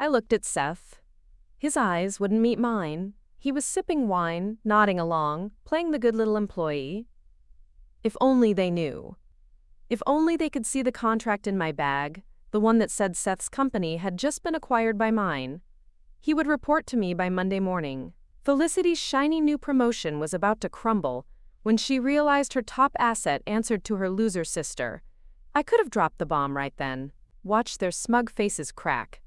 I looked at Seth. His eyes wouldn't meet mine. He was sipping wine, nodding along, playing the good little employee. If only they knew. If only they could see the contract in my bag, the one that said Seth's company had just been acquired by mine. He would report to me by Monday morning. Felicity's shiny new promotion was about to crumble when she realized her top asset answered to her loser sister. I could have dropped the bomb right then, watched their smug faces crack.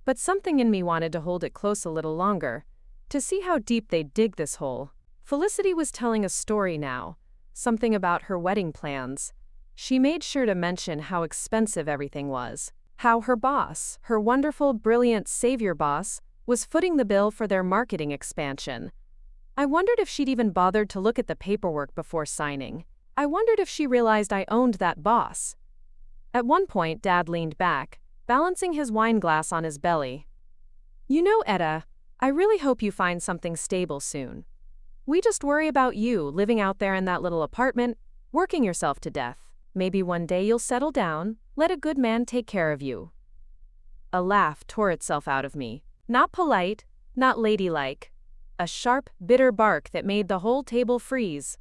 But something in me wanted to hold it close a little longer, to see how deep they'd dig this hole. Felicity was telling a story now, something about her wedding plans. She made sure to mention how expensive everything was, how her boss, her wonderful, brilliant savior boss, was footing the bill for their marketing expansion. I wondered if she'd even bothered to look at the paperwork before signing. I wondered if she realized I owned that boss. At one point, Dad leaned back, balancing his wine glass on his belly. "You know, Etta, I really hope you find something stable soon. We just worry about you living out there in that little apartment, working yourself to death. Maybe one day you'll settle down, let a good man take care of you." A laugh tore itself out of me. Not polite, not ladylike. A sharp, bitter bark that made the whole table freeze.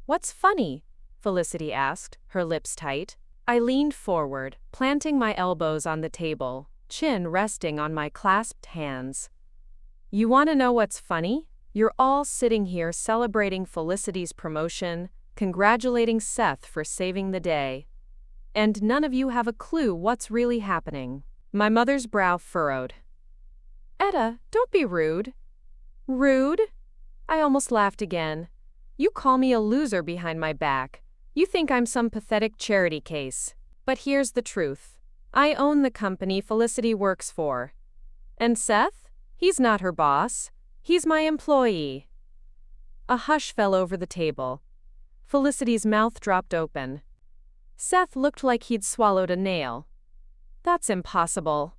"What's funny?" Felicity asked, her lips tight. I leaned forward, planting my elbows on the table, chin resting on my clasped hands. "You want to know what's funny? You're all sitting here celebrating Felicity's promotion, congratulating Seth for saving the day. And none of you have a clue what's really happening." My mother's brow furrowed. "Etta, don't be rude." "Rude?" I almost laughed again. "You call me a loser behind my back. You think I'm some pathetic charity case. But here's the truth. I own the company Felicity works for. And Seth? He's not her boss. He's my employee." A hush fell over the table. Felicity's mouth dropped open. Seth looked like he'd swallowed a nail. "That's impossible,"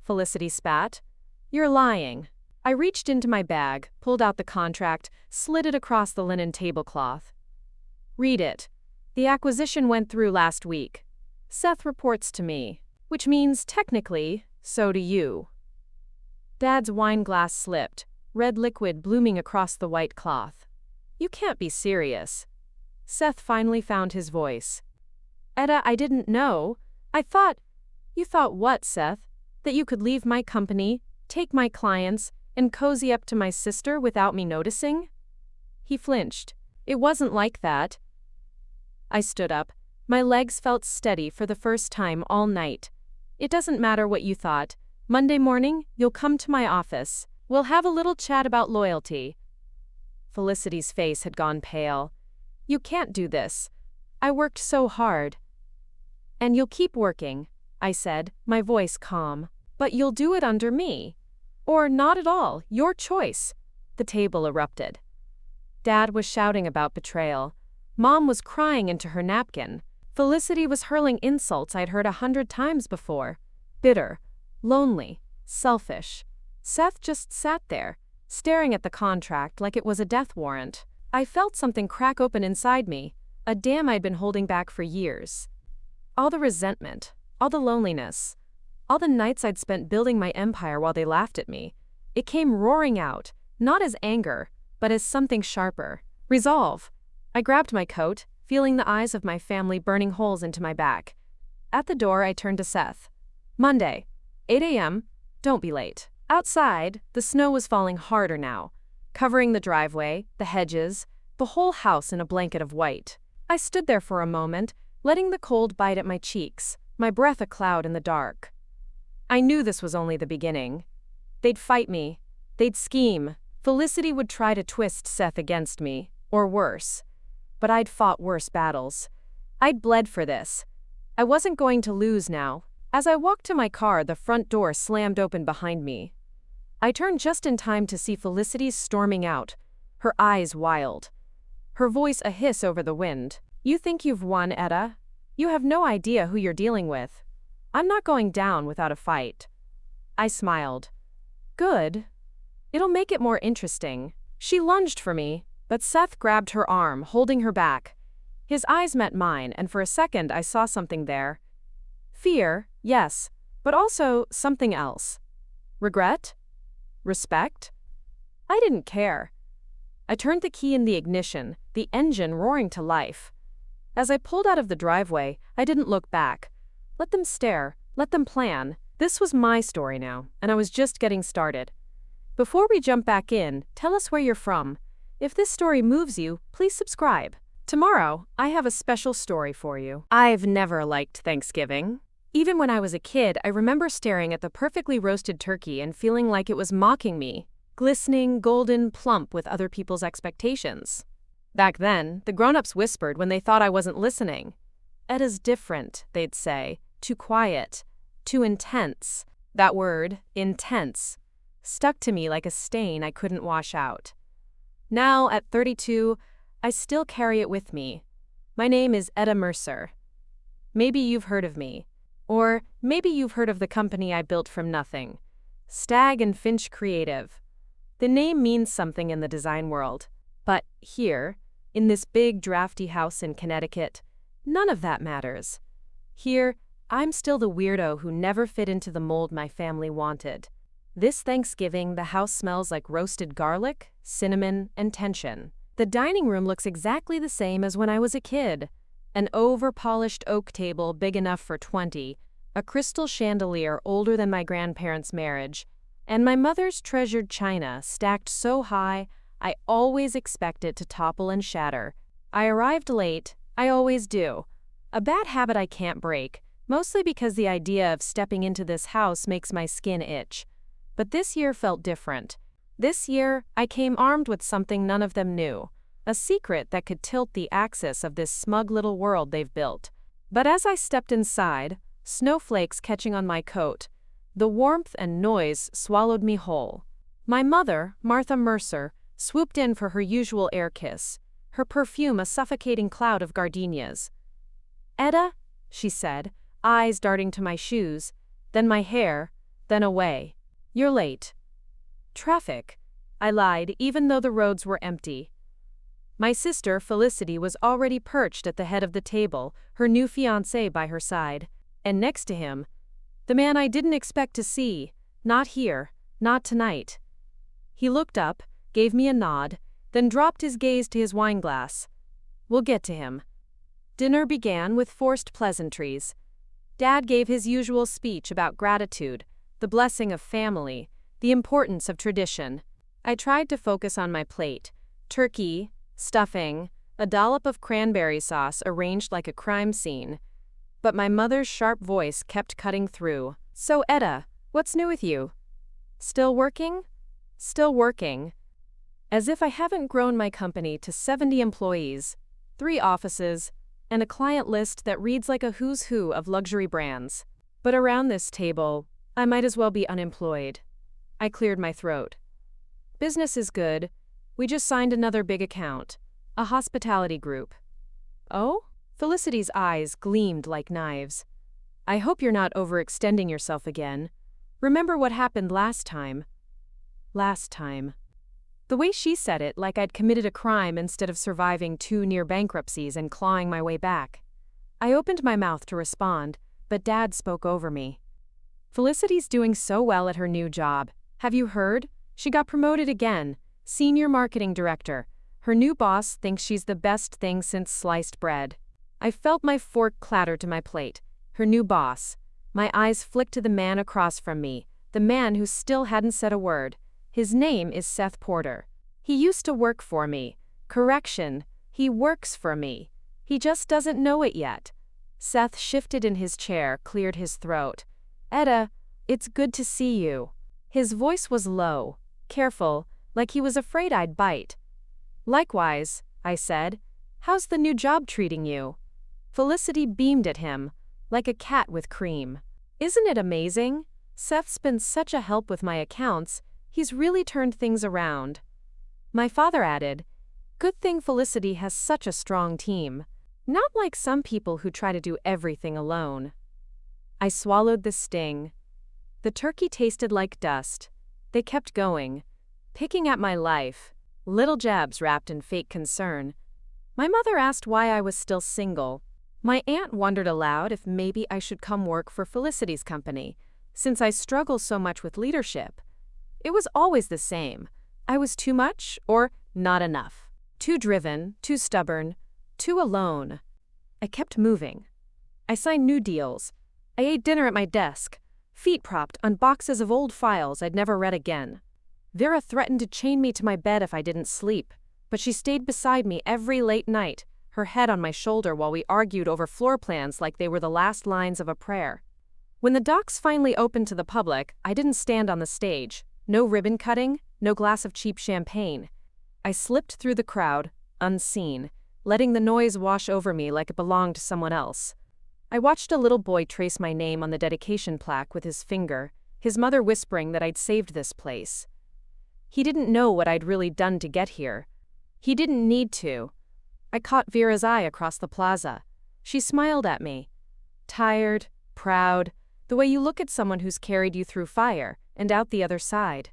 Felicity spat. "You're lying." I reached into my bag, pulled out the contract, slid it across the linen tablecloth. "Read it. The acquisition went through last week. Seth reports to me, which means, technically, so do you." Dad's wine glass slipped, red liquid blooming across the white cloth. "You can't be serious." Seth finally found his voice. "Etta, I didn't know. I thought—" "You thought what, Seth? That you could leave my company, take my clients, and cozy up to my sister without me noticing?" He flinched. "It wasn't like that." I stood up. My legs felt steady for the first time all night. "It doesn't matter what you thought. Monday morning, you'll come to my office. We'll have a little chat about loyalty." Felicity's face had gone pale. "You can't do this. I worked so hard." "And you'll keep working," I said, my voice calm. "But you'll do it under me. Or not at all, your choice." The table erupted. Dad was shouting about betrayal. Mom was crying into her napkin. Felicity was hurling insults I'd heard 100 times before. Bitter, lonely, selfish. Seth just sat there, staring at the contract like it was a death warrant. I felt something crack open inside me, a dam I'd been holding back for years. All the resentment, all the loneliness, all the nights I'd spent building my empire while they laughed at me. It came roaring out, not as anger, but as something sharper. Resolve. I grabbed my coat, feeling the eyes of my family burning holes into my back. At the door, I turned to Seth. "Monday, 8 a.m., don't be late." Outside, the snow was falling harder now, covering the driveway, the hedges, the whole house in a blanket of white. I stood there for a moment, letting the cold bite at my cheeks, my breath a cloud in the dark. I knew this was only the beginning. They'd fight me. They'd scheme. Felicity would try to twist Seth against me, or worse. But I'd fought worse battles. I'd bled for this. I wasn't going to lose now. As I walked to my car, the front door slammed open behind me. I turned just in time to see Felicity storming out, her eyes wild. Her voice a hiss over the wind. "You think you've won, Etta? You have no idea who you're dealing with. I'm not going down without a fight." I smiled. "Good. It'll make it more interesting." She lunged for me, but Seth grabbed her arm, holding her back. His eyes met mine, and for a second I saw something there. Fear, yes, but also something else. Regret? Respect? I didn't care. I turned the key in the ignition, the engine roaring to life. As I pulled out of the driveway, I didn't look back. Let them stare, let them plan. This was my story now, and I was just getting started. Before we jump back in, tell us where you're from. If this story moves you, please subscribe. Tomorrow, I have a special story for you. I've never liked Thanksgiving. Even when I was a kid, I remember staring at the perfectly roasted turkey and feeling like it was mocking me, glistening, golden, plump with other people's expectations. Back then, the grown-ups whispered when they thought I wasn't listening. "Edda's different," they'd say. "Too quiet. Too intense." That word, intense, stuck to me like a stain I couldn't wash out. Now, at 32, I still carry it with me. My name is Edda Mercer. Maybe you've heard of me. Or maybe you've heard of the company I built from nothing. Stag and Finch Creative. The name means something in the design world. But here, in this big drafty house in Connecticut, none of that matters. Here, I'm still the weirdo who never fit into the mold my family wanted. This Thanksgiving, the house smells like roasted garlic, cinnamon, and tension. The dining room looks exactly the same as when I was a kid. An over-polished oak table big enough for 20, a crystal chandelier older than my grandparents' marriage, and my mother's treasured china stacked so high I always expect it to topple and shatter. I arrived late, I always do. A bad habit I can't break, mostly because the idea of stepping into this house makes my skin itch. But this year felt different. This year, I came armed with something none of them knew. A secret that could tilt the axis of this smug little world they've built. But as I stepped inside, snowflakes catching on my coat, the warmth and noise swallowed me whole. My mother, Martha Mercer, swooped in for her usual air kiss, her perfume a suffocating cloud of gardenias. "Edda," she said, eyes darting to my shoes, then my hair, then away. "You're late." "Traffic," I lied, even though the roads were empty. My sister, Felicity, was already perched at the head of the table, her new fiancé by her side. And next to him, the man I didn't expect to see. Not here, not tonight. He looked up, gave me a nod, then dropped his gaze to his wineglass. We'll get to him. Dinner began with forced pleasantries. Dad gave his usual speech about gratitude, the blessing of family, the importance of tradition. I tried to focus on my plate. Turkey, stuffing, a dollop of cranberry sauce arranged like a crime scene. But my mother's sharp voice kept cutting through. "So, Edda, what's new with you? Still working?" "Still working." As if I haven't grown my company to 70 employees, 3 offices, and a client list that reads like a who's who of luxury brands. But around this table, I might as well be unemployed. I cleared my throat. "Business is good. We just signed another big account, a hospitality group." "Oh?" Felicity's eyes gleamed like knives. "I hope you're not overextending yourself again. Remember what happened last time." Last time. The way she said it, like I'd committed a crime instead of surviving 2 near bankruptcies and clawing my way back. I opened my mouth to respond, but Dad spoke over me. "Felicity's doing so well at her new job. Have you heard? She got promoted again. Senior Marketing Director. Her new boss thinks she's the best thing since sliced bread." I felt my fork clatter to my plate. Her new boss. My eyes flicked to the man across from me, the man who still hadn't said a word. His name is Seth Porter. He used to work for me. Correction, he works for me. He just doesn't know it yet. Seth shifted in his chair, cleared his throat. "Edda, it's good to see you." His voice was low, careful, like he was afraid I'd bite. "Likewise," I said. "How's the new job treating you?" Felicity beamed at him, like a cat with cream. "Isn't it amazing? Seth's been such a help with my accounts, he's really turned things around." My father added, "Good thing Felicity has such a strong team. Not like some people who try to do everything alone." I swallowed the sting. The turkey tasted like dust. They kept going, picking at my life, little jabs wrapped in fake concern. My mother asked why I was still single. My aunt wondered aloud if maybe I should come work for Felicity's company. Since I struggle so much with leadership, it was always the same. I was too much or not enough. Too driven, too stubborn, too alone. I kept moving. I signed new deals. I ate dinner at my desk, feet propped on boxes of old files I'd never read again. Vera threatened to chain me to my bed if I didn't sleep, but she stayed beside me every late night, her head on my shoulder while we argued over floor plans like they were the last lines of a prayer. When the docks finally opened to the public, I didn't stand on the stage. No ribbon cutting, no glass of cheap champagne. I slipped through the crowd, unseen, letting the noise wash over me like it belonged to someone else. I watched a little boy trace my name on the dedication plaque with his finger, his mother whispering that I'd saved this place. He didn't know what I'd really done to get here. He didn't need to. I caught Vera's eye across the plaza. She smiled at me. Tired, proud, the way you look at someone who's carried you through fire and out the other side.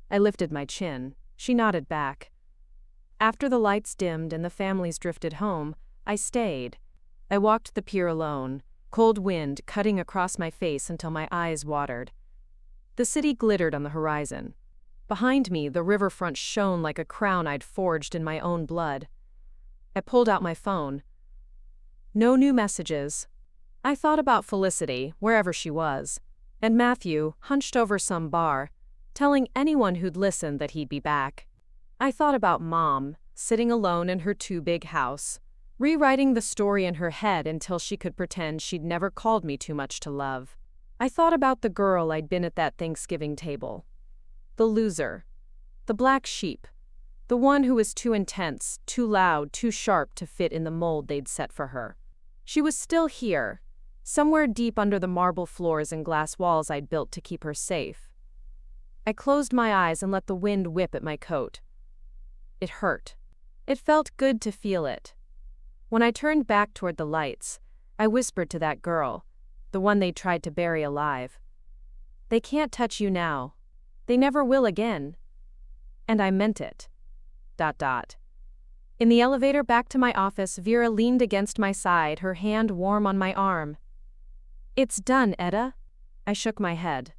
I lifted my chin. She nodded back. After the lights dimmed and the families drifted home, I stayed. I walked the pier alone, cold wind cutting across my face until my eyes watered. The city glittered on the horizon. Behind me, the riverfront shone like a crown I'd forged in my own blood. I pulled out my phone. No new messages. I thought about Felicity, wherever she was, and Matthew, hunched over some bar, telling anyone who'd listen that he'd be back. I thought about Mom, sitting alone in her too-big house, rewriting the story in her head until she could pretend she'd never called me too much to love. I thought about the girl I'd been at that Thanksgiving table. The loser. The black sheep. The one who was too intense, too loud, too sharp to fit in the mold they'd set for her. She was still here, somewhere deep under the marble floors and glass walls I'd built to keep her safe. I closed my eyes and let the wind whip at my coat. It hurt. It felt good to feel it. When I turned back toward the lights, I whispered to that girl, the one they tried to bury alive. They can't touch you now. They never will again. And I meant it. ... In the elevator back to my office, Vera leaned against my side, her hand warm on my arm. "It's done, Etta." I shook my head.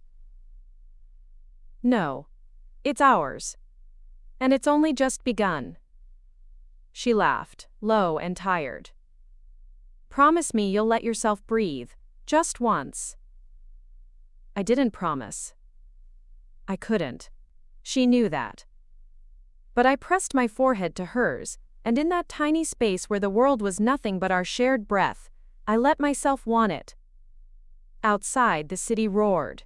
"No. It's ours. And it's only just begun." She laughed, low and tired. "Promise me you'll let yourself breathe, just once." I didn't promise. I couldn't. She knew that. But I pressed my forehead to hers, and in that tiny space where the world was nothing but our shared breath, I let myself want it. Outside, the city roared.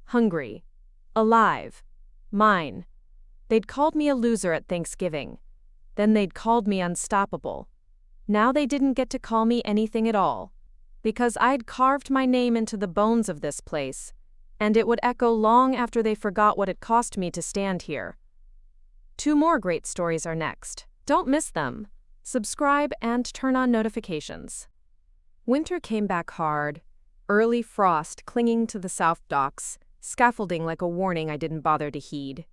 Hungry. Alive. Mine. They'd called me a loser at Thanksgiving. Then they'd called me unstoppable. Now they didn't get to call me anything at all. Because I'd carved my name into the bones of this place, and it would echo long after they forgot what it cost me to stand here. 2 more great stories are next. Don't miss them. Subscribe and turn on notifications. Winter came back hard. Early frost clinging to the south docks, scaffolding like a warning I didn't bother to heed.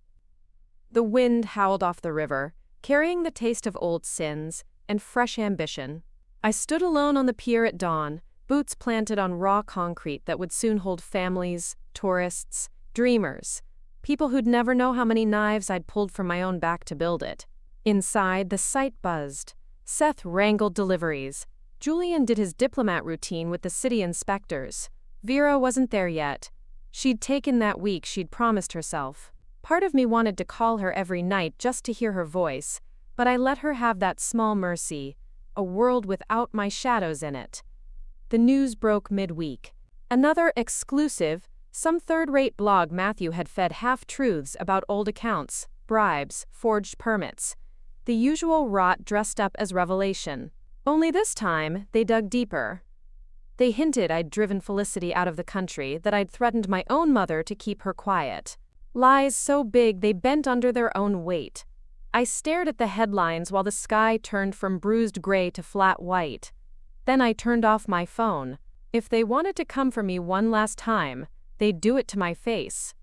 The wind howled off the river, carrying the taste of old sins and fresh ambition. I stood alone on the pier at dawn, boots planted on raw concrete that would soon hold families, tourists, dreamers, people who'd never know how many knives I'd pulled from my own back to build it. Inside, the site buzzed. Seth wrangled deliveries. Julian did his diplomat routine with the city inspectors. Vera wasn't there yet. She'd taken that week she'd promised herself. Part of me wanted to call her every night just to hear her voice, but I let her have that small mercy, a world without my shadows in it. The news broke midweek. Another exclusive, some third-rate blog Matthew had fed half-truths about old accounts, bribes, forged permits. The usual rot dressed up as revelation. Only this time, they dug deeper. They hinted I'd driven Felicity out of the country, that I'd threatened my own mother to keep her quiet. Lies so big they bent under their own weight. I stared at the headlines while the sky turned from bruised gray to flat white. Then I turned off my phone. If they wanted to come for me one last time, they'd do it to my face.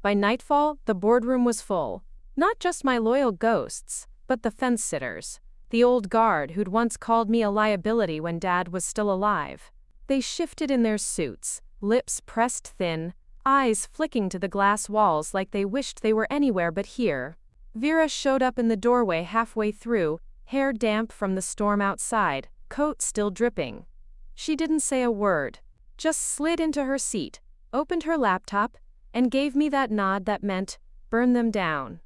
By nightfall, the boardroom was full. Not just my loyal ghosts, but the fence-sitters. The old guard who'd once called me a liability when Dad was still alive. They shifted in their suits, lips pressed thin, eyes flicking to the glass walls like they wished they were anywhere but here. Vera showed up in the doorway halfway through, hair damp from the storm outside, coat still dripping. She didn't say a word, just slid into her seat, opened her laptop, and gave me that nod that meant, burn them down.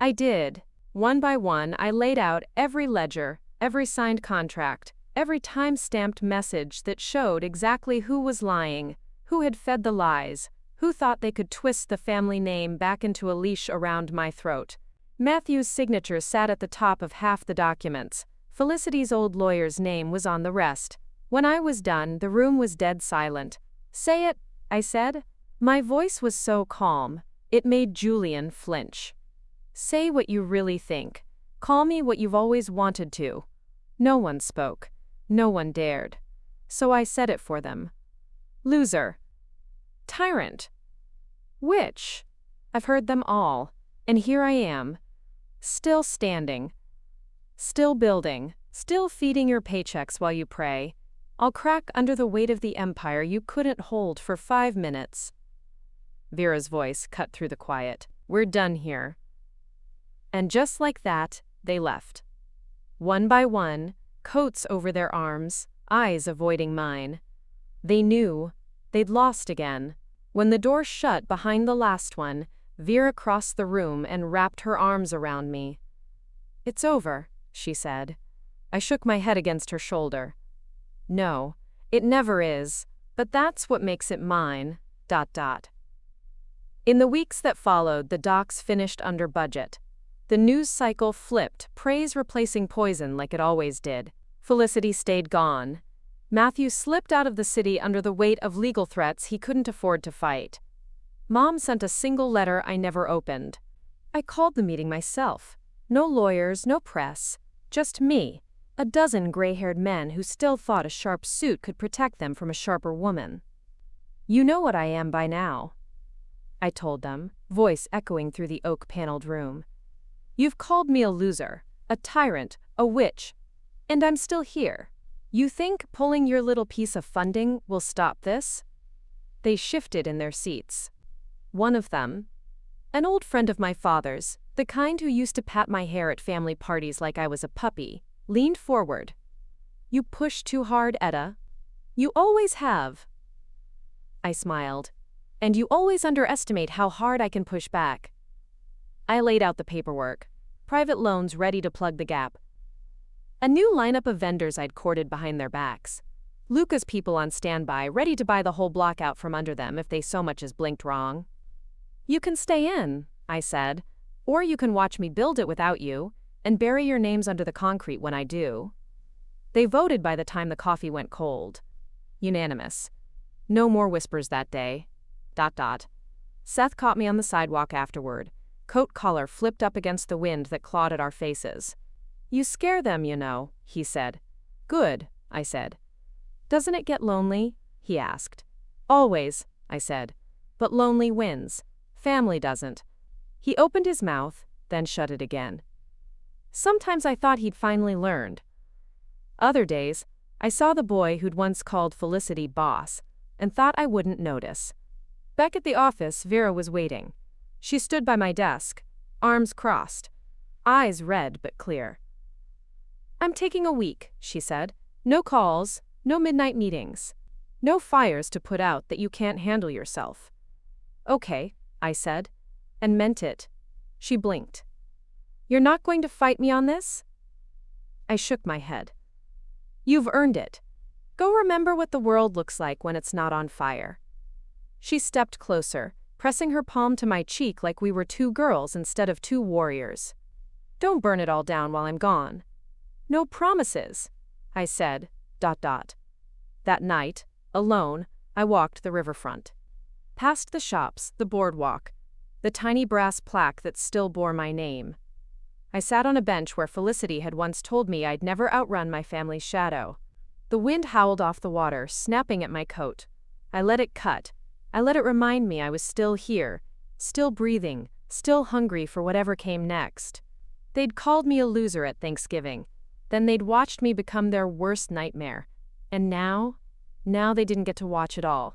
I did. One by one, I laid out every ledger, every signed contract, every time-stamped message that showed exactly who was lying, who had fed the lies, who thought they could twist the family name back into a leash around my throat. Matthew's signature sat at the top of half the documents. Felicity's old lawyer's name was on the rest. When I was done, the room was dead silent. "Say it," I said. My voice was so calm, it made Julian flinch. "Say what you really think. Call me what you've always wanted to." No one spoke. No one dared. So I said it for them. Loser. Tyrant. Witch. I've heard them all, and here I am. Still standing. Still building. Still feeding your paychecks while you pray. I'll crack under the weight of the empire you couldn't hold for 5 minutes. Vera's voice cut through the quiet. "We're done here." And just like that, they left. One by one, coats over their arms, eyes avoiding mine. They knew. They'd lost again. When the door shut behind the last one, Vera crossed the room and wrapped her arms around me. "It's over," she said. I shook my head against her shoulder. "No, it never is, but that's what makes it mine, ... In the weeks that followed, the docs finished under budget. The news cycle flipped, praise replacing poison like it always did. Felicity stayed gone. Matthew slipped out of the city under the weight of legal threats he couldn't afford to fight. Mom sent a single letter I never opened. I called the meeting myself. No lawyers, no press. Just me. A dozen gray-haired men who still thought a sharp suit could protect them from a sharper woman. "You know what I am by now," I told them, voice echoing through the oak-paneled room. "You've called me a loser, a tyrant, a witch, and I'm still here. You think pulling your little piece of funding will stop this?" They shifted in their seats. One of them, an old friend of my father's, the kind who used to pat my hair at family parties like I was a puppy, leaned forward. "You push too hard, Etta. You always have." I smiled. "And you always underestimate how hard I can push back." I laid out the paperwork. Private loans ready to plug the gap. A new lineup of vendors I'd courted behind their backs. Luca's people on standby, ready to buy the whole block out from under them if they so much as blinked wrong. "You can stay in," I said, "or you can watch me build it without you, and bury your names under the concrete when I do." They voted by the time the coffee went cold. Unanimous. No more whispers that day. ... Seth caught me on the sidewalk afterward. Coat collar flipped up against the wind that clawed at our faces. "You scare them, you know," he said. "Good," I said. "Doesn't it get lonely?" he asked. "Always," I said. "But lonely wins. Family doesn't." He opened his mouth, then shut it again. Sometimes I thought he'd finally learned. Other days, I saw the boy who'd once called Felicity boss, and thought I wouldn't notice. Back at the office, Vera was waiting. She stood by my desk, arms crossed, eyes red but clear. "I'm taking a week," she said. "No calls, no midnight meetings. No fires to put out that you can't handle yourself." "Okay," I said, and meant it. She blinked. "You're not going to fight me on this?" I shook my head. "You've earned it. Go remember what the world looks like when it's not on fire." She stepped closer, pressing her palm to my cheek like we were two girls instead of two warriors. "Don't burn it all down while I'm gone." "No promises," I said, ... That night, alone, I walked the riverfront. Past the shops, the boardwalk, the tiny brass plaque that still bore my name. I sat on a bench where Felicity had once told me I'd never outrun my family's shadow. The wind howled off the water, snapping at my coat. I let it cut. I let it remind me I was still here, still breathing, still hungry for whatever came next. They'd called me a loser at Thanksgiving. Then they'd watched me become their worst nightmare. And now they didn't get to watch it all.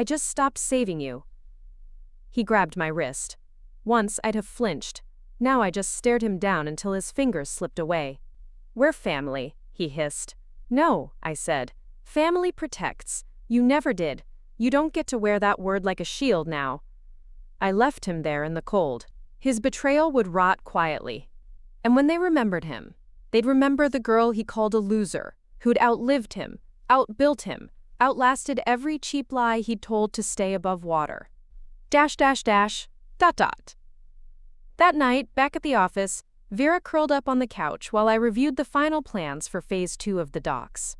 I just stopped saving you." He grabbed my wrist. Once I'd have flinched. Now I just stared him down until his fingers slipped away. "We're family," he hissed. "No," I said. "Family protects. You never did. You don't get to wear that word like a shield now." I left him there in the cold. His betrayal would rot quietly. And when they remembered him, they'd remember the girl he called a loser, who'd outlived him, outbuilt him, outlasted every cheap lie he'd told to stay above water. ... That night, back at the office, Vera curled up on the couch while I reviewed the final plans for Phase 2 of the docks.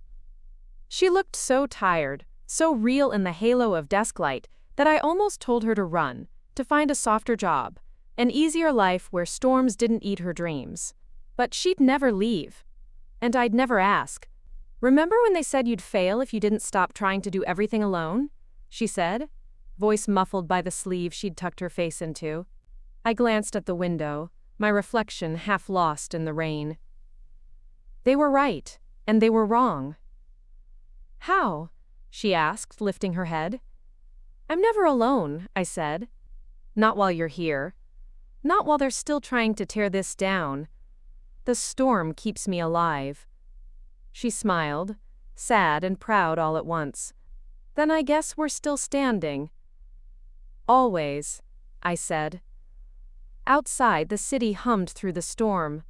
She looked so tired, so real in the halo of desk light, that I almost told her to run, to find a softer job, an easier life where storms didn't eat her dreams. But she'd never leave. And I'd never ask. "Remember when they said you'd fail if you didn't stop trying to do everything alone?" she said, voice muffled by the sleeve she'd tucked her face into. I glanced at the window, my reflection half lost in the rain. They were right, and they were wrong. "How?" she asked, lifting her head. "I'm never alone," I said. "Not while you're here. Not while they're still trying to tear this down. The storm keeps me alive." She smiled, sad and proud all at once. "Then I guess we're still standing." "Always," I said. Outside, the city hummed through the storm.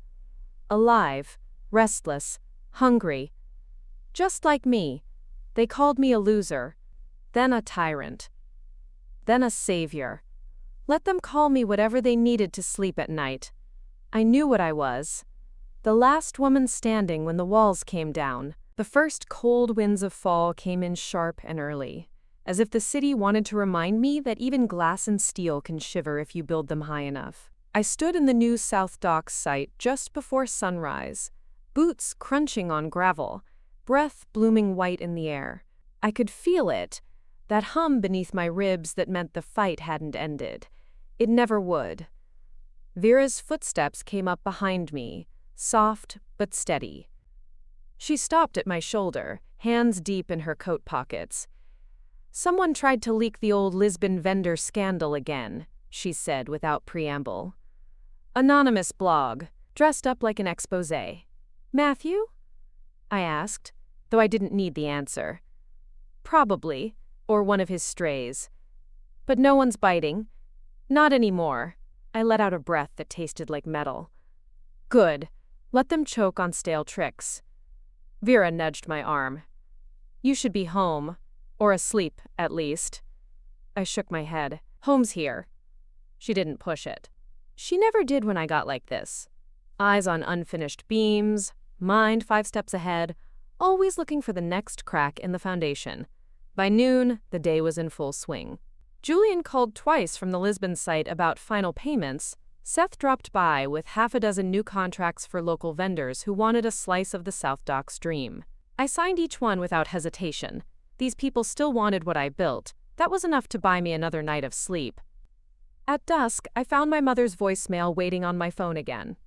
Alive, restless, hungry. Just like me. They called me a loser, then a tyrant, then a savior. Let them call me whatever they needed to sleep at night. I knew what I was. The last woman standing when the walls came down. The first cold winds of fall came in sharp and early, as if the city wanted to remind me that even glass and steel can shiver if you build them high enough. I stood in the new South Docks site just before sunrise, boots crunching on gravel, breath blooming white in the air. I could feel it, that hum beneath my ribs that meant the fight hadn't ended. It never would. Vera's footsteps came up behind me, soft but steady. She stopped at my shoulder, hands deep in her coat pockets. "Someone tried to leak the old Lisbon vendor scandal again," she said without preamble. "Anonymous blog, dressed up like an exposé." "Matthew?" I asked, though I didn't need the answer. "Probably, or one of his strays. But no one's biting. Not anymore." I let out a breath that tasted like metal. "Good. Let them choke on stale tricks." Vera nudged my arm. "You should be home, or asleep, at least." I shook my head. "Home's here." She didn't push it. She never did when I got like this. Eyes on unfinished beams, mind 5 steps ahead, always looking for the next crack in the foundation. By noon, the day was in full swing. Julian called twice from the Lisbon site about final payments. Seth dropped by with 6 new contracts for local vendors who wanted a slice of the South Docks dream. I signed each one without hesitation. These people still wanted what I built. That was enough to buy me another night of sleep. At dusk, I found my mother's voicemail waiting on my phone again.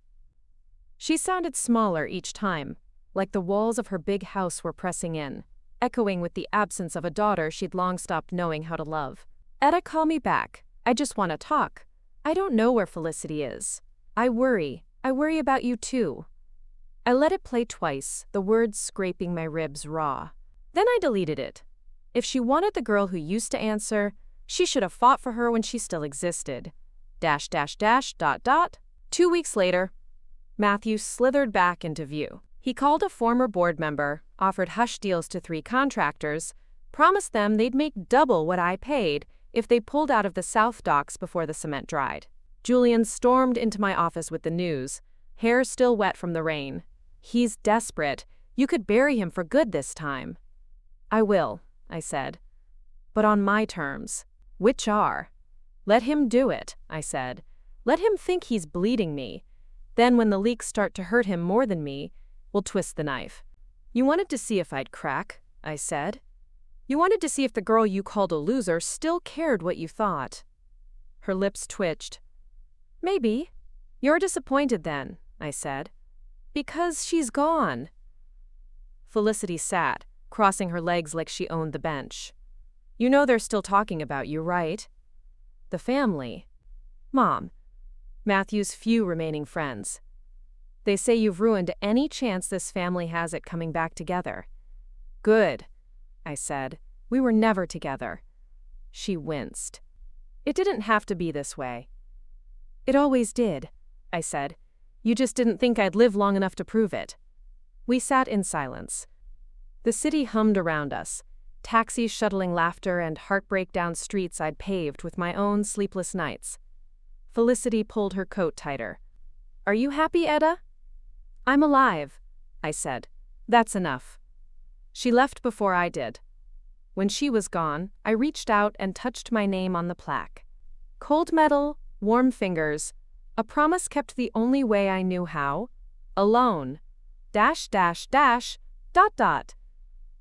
She sounded smaller each time, like the walls of her big house were pressing in, echoing with the absence of a daughter she'd long stopped knowing how to love. "Etta, call me back. I just want to talk. I don't know where Felicity is. I worry about you too." I let it play twice, the words scraping my ribs raw. Then I deleted it. If she wanted the girl who used to answer, she should have fought for her when she still existed. ... 2 weeks later, Matthew slithered back into view. He called a former board member, offered hush deals to 3 contractors, promised them they'd make double what I paid if they pulled out of the South Docks before the cement dried. Julian stormed into my office with the news, hair still wet from the rain. "He's desperate. You could bury him for good this time." "I will," I said. "But on my terms." "Which are?" "Let him do it," I said. "Let him think he's bleeding me. Then when the leaks start to hurt him more than me, we'll twist the knife." "You wanted to see if I'd crack," I said. "You wanted to see if the girl you called a loser still cared what you thought." Her lips twitched. "Maybe. You're disappointed then," I said. "Because she's gone." Felicity sat, crossing her legs like she owned the bench. You know they're still talking about you, right? The family. Mom. Matthew's few remaining friends. They say you've ruined any chance this family has at coming back together. Good, I said. We were never together. She winced. It didn't have to be this way. It always did, I said. You just didn't think I'd live long enough to prove it. We sat in silence. The city hummed around us, taxis shuttling laughter and heartbreak down streets I'd paved with my own sleepless nights. Felicity pulled her coat tighter. Are you happy, Etta? I'm alive, I said. That's enough. She left before I did. When she was gone, I reached out and touched my name on the plaque. Cold metal, warm fingers, a promise kept the only way I knew how. Alone. ..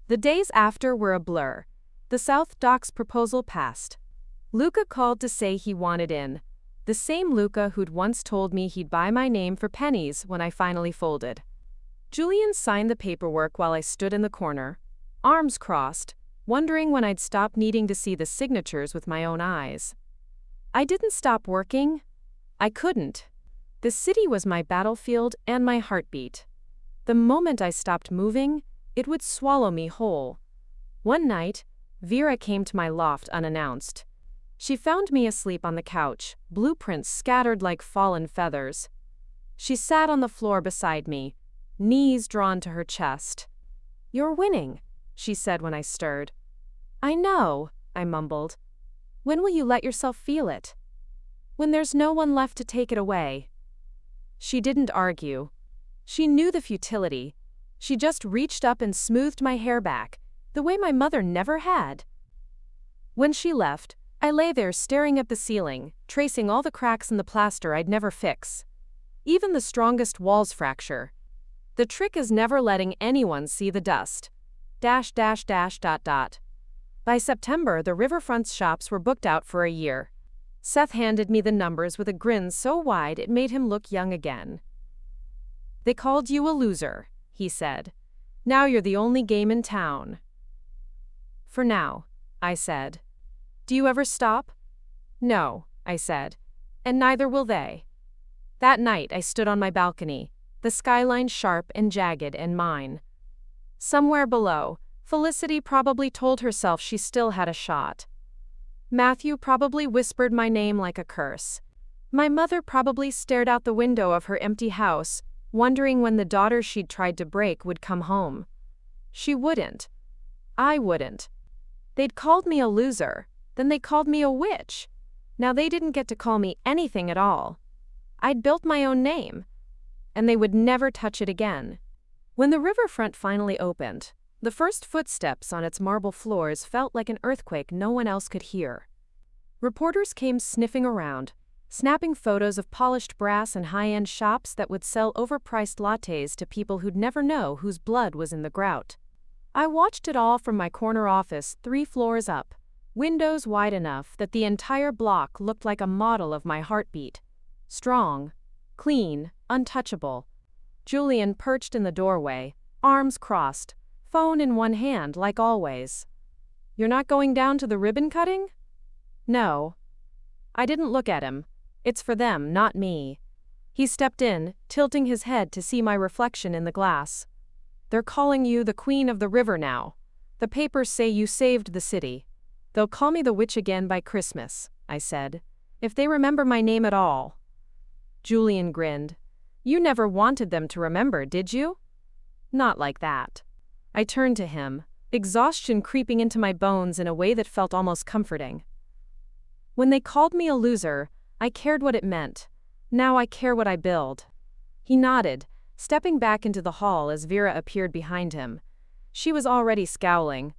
The days after were a blur. The South Docks proposal passed. Luca called to say he wanted in. The same Luca who'd once told me he'd buy my name for pennies when I finally folded. Julian signed the paperwork while I stood in the corner, arms crossed, wondering when I'd stop needing to see the signatures with my own eyes. I didn't stop working. I couldn't. The city was my battlefield and my heartbeat. The moment I stopped moving, it would swallow me whole. One night, Vera came to my loft unannounced. She found me asleep on the couch, blueprints scattered like fallen feathers. She sat on the floor beside me, knees drawn to her chest. You're winning, she said when I stirred. I know, I mumbled. When will you let yourself feel it? When there's no one left to take it away. She didn't argue. She knew the futility. She just reached up and smoothed my hair back, the way my mother never had. When she left, I lay there staring at the ceiling, tracing all the cracks in the plaster I'd never fix. Even the strongest walls fracture. The trick is never letting anyone see the dust. .. By September, the riverfront shops were booked out for a year. Seth handed me the numbers with a grin so wide it made him look young again. They called you a loser, he said. Now you're the only game in town. For now, I said. Do you ever stop? No, I said. And neither will they. That night I stood on my balcony, the skyline sharp and jagged and mine. Somewhere below, Felicity probably told herself she still had a shot. Matthew probably whispered my name like a curse. My mother probably stared out the window of her empty house, wondering when the daughter she'd tried to break would come home. She wouldn't. I wouldn't. They'd called me a loser, then they called me a witch. Now they didn't get to call me anything at all. I'd built my own name, and they would never touch it again. When the riverfront finally opened, the first footsteps on its marble floors felt like an earthquake no one else could hear. Reporters came sniffing around, snapping photos of polished brass and high-end shops that would sell overpriced lattes to people who'd never know whose blood was in the grout. I watched it all from my corner office 3 floors up, windows wide enough that the entire block looked like a model of my heartbeat. Strong, clean, untouchable. Julian perched in the doorway, arms crossed, phone in one hand like always. You're not going down to the ribbon cutting? No. I didn't look at him. It's for them, not me. He stepped in, tilting his head to see my reflection in the glass. They're calling you the Queen of the River now. The papers say you saved the city. They'll call me the witch again by Christmas, I said. If they remember my name at all. Julian grinned. You never wanted them to remember, did you? Not like that. I turned to him, exhaustion creeping into my bones in a way that felt almost comforting. When they called me a loser, I cared what it meant. Now I care what I build. He nodded, stepping back into the hall as Vera appeared behind him. She was already scowling.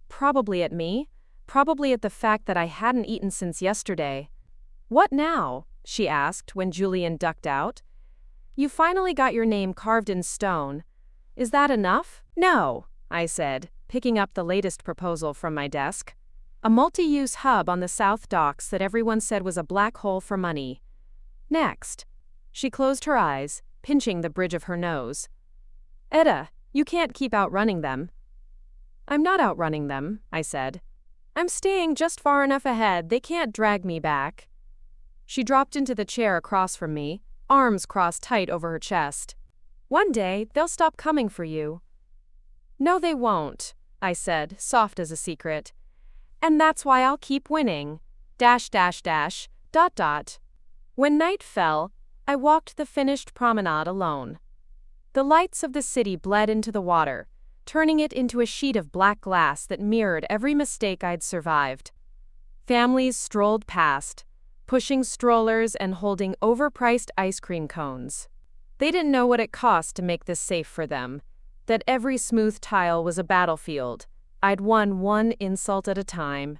Probably at me, probably at the fact that I hadn't eaten since yesterday. What now? She asked when Julian ducked out. You finally got your name carved in stone. Is that enough? No, I said, picking up the latest proposal from my desk. A multi-use hub on the South Docks that everyone said was a black hole for money. Next. She closed her eyes, pinching the bridge of her nose. Etta, you can't keep outrunning them. I'm not outrunning them, I said. I'm staying just far enough ahead, they can't drag me back. She dropped into the chair across from me, arms crossed tight over her chest. One day, they'll stop coming for you. No, they won't, I said, soft as a secret. And that's why I'll keep winning. ... When night fell, I walked the finished promenade alone. The lights of the city bled into the water, turning it into a sheet of black glass that mirrored every mistake I'd survived. Families strolled past, pushing strollers and holding overpriced ice cream cones. They didn't know what it cost to make this safe for them, that every smooth tile was a battlefield. I'd won one insult at a time.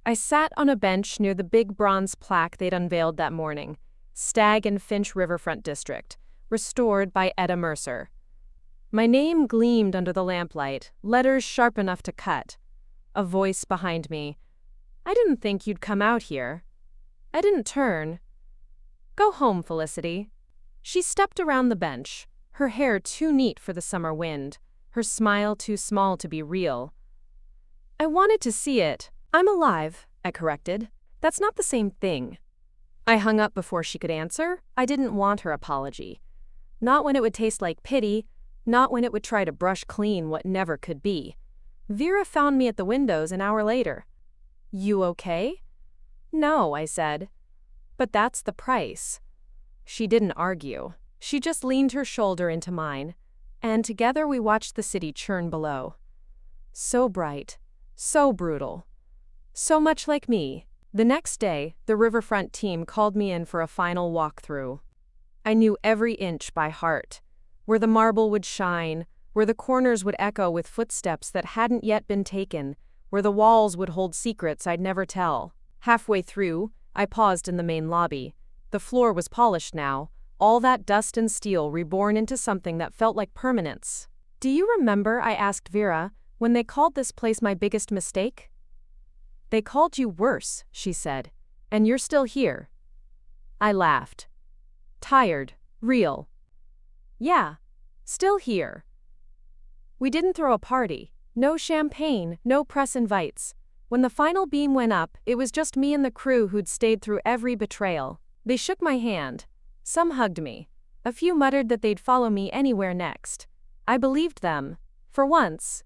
I sat on a bench near the big bronze plaque they'd unveiled that morning, Stag and Finch Riverfront District, restored by Etta Mercer. My name gleamed under the lamplight, letters sharp enough to cut. A voice behind me. I didn't think you'd come out here. I didn't turn. Go home, Felicity. She stepped around the bench, her hair too neat for the summer wind, her smile too small to be real. I wanted to see it. I'm alive, I corrected. That's not the same thing. I hung up before she could answer. I didn't want her apology. Not when it would taste like pity, not when it would try to brush clean what never could be. Vera found me at the windows an hour later. You okay? No, I said. But that's the price. She didn't argue. She just leaned her shoulder into mine, and together we watched the city churn below. So bright, so brutal. So much like me. The next day, the Riverfront team called me in for a final walkthrough. I knew every inch by heart. Where the marble would shine, where the corners would echo with footsteps that hadn't yet been taken, where the walls would hold secrets I'd never tell. Halfway through, I paused in the main lobby. The floor was polished now, all that dust and steel reborn into something that felt like permanence. Do you remember, I asked Vera, when they called this place my biggest mistake? They called you worse, she said, and you're still here. I laughed. Tired, real. Yeah, still here. We didn't throw a party, no champagne, no press invites. When the final beam went up, it was just me and the crew who'd stayed through every betrayal. They shook my hand. Some hugged me. A few muttered that they'd follow me anywhere next. I believed them. For once.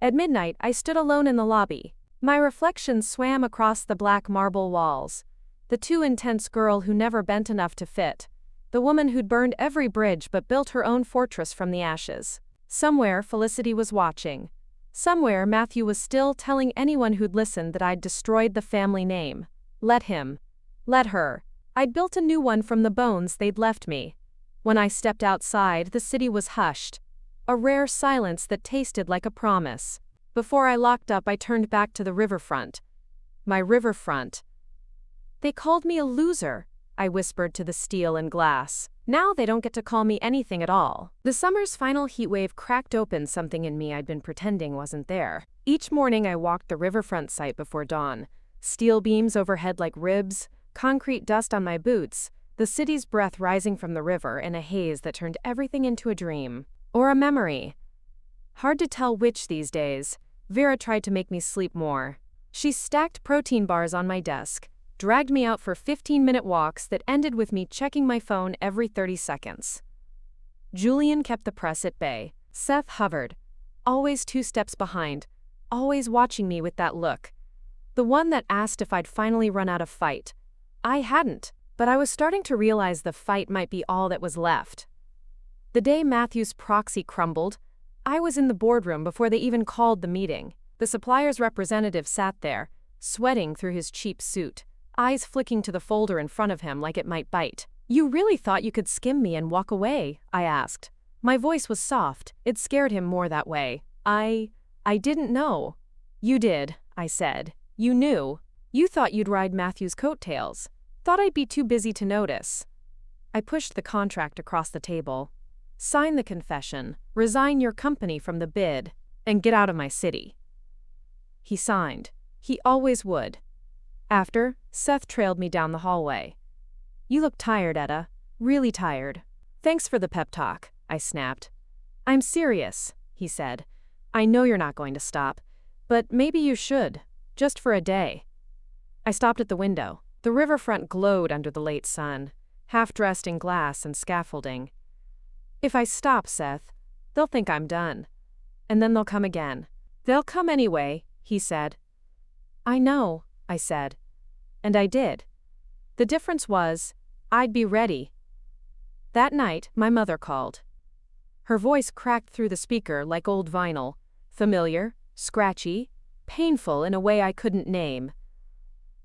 At midnight, I stood alone in the lobby. My reflection swam across the black marble walls. The too intense girl who never bent enough to fit. The woman who'd burned every bridge but built her own fortress from the ashes. Somewhere, Felicity was watching. Somewhere, Matthew was still telling anyone who'd listened that I'd destroyed the family name. Let him. Let her. I'd built a new one from the bones they'd left me. When I stepped outside, the city was hushed. A rare silence that tasted like a promise. Before I locked up, I turned back to the riverfront. My riverfront. They called me a loser, I whispered to the steel and glass. Now they don't get to call me anything at all. The summer's final heatwave cracked open something in me I'd been pretending wasn't there. Each morning I walked the riverfront site before dawn. Steel beams overhead like ribs, concrete dust on my boots, the city's breath rising from the river in a haze that turned everything into a dream. Or a memory. Hard to tell which these days. Vera tried to make me sleep more. She stacked protein bars on my desk, dragged me out for 15-minute walks that ended with me checking my phone every 30 seconds. Julian kept the press at bay. Seth hovered, always 2 steps behind, always watching me with that look. The one that asked if I'd finally run out of fight. I hadn't, but I was starting to realize the fight might be all that was left. The day Matthew's proxy crumbled, I was in the boardroom before they even called the meeting. The supplier's representative sat there, sweating through his cheap suit, eyes flicking to the folder in front of him like it might bite. You really thought you could skim me and walk away? I asked. My voice was soft. It scared him more that way. I didn't know. You did, I said. You knew. You thought you'd ride Matthew's coattails. Thought I'd be too busy to notice. I pushed the contract across the table. Sign the confession, resign your company from the bid, and get out of my city. He signed. He always would. After, Seth trailed me down the hallway. You look tired, Etta. Really tired. Thanks for the pep talk, I snapped. I'm serious, he said. I know you're not going to stop, but maybe you should. just for a day. I stopped at the window. The riverfront glowed under the late sun, half dressed in glass and scaffolding. If I stop, Seth, they'll think I'm done. And then they'll come again. They'll come anyway, he said. I know, I said. And I did. The difference was, I'd be ready. That night, my mother called. Her voice cracked through the speaker like old vinyl, familiar, scratchy, painful in a way I couldn't name.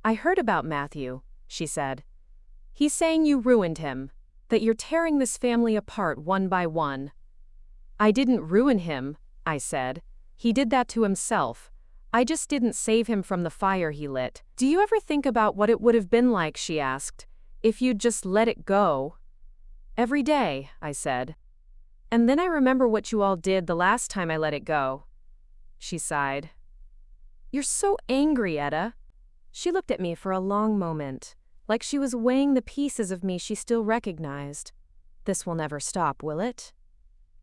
I heard about Matthew, she said. He's saying you ruined him, that you're tearing this family apart one by one. I didn't ruin him, I said. He did that to himself. I just didn't save him from the fire he lit. Do you ever think about what it would have been like, she asked, if you'd just let it go? Every day, I said. And then I remember what you all did the last time I let it go. She sighed. You're so angry, Etta. She looked at me for a long moment, like she was weighing the pieces of me she still recognized. This will never stop, will it?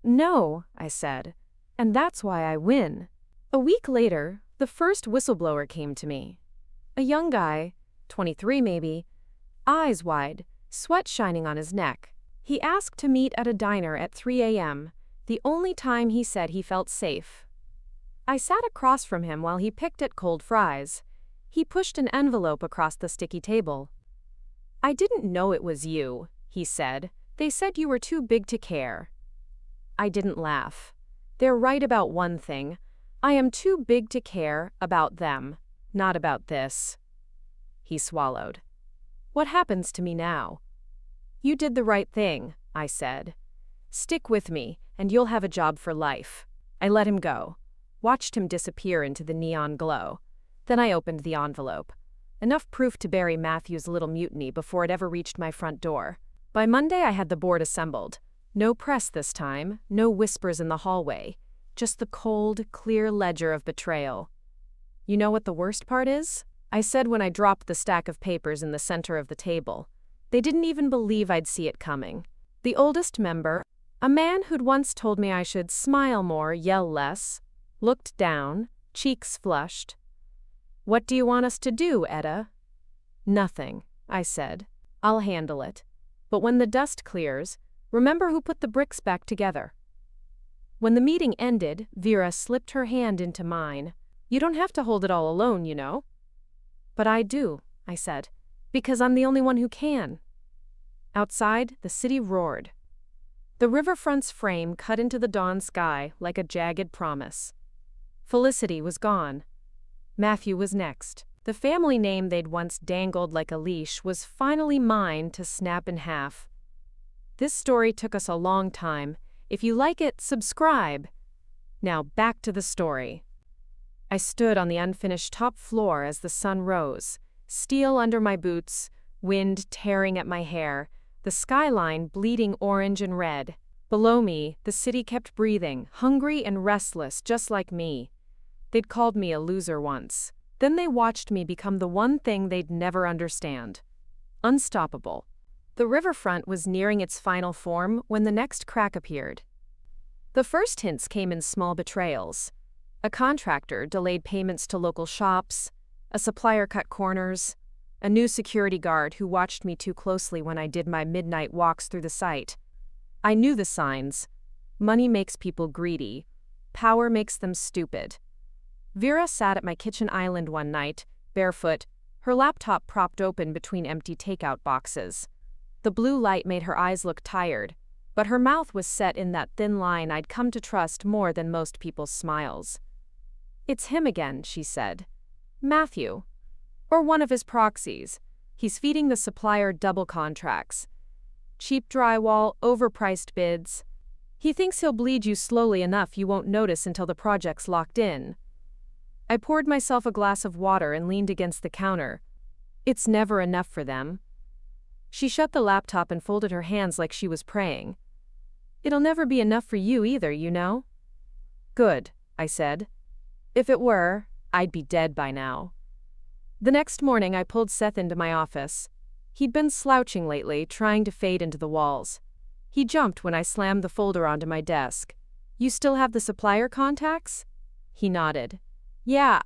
No, I said, and that's why I win. A week later, the first whistleblower came to me. A young guy, 23 maybe, eyes wide, sweat shining on his neck. He asked to meet at a diner at 3 a.m., the only time he said he felt safe. I sat across from him while he picked at cold fries. He pushed an envelope across the sticky table. I didn't know it was you, he said. They said you were too big to care. I didn't laugh. They're right about one thing. I am too big to care about them, not about this. He swallowed. What happens to me now? You did the right thing, I said. Stick with me, and you'll have a job for life. I let him go, watched him disappear into the neon glow. Then I opened the envelope. Enough proof to bury Matthew's little mutiny before it ever reached my front door. By Monday I had the board assembled. No press this time, no whispers in the hallway. Just the cold, clear ledger of betrayal. You know what the worst part is? I said when I dropped the stack of papers in the center of the table. They didn't even believe I'd see it coming. The oldest member, a man who'd once told me I should smile more, yell less, looked down, cheeks flushed. What do you want us to do, Etta? Nothing, I said. I'll handle it. But when the dust clears, remember who put the bricks back together. When the meeting ended, Vera slipped her hand into mine. You don't have to hold it all alone, you know. But I do, I said, because I'm the only one who can. Outside, the city roared. The riverfront's frame cut into the dawn sky like a jagged promise. Felicity was gone. Matthew was next. The family name they'd once dangled like a leash was finally mine to snap in half. This story took us a long time. If you like it, subscribe. Now back to the story. I stood on the unfinished top floor as the sun rose, steel under my boots, wind tearing at my hair, the skyline bleeding orange and red. Below me, the city kept breathing, hungry and restless, just like me. They'd called me a loser once. Then they watched me become the one thing they'd never understand. Unstoppable. The riverfront was nearing its final form when the next crack appeared. The first hints came in small betrayals. A contractor delayed payments to local shops, a supplier cut corners, a new security guard who watched me too closely when I did my midnight walks through the site. I knew the signs. Money makes people greedy. Power makes them stupid. Vera sat at my kitchen island one night, barefoot, her laptop propped open between empty takeout boxes. The blue light made her eyes look tired, but her mouth was set in that thin line I'd come to trust more than most people's smiles. It's him again, she said. Matthew. Or one of his proxies. He's feeding the supplier double contracts. Cheap drywall, overpriced bids. He thinks he'll bleed you slowly enough you won't notice until the project's locked in. I poured myself a glass of water and leaned against the counter. It's never enough for them. She shut the laptop and folded her hands like she was praying. It'll never be enough for you either, you know? Good, I said. If it were, I'd be dead by now. The next morning I pulled Seth into my office. He'd been slouching lately, trying to fade into the walls. He jumped when I slammed the folder onto my desk. You still have the supplier contacts? He nodded. Yeah,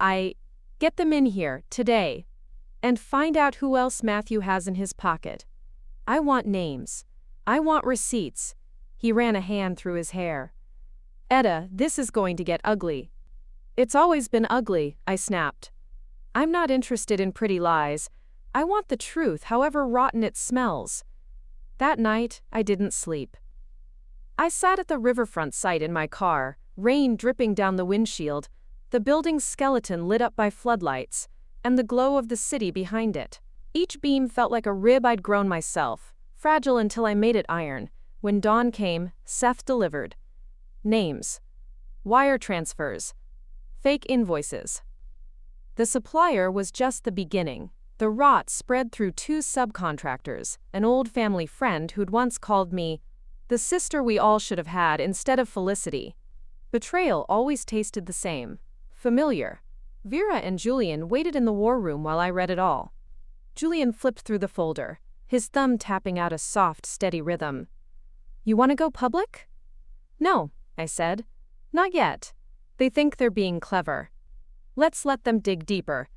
Get them in here, today. And find out who else Matthew has in his pocket. I want names. I want receipts. He ran a hand through his hair. Etta, this is going to get ugly. It's always been ugly, I snapped. I'm not interested in pretty lies. I want the truth, however rotten it smells. That night, I didn't sleep. I sat at the riverfront site in my car, rain dripping down the windshield, the building's skeleton lit up by floodlights, and the glow of the city behind it. Each beam felt like a rib I'd grown myself, fragile until I made it iron. When dawn came, Seth delivered. Names. Wire transfers. Fake invoices. The supplier was just the beginning. The rot spread through 2 subcontractors, an old family friend who'd once called me the sister we all should have had instead of Felicity. Betrayal always tasted the same. Familiar. Vera and Julian waited in the war room while I read it all. Julian flipped through the folder, his thumb tapping out a soft, steady rhythm. You want to go public? No, I said. Not yet. They think they're being clever. Let's let them dig deeper.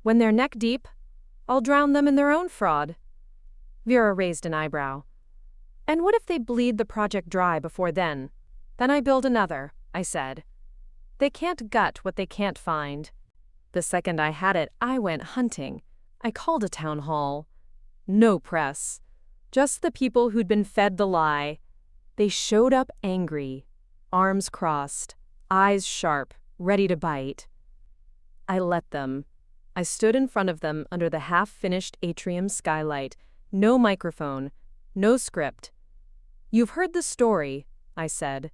When they're neck deep, I'll drown them in their own fraud. Vera raised an eyebrow. And what if they bleed the project dry before then? Then I build another, I said. They can't gut what they can't find. The second I had it, I went hunting. I called a town hall. No press. Just the people who'd been fed the lie. They showed up angry, arms crossed, eyes sharp, ready to bite. I let them. I stood in front of them under the half-finished atrium skylight. No microphone, no script. You've heard the story, I said.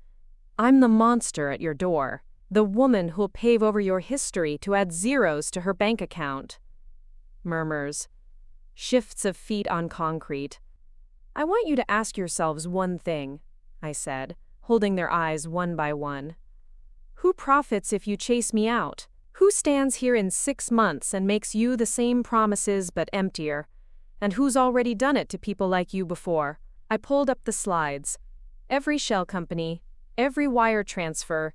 I'm the monster at your door, the woman who'll pave over your history to add zeros to her bank account. Murmurs. Shifts of feet on concrete. I want you to ask yourselves one thing, I said, holding their eyes one by one. Who profits if you chase me out? Who stands here in 6 months and makes you the same promises but emptier? And who's already done it to people like you before? I pulled up the slides. Every shell company, every wire transfer,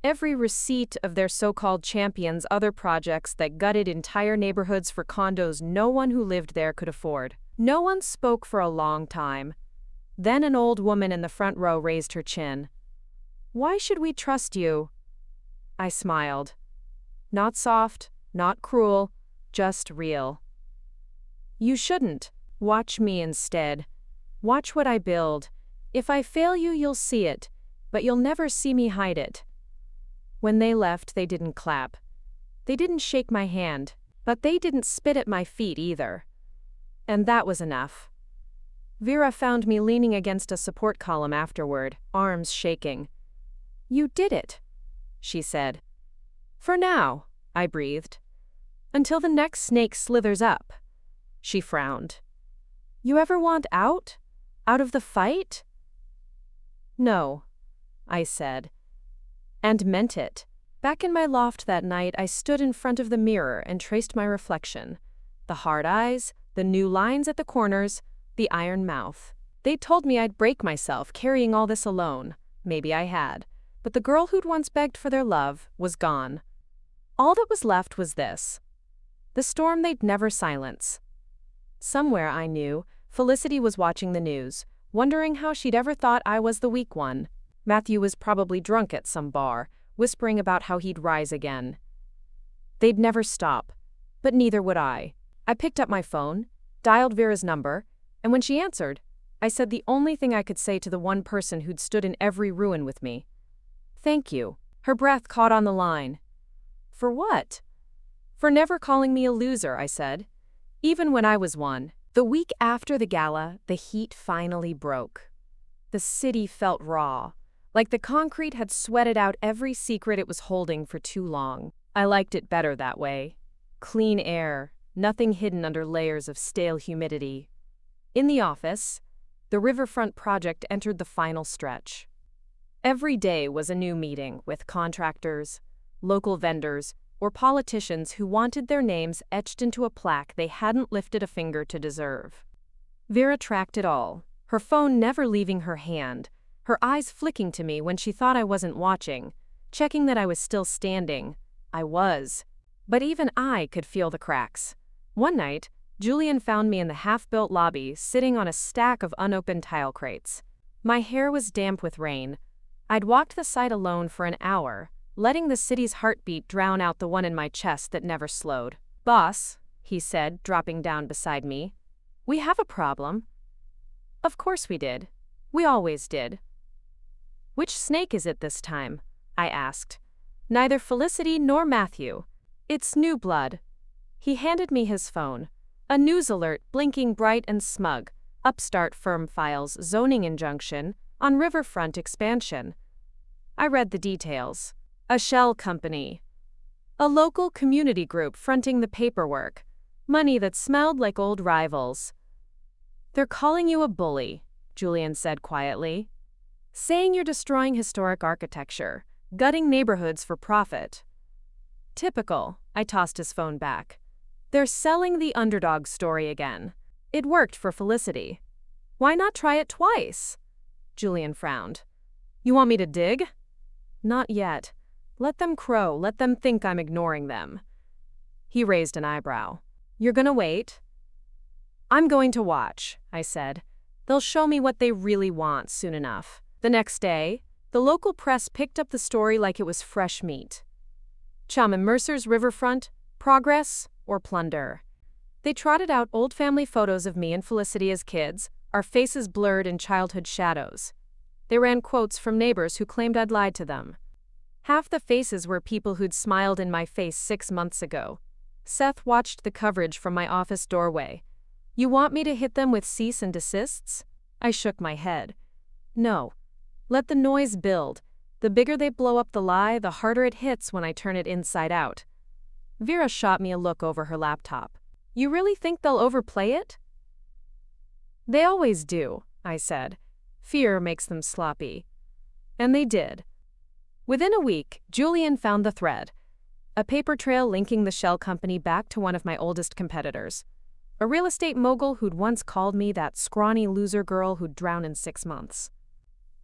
every receipt of their so-called champions' other projects that gutted entire neighborhoods for condos no one who lived there could afford. No one spoke for a long time. Then an old woman in the front row raised her chin. Why should we trust you? I smiled. Not soft, not cruel, just real. You shouldn't. Watch me instead. Watch what I build. If I fail you, you'll see it, but you'll never see me hide it. When they left, they didn't clap. They didn't shake my hand, but they didn't spit at my feet either. And that was enough. Vera found me leaning against a support column afterward, arms shaking. You did it, she said. For now, I breathed. Until the next snake slithers up. She frowned. You ever want out? Out of the fight? No, I said. And meant it. Back in my loft that night, I stood in front of the mirror and traced my reflection. The hard eyes, the new lines at the corners, the iron mouth. They'd told me I'd break myself carrying all this alone. Maybe I had. But the girl who'd once begged for their love was gone. All that was left was this. The storm they'd never silence. Somewhere, I knew, Felicity was watching the news, wondering how she'd ever thought I was the weak one. Matthew was probably drunk at some bar, whispering about how he'd rise again. They'd never stop, but neither would I. I picked up my phone, dialed Vera's number, and when she answered, I said the only thing I could say to the one person who'd stood in every ruin with me. Thank you. Her breath caught on the line. For what? For never calling me a loser, I said. Even when I was one. The week after the gala, the heat finally broke. The city felt raw, like the concrete had sweated out every secret it was holding for too long. I liked it better that way. Clean air, nothing hidden under layers of stale humidity. In the office, the riverfront project entered the final stretch. Every day was a new meeting with contractors, local vendors, or politicians who wanted their names etched into a plaque they hadn't lifted a finger to deserve. Vera tracked it all, her phone never leaving her hand, her eyes flicking to me when she thought I wasn't watching, checking that I was still standing. I was. But even I could feel the cracks. One night, Julian found me in the half-built lobby, sitting on a stack of unopened tile crates. My hair was damp with rain. I'd walked the site alone for an hour, letting the city's heartbeat drown out the one in my chest that never slowed. "Boss," he said, dropping down beside me, "we have a problem." Of course we did. We always did. "Which snake is it this time?" I asked. "Neither Felicity nor Matthew. It's new blood." He handed me his phone. A news alert blinking bright and smug. Upstart firm files zoning injunction on riverfront expansion. I read the details. A shell company. A local community group fronting the paperwork. Money that smelled like old rivals. "They're calling you a bully," Julian said quietly. "Saying you're destroying historic architecture, gutting neighborhoods for profit." Typical, I tossed his phone back. They're selling the underdog story again. It worked for Felicity. Why not try it twice? Julian frowned. "You want me to dig?" "Not yet. Let them crow, let them think I'm ignoring them." He raised an eyebrow. "You're gonna wait?" "I'm going to watch," I said. "They'll show me what they really want soon enough." The next day, the local press picked up the story like it was fresh meat. Chum and Mercer's riverfront, progress or plunder. They trotted out old family photos of me and Felicity as kids, our faces blurred in childhood shadows. They ran quotes from neighbors who claimed I'd lied to them. Half the faces were people who'd smiled in my face 6 months ago. Seth watched the coverage from my office doorway. "You want me to hit them with cease and desists?" I shook my head. "No. Let the noise build. The bigger they blow up the lie, the harder it hits when I turn it inside out." Vera shot me a look over her laptop. "You really think they'll overplay it?" "They always do," I said. "Fear makes them sloppy." And they did. Within a week, Julian found the thread. A paper trail linking the shell company back to one of my oldest competitors. A real estate mogul who'd once called me that scrawny loser girl who'd drown in 6 months.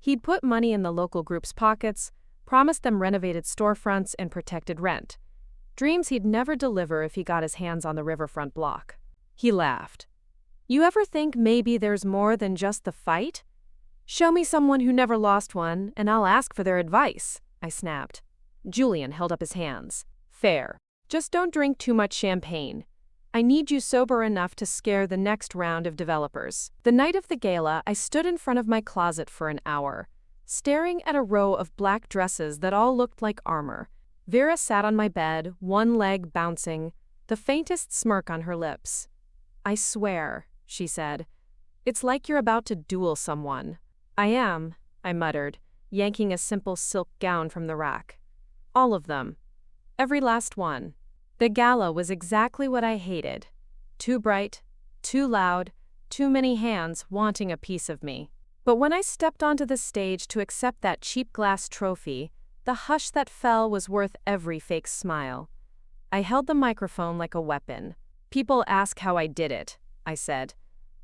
He'd put money in the local group's pockets, promised them renovated storefronts and protected rent. Dreams he'd never deliver if he got his hands on the riverfront block. He laughed. "You ever think maybe there's more than just the fight? Show me someone who never lost one, and I'll ask for their advice," I snapped. Julian held up his hands. "Fair. Just don't drink too much champagne. I need you sober enough to scare the next round of developers." The night of the gala, I stood in front of my closet for an hour, staring at a row of black dresses that all looked like armor. Vera sat on my bed, one leg bouncing, the faintest smirk on her lips. "I swear," she said, "it's like you're about to duel someone." "I am," I muttered, yanking a simple silk gown from the rack. "All of them. Every last one." The gala was exactly what I hated. Too bright, too loud, too many hands wanting a piece of me. But when I stepped onto the stage to accept that cheap glass trophy, the hush that fell was worth every fake smile. I held the microphone like a weapon. "People ask how I did it," I said.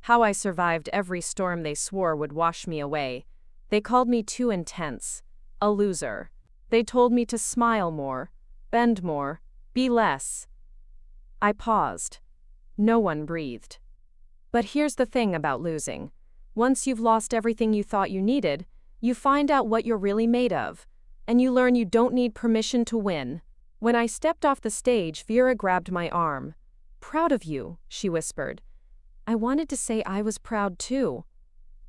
"How I survived every storm they swore would wash me away. They called me too intense. A loser. They told me to smile more, bend more, be less." I paused. No one breathed. But here's the thing about losing. Once you've lost everything you thought you needed, you find out what you're really made of. And you learn you don't need permission to win. When I stepped off the stage, Vera grabbed my arm. "Proud of you," she whispered. I wanted to say I was proud too.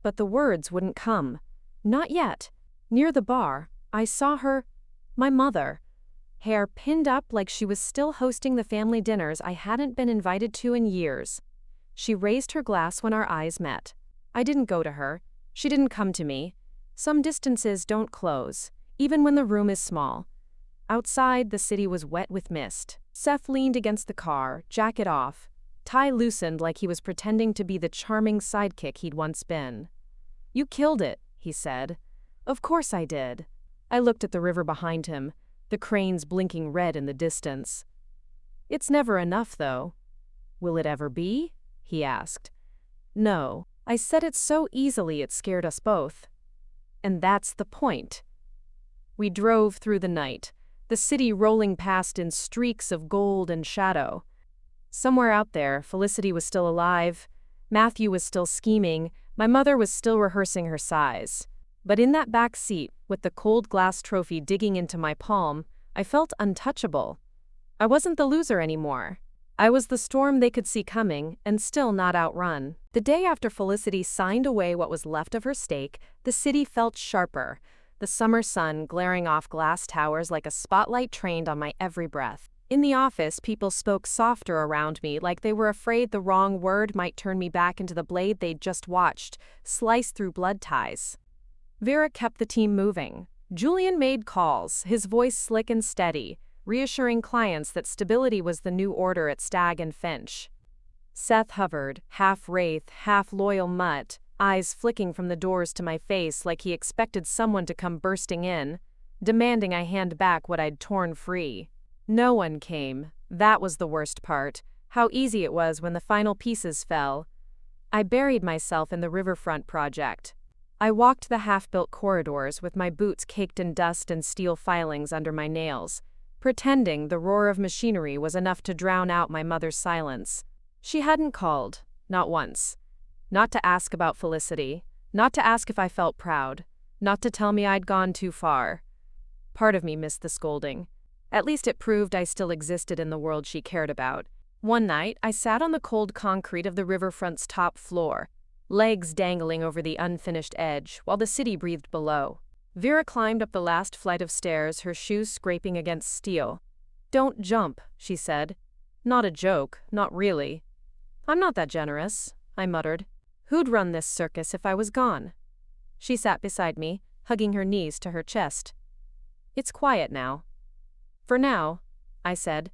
But the words wouldn't come. Not yet. Near the bar, I saw her, my mother. Hair pinned up like she was still hosting the family dinners I hadn't been invited to in years. She raised her glass when our eyes met. I didn't go to her. She didn't come to me. Some distances don't close, even when the room is small. Outside, the city was wet with mist. Seth leaned against the car, jacket off. Tie loosened like he was pretending to be the charming sidekick he'd once been. "You killed it," he said. "Of course I did." I looked at the river behind him, the cranes blinking red in the distance. "It's never enough, though." "Will it ever be?" he asked. "No." I said it so easily it scared us both. And that's the point. We drove through the night. the city rolling past in streaks of gold and shadow. Somewhere out there, Felicity was still alive, Matthew was still scheming, my mother was still rehearsing her sighs. But in that back seat, with the cold glass trophy digging into my palm, I felt untouchable. I wasn't the loser anymore. I was the storm they could see coming and still not outrun. The day after Felicity signed away what was left of her stake, the city felt sharper, the summer sun glaring off glass towers like a spotlight trained on my every breath. In the office, people spoke softer around me, like they were afraid the wrong word might turn me back into the blade they'd just watched, slice through blood ties. Vera kept the team moving. Julian made calls, his voice slick and steady, reassuring clients that stability was the new order at Stagg and Finch. Seth hovered, half wraith, half loyal mutt, eyes flicking from the doors to my face like he expected someone to come bursting in, demanding I hand back what I'd torn free. No one came. That was the worst part. How easy it was when the final pieces fell. I buried myself in the riverfront project. I walked the half-built corridors with my boots caked in dust and steel filings under my nails, pretending the roar of machinery was enough to drown out my mother's silence. She hadn't called, not once. Not to ask about Felicity, not to ask if I felt proud, not to tell me I'd gone too far. Part of me missed the scolding. At least it proved I still existed in the world she cared about. One night, I sat on the cold concrete of the riverfront's top floor, legs dangling over the unfinished edge, while the city breathed below. Vera climbed up the last flight of stairs, her shoes scraping against steel. "Don't jump," she said. Not a joke, not really. "I'm not that generous," I muttered. "Who'd run this circus if I was gone?" She sat beside me, hugging her knees to her chest. "It's quiet now." "For now," I said.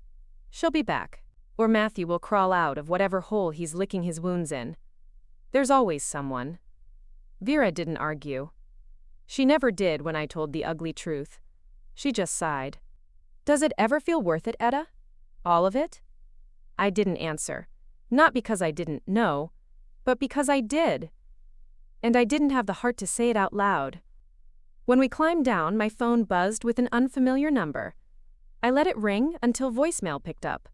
"She'll be back. Or Matthew will crawl out of whatever hole he's licking his wounds in. There's always someone." Vera didn't argue. She never did when I told the ugly truth. She just sighed. "Does it ever feel worth it, Etta? All of it?" I didn't answer. Not because I didn't know, but because I did. And I didn't have the heart to say it out loud. When we climbed down, my phone buzzed with an unfamiliar number. I let it ring until voicemail picked up.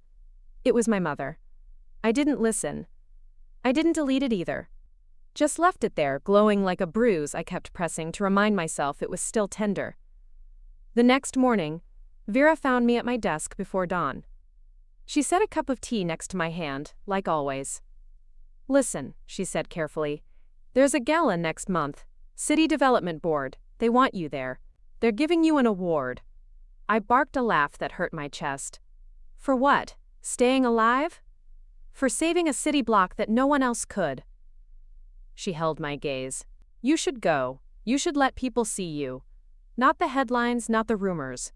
It was my mother. I didn't listen. I didn't delete it either. Just left it there, glowing like a bruise I kept pressing to remind myself it was still tender. The next morning, Vera found me at my desk before dawn. She set a cup of tea next to my hand, like always. "Listen," she said carefully. "There's a gala next month. City Development Board. They want you there. They're giving you an award." I barked a laugh that hurt my chest. "For what? Staying alive?" "For saving a city block that no one else could." She held my gaze. "You should go. You should let people see you. Not the headlines, not the rumors.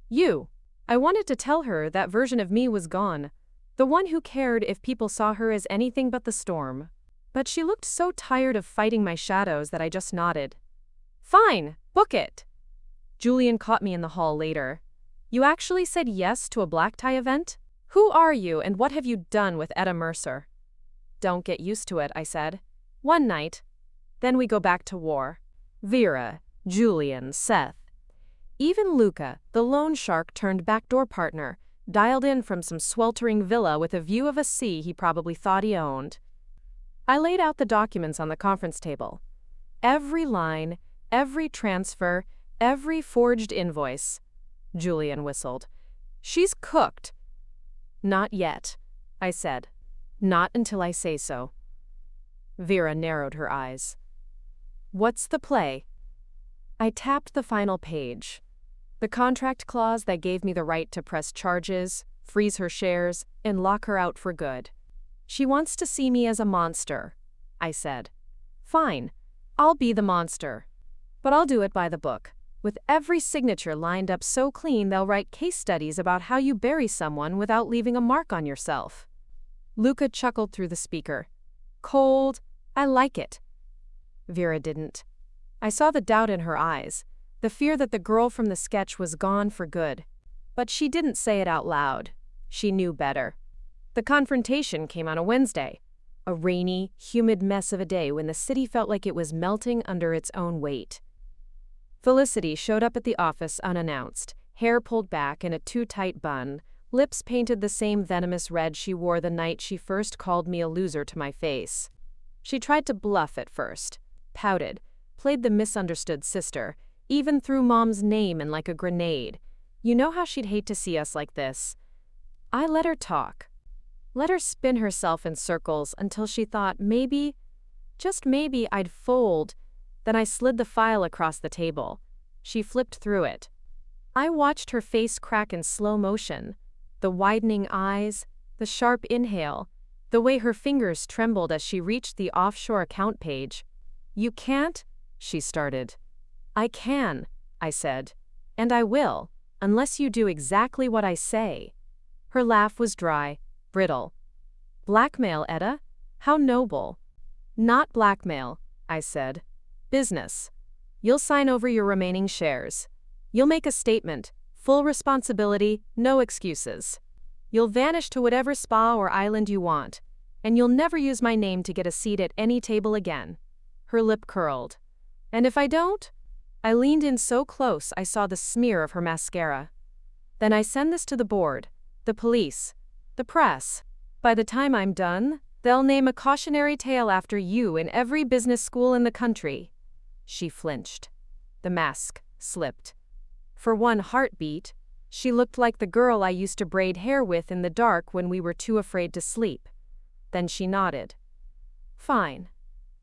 You." I wanted to tell her that version of me was gone, the one who cared if people saw her as anything but the storm. But she looked so tired of fighting my shadows that I just nodded. "Fine, book it." Julian caught me in the hall later. "You actually said yes to a black tie event? Who are you and what have you done with Etta Mercer?" "Don't get used to it," I said. "One night. Then we go back to war." Vera, Julian, Seth. Even Luca, the loan shark turned backdoor partner, dialed in from some sweltering villa with a view of a sea he probably thought he owned. I laid out the documents on the conference table. Every line, every transfer, every forged invoice. Julian whistled. "She's cooked." "Not yet," I said. "Not until I say so." Vera narrowed her eyes. "What's the play?" I tapped the final page. The contract clause that gave me the right to press charges, freeze her shares, and lock her out for good. "She wants to see me as a monster," I said. "Fine, I'll be the monster. But I'll do it by the book, with every signature lined up so clean they'll write case studies about how you bury someone without leaving a mark on yourself." Luca chuckled through the speaker. "Cold, I like it." Vera didn't. I saw the doubt in her eyes, the fear that the girl from the sketch was gone for good. But she didn't say it out loud. She knew better. The confrontation came on a Wednesday, a rainy, humid mess of a day when the city felt like it was melting under its own weight. Felicity showed up at the office unannounced, hair pulled back in a too-tight bun, lips painted the same venomous red she wore the night she first called me a loser to my face. She tried to bluff at first, pouted, played the misunderstood sister, even threw Mom's name in like a grenade. You know how she'd hate to see us like this. I let her talk. Let her spin herself in circles until she thought maybe, just maybe, I'd fold. Then I slid the file across the table. She flipped through it. I watched her face crack in slow motion. The widening eyes, the sharp inhale, the way her fingers trembled as she reached the offshore account page. "You can't," she started. "I can," I said. "And I will, unless you do exactly what I say." Her laugh was dry, brittle. "Blackmail, Etta? How noble." "Not blackmail," I said. "Business. You'll sign over your remaining shares. You'll make a statement, full responsibility, no excuses. You'll vanish to whatever spa or island you want, and you'll never use my name to get a seat at any table again." Her lip curled. "And if I don't?" I leaned in so close I saw the smear of her mascara. "Then I send this to the board, the police, the press. By the time I'm done, they'll name a cautionary tale after you in every business school in the country." She flinched. The mask slipped. For one heartbeat, she looked like the girl I used to braid hair with in the dark when we were too afraid to sleep. Then she nodded. "Fine."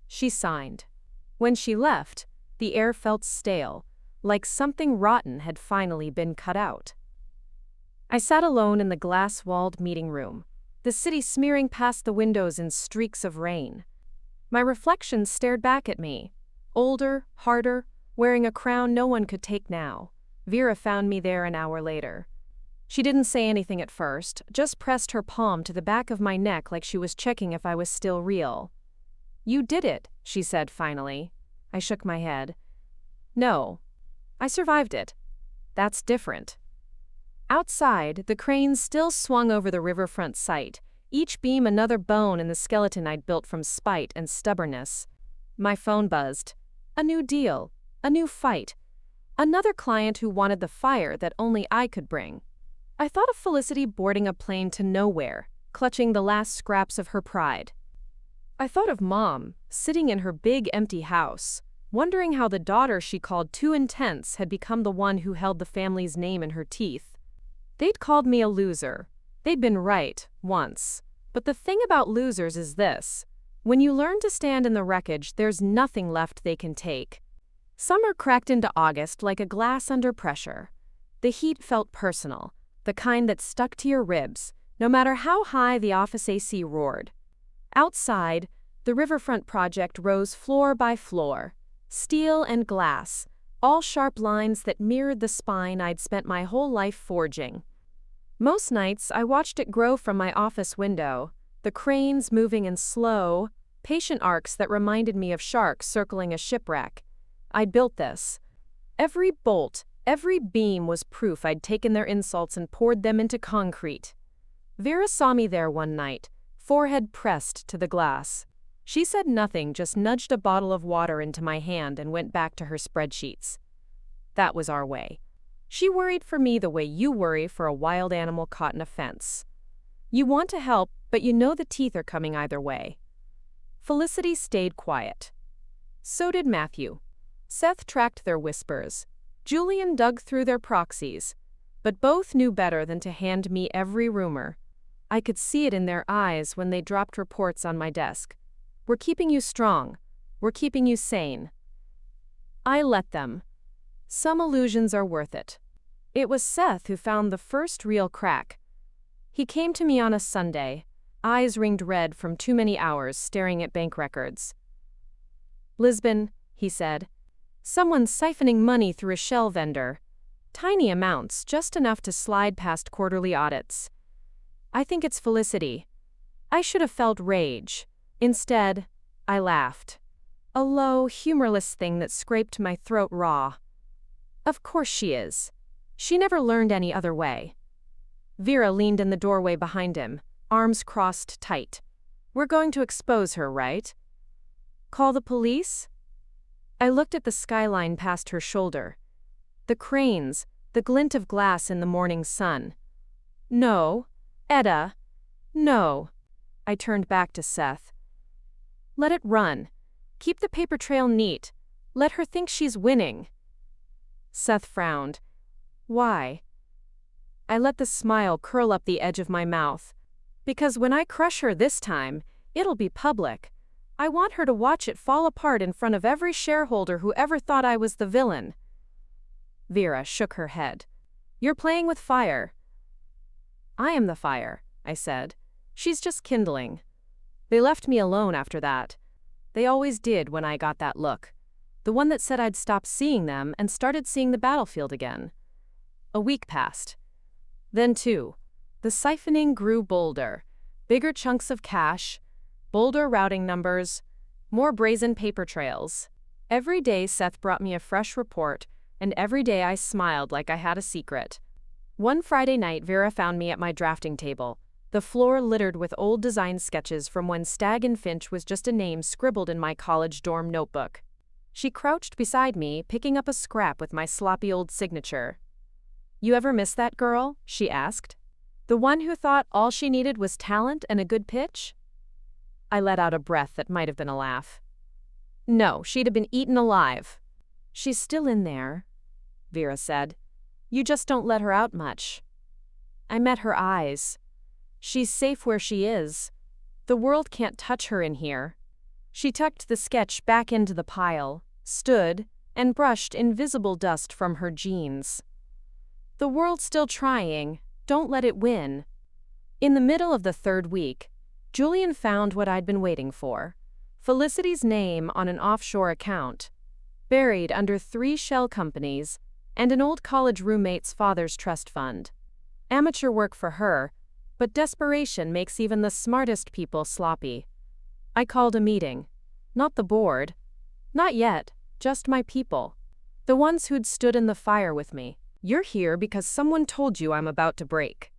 She signed. When she left, the air felt stale, like something rotten had finally been cut out. I sat alone in the glass-walled meeting room, the city smearing past the windows in streaks of rain. My reflection stared back at me, older, harder, wearing a crown no one could take now. Vera found me there an hour later. She didn't say anything at first, just pressed her palm to the back of my neck like she was checking if I was still real. "You did it," she said finally. I shook my head. "No. I survived it. That's different." Outside, the cranes still swung over the riverfront site, each beam another bone in the skeleton I'd built from spite and stubbornness. My phone buzzed. A new deal. A new fight. Another client who wanted the fire that only I could bring. I thought of Felicity boarding a plane to nowhere, clutching the last scraps of her pride. I thought of Mom, sitting in her big empty house, wondering how the daughter she called too intense had become the one who held the family's name in her teeth. They'd called me a loser. They'd been right, once. But the thing about losers is this: when you learn to stand in the wreckage, there's nothing left they can take. Summer cracked into August like a glass under pressure. The heat felt personal, the kind that stuck to your ribs, no matter how high the office AC roared. Outside, the riverfront project rose floor by floor, steel and glass, all sharp lines that mirrored the spine I'd spent my whole life forging. Most nights, I watched it grow from my office window, the cranes moving in slow, patient arcs that reminded me of sharks circling a shipwreck. I'd built this. Every bolt, every beam was proof I'd taken their insults and poured them into concrete. Vera saw me there one night, forehead pressed to the glass. She said nothing, just nudged a bottle of water into my hand and went back to her spreadsheets. That was our way. She worried for me the way you worry for a wild animal caught in a fence. You want to help, but you know the teeth are coming either way. Felicity stayed quiet. So did Matthew. Seth tracked their whispers. Julian dug through their proxies. But both knew better than to hand me every rumor. I could see it in their eyes when they dropped reports on my desk. "We're keeping you strong. We're keeping you sane." I let them. Some illusions are worth it. It was Seth who found the first real crack. He came to me on a Sunday, eyes ringed red from too many hours staring at bank records. "Lisbon," he said. "Someone's siphoning money through a shell vendor. Tiny amounts, just enough to slide past quarterly audits. I think it's Felicity." I should have felt rage. Instead, I laughed. A low, humorless thing that scraped my throat raw. Of course she is. She never learned any other way. Vera leaned in the doorway behind him, arms crossed tight. "We're going to expose her, right?" "Call the police?" I looked at the skyline past her shoulder. The cranes, the glint of glass in the morning sun. No, Etta, no. I turned back to Seth. Let it run. Keep the paper trail neat. Let her think she's winning. Seth frowned. Why? I let the smile curl up the edge of my mouth. Because when I crush her this time, it'll be public. I want her to watch it fall apart in front of every shareholder who ever thought I was the villain. Vera shook her head. You're playing with fire. I am the fire, I said. She's just kindling. They left me alone after that. They always did when I got that look. The one that said I'd stop seeing them and started seeing the battlefield again. A week passed. Then two. The siphoning grew bolder. Bigger chunks of cash, bolder routing numbers, more brazen paper trails. Every day Seth brought me a fresh report, and every day I smiled like I had a secret. One Friday night Vera found me at my drafting table, the floor littered with old design sketches from when Stag and Finch was just a name scribbled in my college dorm notebook. She crouched beside me, picking up a scrap with my sloppy old signature. You ever miss that girl? She asked. The one who thought all she needed was talent and a good pitch? I let out a breath that might have been a laugh. No, she'd have been eaten alive. She's still in there, Vera said. You just don't let her out much. I met her eyes. She's safe where she is. The world can't touch her in here. She tucked the sketch back into the pile, stood, and brushed invisible dust from her jeans. The world's still trying. Don't let it win. In the middle of the third week, Julian found what I'd been waiting for. Felicity's name on an offshore account, buried under 3 shell companies and an old college roommate's father's trust fund. Amateur work for her, but desperation makes even the smartest people sloppy. I called a meeting. Not the board. Not yet, just my people. The ones who'd stood in the fire with me. You're here because someone told you I'm about to break,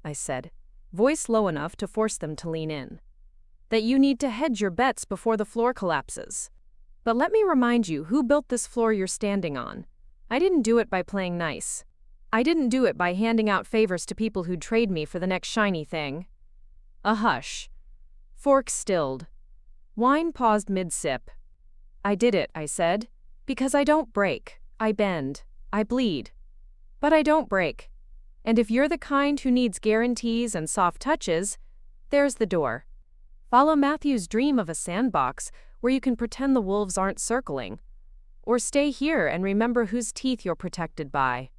I said, voice low enough to force them to lean in. That you need to hedge your bets before the floor collapses. But let me remind you who built this floor you're standing on. I didn't do it by playing nice. I didn't do it by handing out favors to people who'd trade me for the next shiny thing. A hush. Fork stilled. Wine paused mid-sip. I did it, I said, because I don't break. I bend. I bleed. But I don't break. And if you're the kind who needs guarantees and soft touches, there's the door. Follow Matthew's dream of a sandbox where you can pretend the wolves aren't circling. Or stay here and remember whose teeth you're protected by.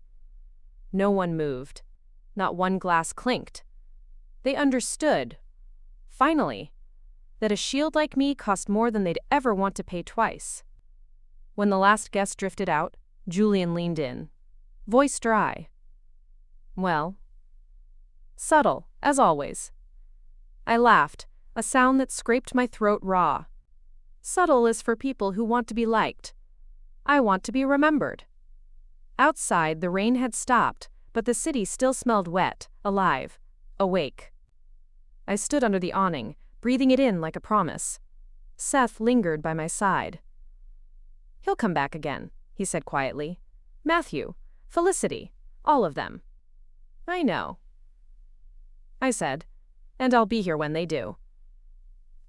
No one moved. Not one glass clinked. They understood, finally, that a shield like me cost more than they'd ever want to pay twice. When the last guest drifted out, Julian leaned in, voice dry. Well, subtle, as always. I laughed, a sound that scraped my throat raw. Subtle is for people who want to be liked. I want to be remembered. Outside, the rain had stopped, but the city still smelled wet, alive, awake. I stood under the awning, breathing it in like a promise. Seth lingered by my side. He'll come back again, he said quietly. Matthew, Felicity, all of them. I know, I said, and I'll be here when they do.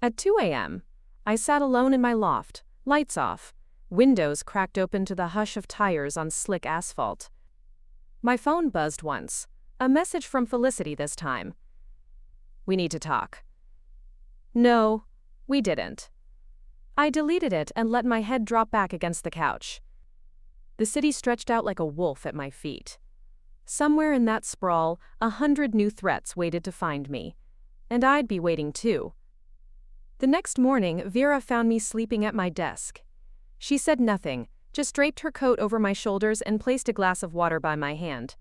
At 2 a.m., I sat alone in my loft, lights off, windows cracked open to the hush of tires on slick asphalt. My phone buzzed once, a message from Felicity this time. We need to talk. No, we didn't. I deleted it and let my head drop back against the couch. The city stretched out like a wolf at my feet. Somewhere in that sprawl, 100 new threats waited to find me. And I'd be waiting too. The next morning, Vera found me sleeping at my desk. She said nothing, just draped her coat over my shoulders and placed a glass of water by my hand.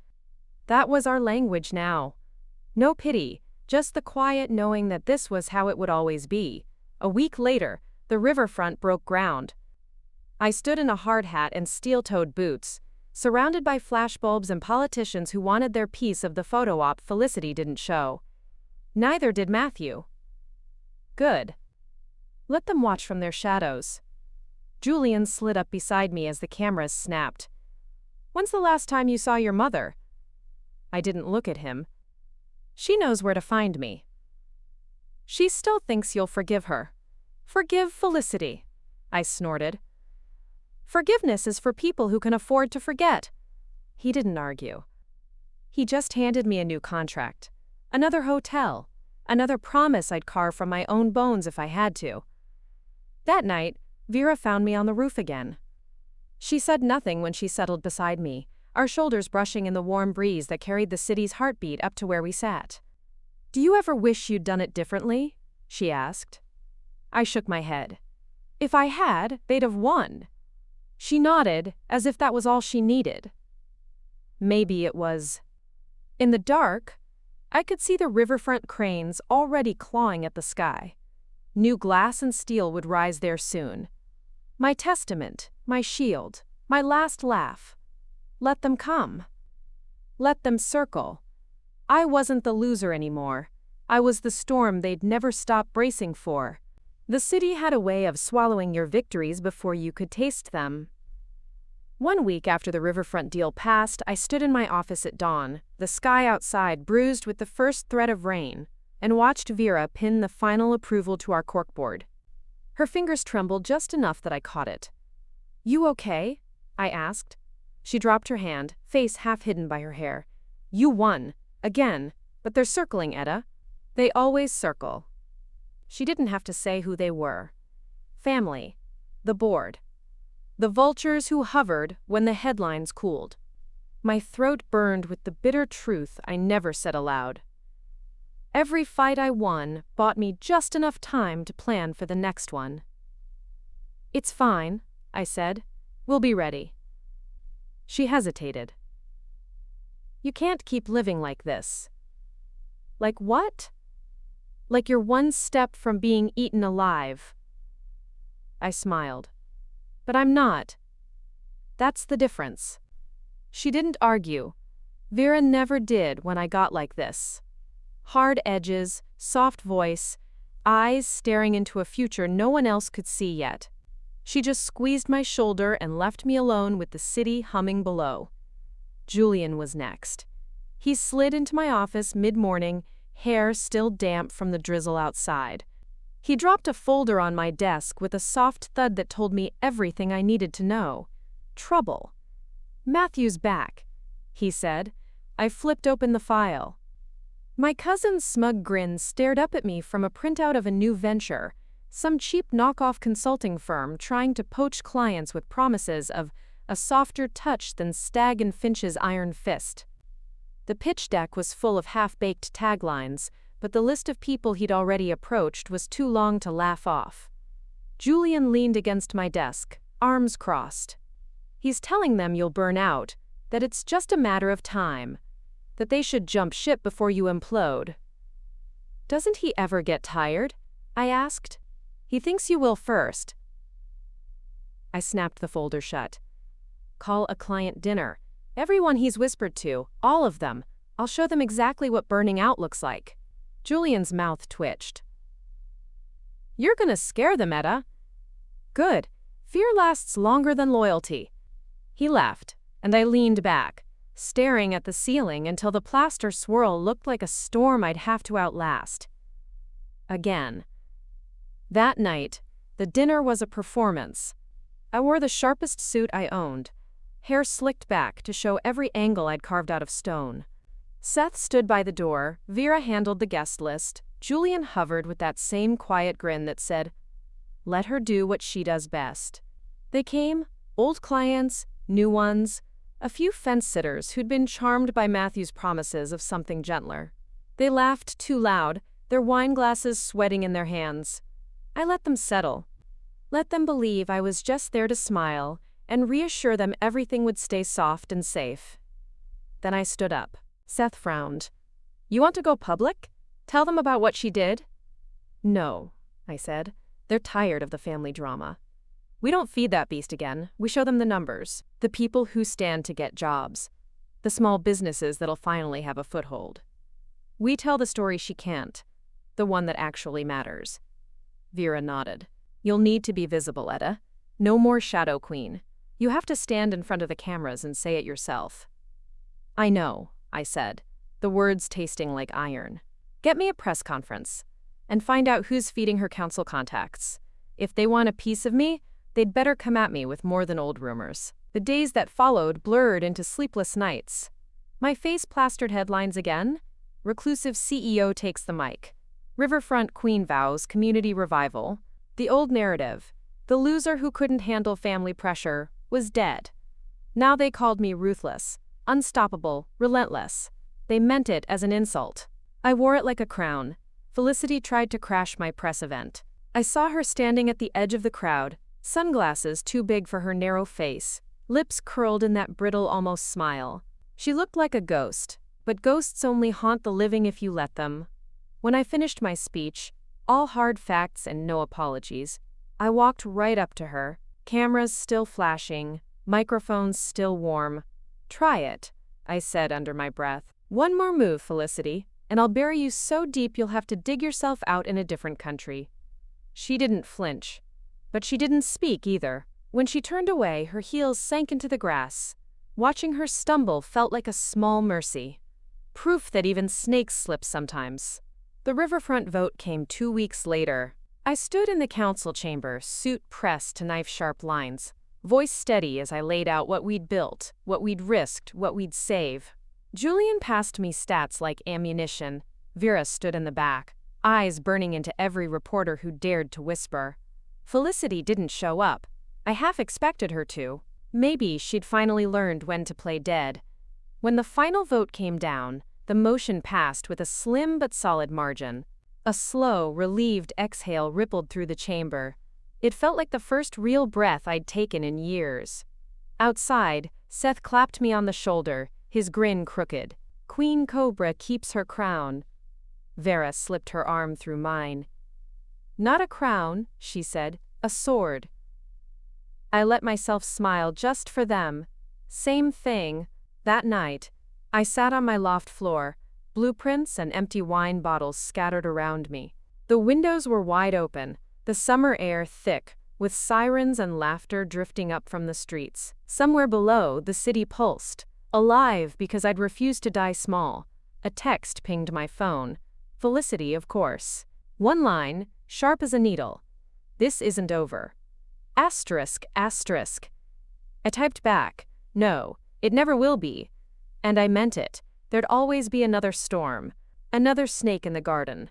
That was our language now. No pity, just the quiet knowing that this was how it would always be. A week later, the riverfront broke ground. I stood in a hard hat and steel-toed boots, surrounded by flashbulbs and politicians who wanted their piece of the photo op Felicity didn't show. Neither did Matthew. Good. Let them watch from their shadows. Julian slid up beside me as the cameras snapped. When's the last time you saw your mother? I didn't look at him. She knows where to find me. She still thinks you'll forgive her. Forgive Felicity, I snorted. Forgiveness is for people who can afford to forget. He didn't argue. He just handed me a new contract. Another hotel. Another promise I'd carve from my own bones if I had to. That night, Vera found me on the roof again. She said nothing when she settled beside me, our shoulders brushing in the warm breeze that carried the city's heartbeat up to where we sat. Do you ever wish you'd done it differently? She asked. I shook my head. If I had, they'd have won. She nodded, as if that was all she needed. Maybe it was. In the dark, I could see the riverfront cranes already clawing at the sky. New glass and steel would rise there soon. My testament, my shield, my last laugh. Let them come. Let them circle. I wasn't the loser anymore. I was the storm they'd never stop bracing for. The city had a way of swallowing your victories before you could taste them. 1 week after the riverfront deal passed, I stood in my office at dawn, the sky outside bruised with the first threat of rain, and watched Vera pin the final approval to our corkboard. Her fingers trembled just enough that I caught it. You okay? I asked. She dropped her hand, face half hidden by her hair. You won. Again. But they're circling, Etta. They always circle. She didn't have to say who they were. Family. The board. The vultures who hovered when the headlines cooled. My throat burned with the bitter truth I never said aloud. Every fight I won bought me just enough time to plan for the next one. It's fine, I said. We'll be ready. She hesitated. You can't keep living like this. Like what? Like you're one step from being eaten alive. I smiled. But I'm not. That's the difference. She didn't argue. Vera never did when I got like this. Hard edges, soft voice, eyes staring into a future no one else could see yet. She just squeezed my shoulder and left me alone with the city humming below. Julian was next. He slid into my office mid-morning, hair still damp from the drizzle outside. He dropped a folder on my desk with a soft thud that told me everything I needed to know. Trouble. Matthew's back, he said. I flipped open the file. My cousin's smug grin stared up at me from a printout of a new venture, some cheap knockoff consulting firm trying to poach clients with promises of a softer touch than Stagg and Finch's iron fist. The pitch deck was full of half-baked taglines, but the list of people he'd already approached was too long to laugh off. Julian leaned against my desk, arms crossed. He's telling them you'll burn out, that it's just a matter of time, that they should jump ship before you implode. Doesn't he ever get tired? I asked. He thinks you will first. I snapped the folder shut. Call a client dinner. Everyone he's whispered to, all of them. I'll show them exactly what burning out looks like. Julian's mouth twitched. You're gonna scare them, Etta. Good. Fear lasts longer than loyalty. He laughed, and I leaned back, staring at the ceiling until the plaster swirl looked like a storm I'd have to outlast. Again. That night, the dinner was a performance. I wore the sharpest suit I owned, hair slicked back to show every angle I'd carved out of stone. Seth stood by the door, Vera handled the guest list, Julian hovered with that same quiet grin that said, let her do what she does best. They came, old clients, new ones, a few fence-sitters who'd been charmed by Matthew's promises of something gentler. They laughed too loud, their wine glasses sweating in their hands. I let them settle. Let them believe I was just there to smile and reassure them everything would stay soft and safe. Then I stood up. Seth frowned. You want to go public? Tell them about what she did? No, I said. They're tired of the family drama. We don't feed that beast again. We show them the numbers, the people who stand to get jobs, the small businesses that'll finally have a foothold. We tell the story she can't, the one that actually matters. Vera nodded. You'll need to be visible, Etta. No more Shadow Queen. You have to stand in front of the cameras and say it yourself." "I know," I said, the words tasting like iron. "Get me a press conference and find out who's feeding her council contacts. If they want a piece of me, they'd better come at me with more than old rumors." The days that followed blurred into sleepless nights. My face plastered headlines again. Reclusive CEO takes the mic. Riverfront queen vows community revival. The old narrative, the loser who couldn't handle family pressure, was dead. Now they called me ruthless, unstoppable, relentless. They meant it as an insult. I wore it like a crown. Felicity tried to crash my press event. I saw her standing at the edge of the crowd, sunglasses too big for her narrow face, lips curled in that brittle almost smile. She looked like a ghost, but ghosts only haunt the living if you let them. When I finished my speech, all hard facts and no apologies, I walked right up to her, cameras still flashing, microphones still warm. "Try it," I said under my breath. "One more move, Felicity, and I'll bury you so deep you'll have to dig yourself out in a different country." She didn't flinch, but she didn't speak either. When she turned away, her heels sank into the grass. Watching her stumble felt like a small mercy. Proof that even snakes slip sometimes. The Riverfront vote came 2 weeks later. I stood in the council chamber, suit pressed to knife-sharp lines, voice steady as I laid out what we'd built, what we'd risked, what we'd save. Julian passed me stats like ammunition. Vera stood in the back, eyes burning into every reporter who dared to whisper. Felicity didn't show up. I half expected her to. Maybe she'd finally learned when to play dead. When the final vote came down, the motion passed with a slim but solid margin. A slow, relieved exhale rippled through the chamber. It felt like the first real breath I'd taken in years. Outside, Seth clapped me on the shoulder, his grin crooked. "Queen Cobra keeps her crown." Vera slipped her arm through mine. "Not a crown," she said, "a sword." I let myself smile just for them. Same thing. That night, I sat on my loft floor, blueprints and empty wine bottles scattered around me. The windows were wide open, the summer air thick, with sirens and laughter drifting up from the streets. Somewhere below, the city pulsed, alive because I'd refused to die small. A text pinged my phone. Felicity, of course. One line, sharp as a needle. "This isn't over." Asterisk, asterisk. I typed back, "No, it never will be." And I meant it. There'd always be another storm, another snake in the garden,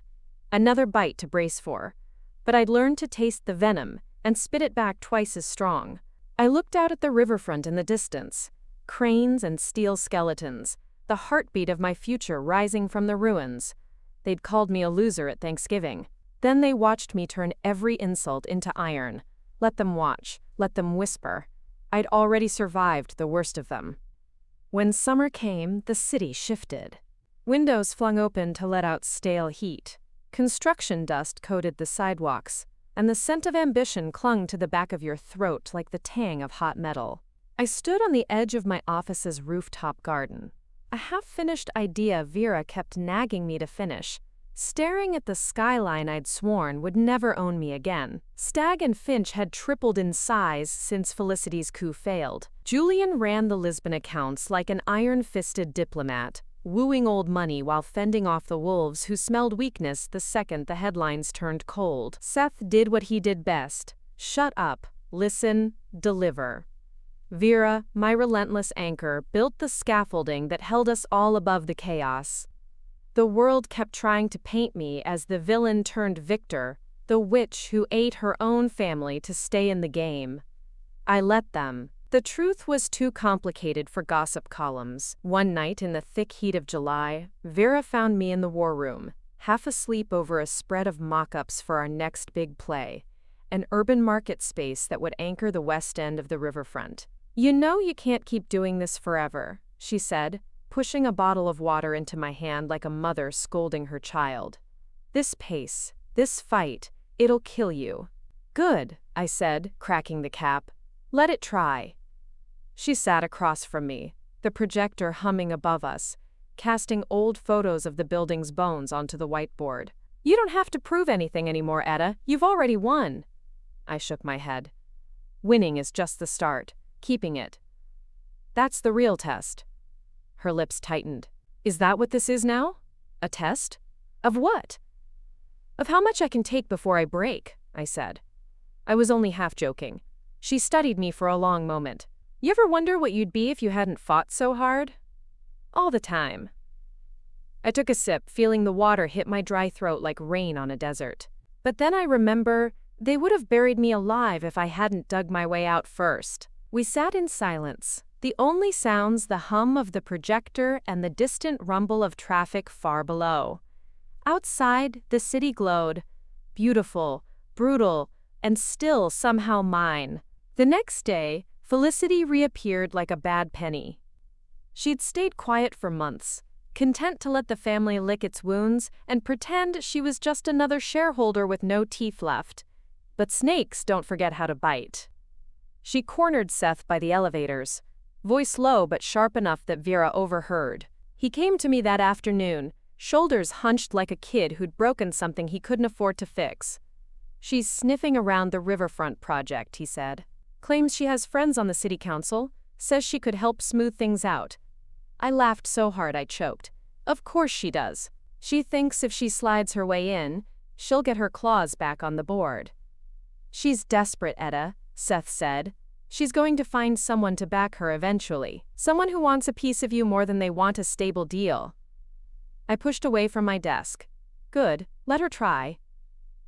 another bite to brace for. But I'd learned to taste the venom and spit it back twice as strong. I looked out at the riverfront in the distance, cranes and steel skeletons, the heartbeat of my future rising from the ruins. They'd called me a loser at Thanksgiving. Then they watched me turn every insult into iron. Let them watch, let them whisper. I'd already survived the worst of them. When summer came, the city shifted. Windows flung open to let out stale heat. Construction dust coated the sidewalks, and the scent of ambition clung to the back of your throat like the tang of hot metal. I stood on the edge of my office's rooftop garden. A half-finished idea Vera kept nagging me to finish, staring at the skyline I'd sworn would never own me again. Stag and Finch had tripled in size since Felicity's coup failed. Julian ran the Lisbon accounts like an iron-fisted diplomat, wooing old money while fending off the wolves who smelled weakness the second the headlines turned cold. Seth did what he did best: shut up, listen, deliver. Vera, my relentless anchor, built the scaffolding that held us all above the chaos. The world kept trying to paint me as the villain turned victor, the witch who ate her own family to stay in the game. I let them. The truth was too complicated for gossip columns. One night in the thick heat of July, Vera found me in the war room, half asleep over a spread of mock-ups for our next big play, an urban market space that would anchor the west end of the riverfront. "You know you can't keep doing this forever," she said, pushing a bottle of water into my hand like a mother scolding her child. "This pace, this fight, it'll kill you." "Good," I said, cracking the cap. "Let it try." She sat across from me, the projector humming above us, casting old photos of the building's bones onto the whiteboard. "You don't have to prove anything anymore, Etta. You've already won." I shook my head. "Winning is just the start. keeping it. That's the real test. Her lips tightened. Is that what this is now? A test? Of what? Of how much I can take before I break, I said. I was only half joking. She studied me for a long moment. You ever wonder what you'd be if you hadn't fought so hard? All the time. I took a sip, feeling the water hit my dry throat like rain on a desert. But then I remember they would have buried me alive if I hadn't dug my way out first. We sat in silence, the only sounds the hum of the projector and the distant rumble of traffic far below. Outside, the city glowed, beautiful, brutal, and still somehow mine. The next day, Felicity reappeared like a bad penny. She'd stayed quiet for months, content to let the family lick its wounds and pretend she was just another shareholder with no teeth left. But snakes don't forget how to bite. She cornered Seth by the elevators, voice low but sharp enough that Vera overheard. He came to me that afternoon, shoulders hunched like a kid who'd broken something he couldn't afford to fix. She's sniffing around the riverfront project, he said. Claims she has friends on the city council, says she could help smooth things out. I laughed so hard I choked. Of course she does. She thinks if she slides her way in, she'll get her claws back on the board. She's desperate, Etta, Seth said. She's going to find someone to back her eventually. Someone who wants a piece of you more than they want a stable deal. I pushed away from my desk. Good, let her try.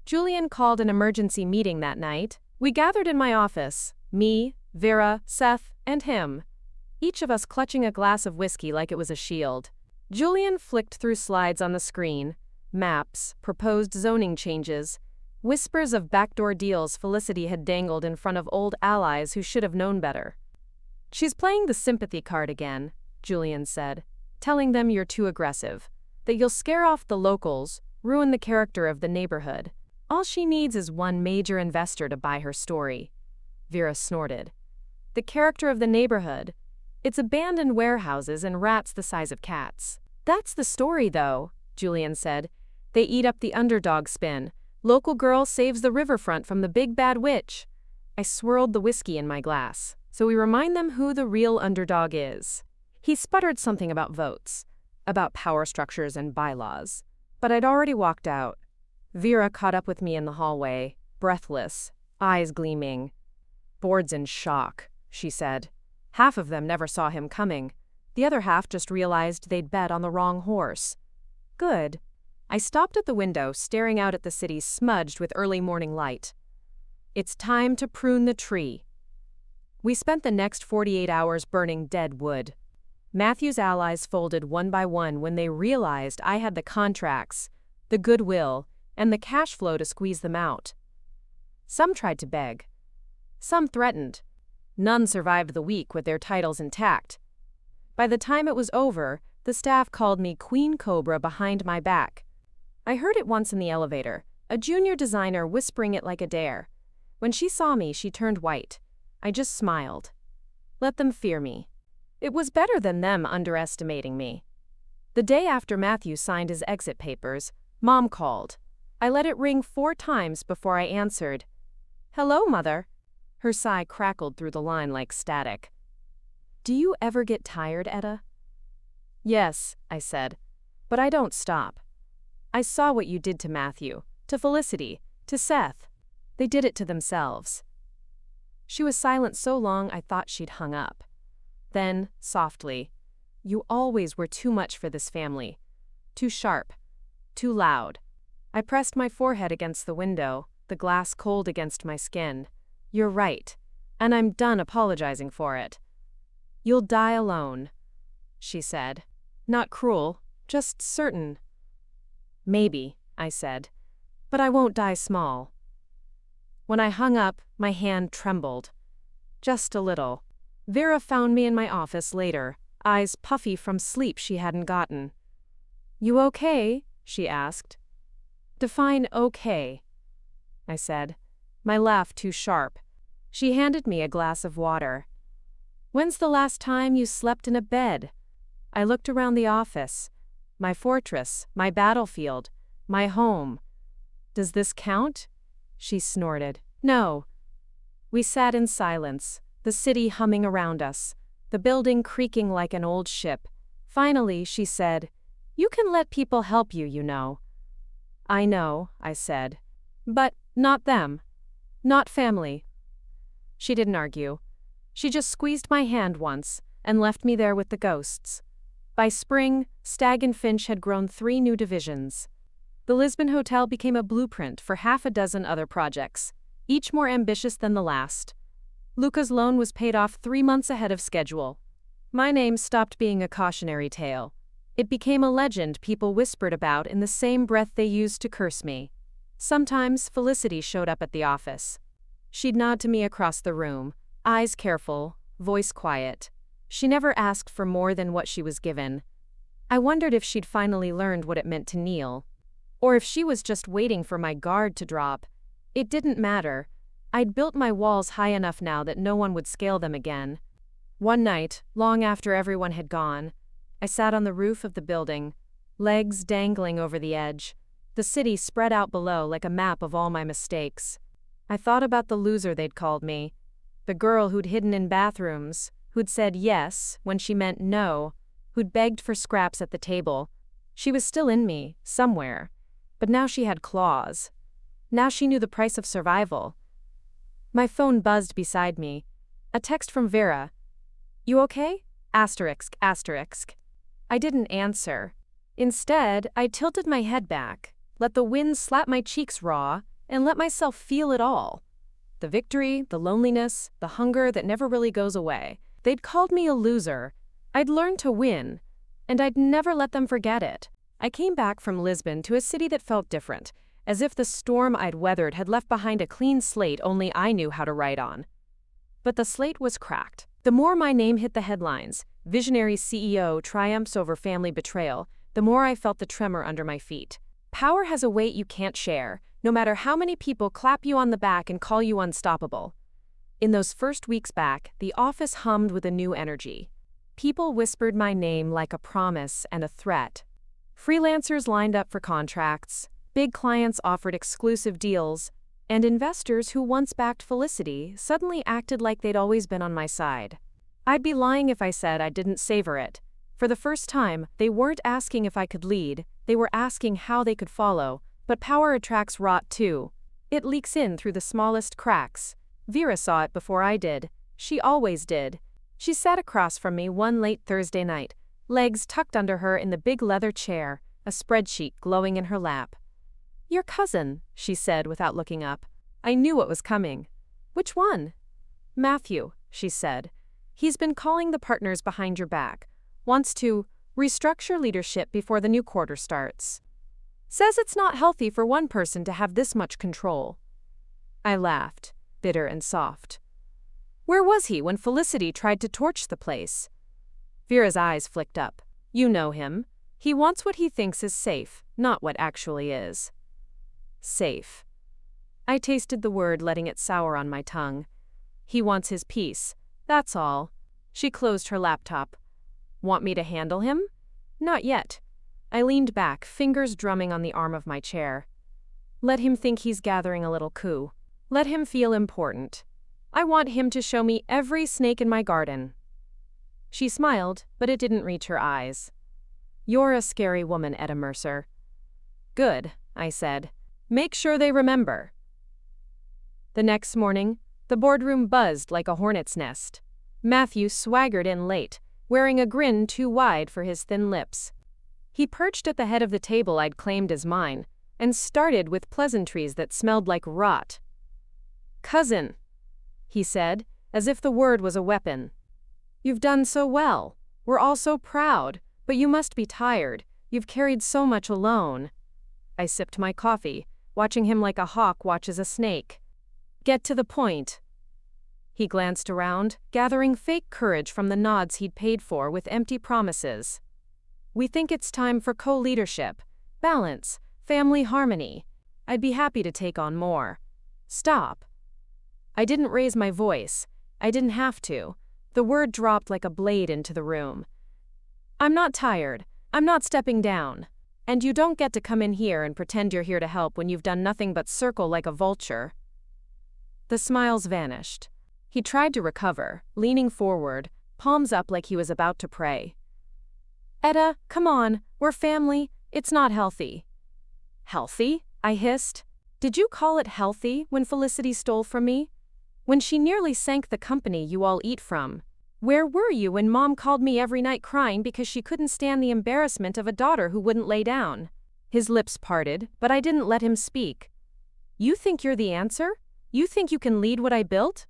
Julian called an emergency meeting that night. We gathered in my office, me, Vera, Seth, and him, each of us clutching a glass of whiskey like it was a shield. Julian flicked through slides on the screen, maps, proposed zoning changes, whispers of backdoor deals Felicity had dangled in front of old allies who should have known better. She's playing the sympathy card again, Julian said, telling them you're too aggressive, that you'll scare off the locals, ruin the character of the neighborhood. All she needs is one major investor to buy her story. Vera snorted. The character of the neighborhood? It's abandoned warehouses and rats the size of cats. That's the story, though, Julian said. They eat up the underdog spin. Local girl saves the riverfront from the big bad witch. I swirled the whiskey in my glass, so we remind them who the real underdog is. He sputtered something about votes, about power structures and bylaws. But I'd already walked out. Vera caught up with me in the hallway, breathless, eyes gleaming. Board's in shock, she said. Half of them never saw him coming. The other half just realized they'd bet on the wrong horse. Good. I stopped at the window, staring out at the city smudged with early morning light. It's time to prune the tree. We spent the next 48 hours burning dead wood. Matthew's allies folded one by one when they realized I had the contracts, the goodwill, and the cash flow to squeeze them out. Some tried to beg. Some threatened. None survived the week with their titles intact. By the time it was over, the staff called me Queen Cobra behind my back. I heard it once in the elevator, a junior designer whispering it like a dare. When she saw me, she turned white. I just smiled. Let them fear me. It was better than them underestimating me. The day after Matthew signed his exit papers, Mom called. I let it ring 4 times before I answered. Hello, Mother. Her sigh crackled through the line like static. Do you ever get tired, Etta? Yes, I said, but I don't stop. I saw what you did to Matthew, to Felicity, to Seth. They did it to themselves. She was silent so long I thought she'd hung up. Then, softly, you always were too much for this family. Too sharp. Too loud. I pressed my forehead against the window, the glass cold against my skin. You're right, and I'm done apologizing for it. You'll die alone, she said. Not cruel, just certain. Maybe, I said, but I won't die small. When I hung up, my hand trembled. Just a little. Vera found me in my office later, eyes puffy from sleep she hadn't gotten. You okay? She asked. Define okay, I said, my laugh too sharp. She handed me a glass of water. When's the last time you slept in a bed? I looked around the office. My fortress, my battlefield, my home. Does this count? She snorted. No. We sat in silence, the city humming around us, the building creaking like an old ship. Finally, she said, "You can let people help you, you know." "I know," I said. "But not them. Not family." She didn't argue. She just squeezed my hand once and left me there with the ghosts. By spring, Stag and Finch had grown 3 new divisions. The Lisbon Hotel became a blueprint for half a dozen other projects, each more ambitious than the last. Luca's loan was paid off 3 months ahead of schedule. My name stopped being a cautionary tale. It became a legend people whispered about in the same breath they used to curse me. Sometimes Felicity showed up at the office. She'd nod to me across the room, eyes careful, voice quiet. She never asked for more than what she was given. I wondered if she'd finally learned what it meant to kneel. Or if she was just waiting for my guard to drop. It didn't matter. I'd built my walls high enough now that no one would scale them again. One night, long after everyone had gone, I sat on the roof of the building, legs dangling over the edge, the city spread out below like a map of all my mistakes. I thought about the loser they'd called me, the girl who'd hidden in bathrooms, who'd said yes when she meant no, who'd begged for scraps at the table. She was still in me, somewhere, but now she had claws. Now she knew the price of survival. My phone buzzed beside me. A text from Vera. "You okay?" Asterisk, asterisk. I didn't answer. Instead, I tilted my head back, let the wind slap my cheeks raw, and let myself feel it all. The victory, the loneliness, the hunger that never really goes away. They'd called me a loser. I'd learned to win, and I'd never let them forget it. I came back from Lisbon to a city that felt different, as if the storm I'd weathered had left behind a clean slate only I knew how to write on. But the slate was cracked. The more my name hit the headlines, visionary CEO triumphs over family betrayal, the more I felt the tremor under my feet. Power has a weight you can't share, no matter how many people clap you on the back and call you unstoppable. In those first weeks back, the office hummed with a new energy. People whispered my name like a promise and a threat. Freelancers lined up for contracts, big clients offered exclusive deals, and investors who once backed Felicity suddenly acted like they'd always been on my side. I'd be lying if I said I didn't savor it. For the first time, they weren't asking if I could lead, they were asking how they could follow. But power attracts rot too. It leaks in through the smallest cracks. Vera saw it before I did. She always did. She sat across from me one late Thursday night, legs tucked under her in the big leather chair, a spreadsheet glowing in her lap. "Your cousin," she said without looking up. I knew what was coming. "Which one?" "Matthew," she said. "He's been calling the partners behind your back. Wants to restructure leadership before the new quarter starts. Says it's not healthy for one person to have this much control." I laughed, bitter and soft. "Where was he when Felicity tried to torch the place?" Vera's eyes flicked up. "You know him. He wants what he thinks is safe, not what actually is." Safe. I tasted the word, letting it sour on my tongue. He wants his peace, that's all. She closed her laptop. "Want me to handle him?" "Not yet." I leaned back, fingers drumming on the arm of my chair. "Let him think he's gathering a little coup. Let him feel important. I want him to show me every snake in my garden." She smiled, but it didn't reach her eyes. "You're a scary woman, Etta Mercer." "Good," I said. "Make sure they remember." The next morning, the boardroom buzzed like a hornet's nest. Matthew swaggered in late, wearing a grin too wide for his thin lips. He perched at the head of the table I'd claimed as mine, and started with pleasantries that smelled like rot. "Cousin," he said, as if the word was a weapon. "You've done so well. We're all so proud, but you must be tired. You've carried so much alone." I sipped my coffee, watching him like a hawk watches a snake. "Get to the point." He glanced around, gathering fake courage from the nods he'd paid for with empty promises. "We think it's time for co-leadership, balance, family harmony. I'd be happy to take on more." "Stop." I didn't raise my voice. I didn't have to. The word dropped like a blade into the room. "I'm not tired. I'm not stepping down. And you don't get to come in here and pretend you're here to help when you've done nothing but circle like a vulture." The smiles vanished. He tried to recover, leaning forward, palms up like he was about to pray. Etta, come on, we're family, it's not healthy. Healthy? I hissed. Did you call it healthy when Felicity stole from me? When she nearly sank the company you all eat from? Where were you when Mom called me every night crying because she couldn't stand the embarrassment of a daughter who wouldn't lay down? His lips parted, but I didn't let him speak. You think you're the answer? You think you can lead what I built?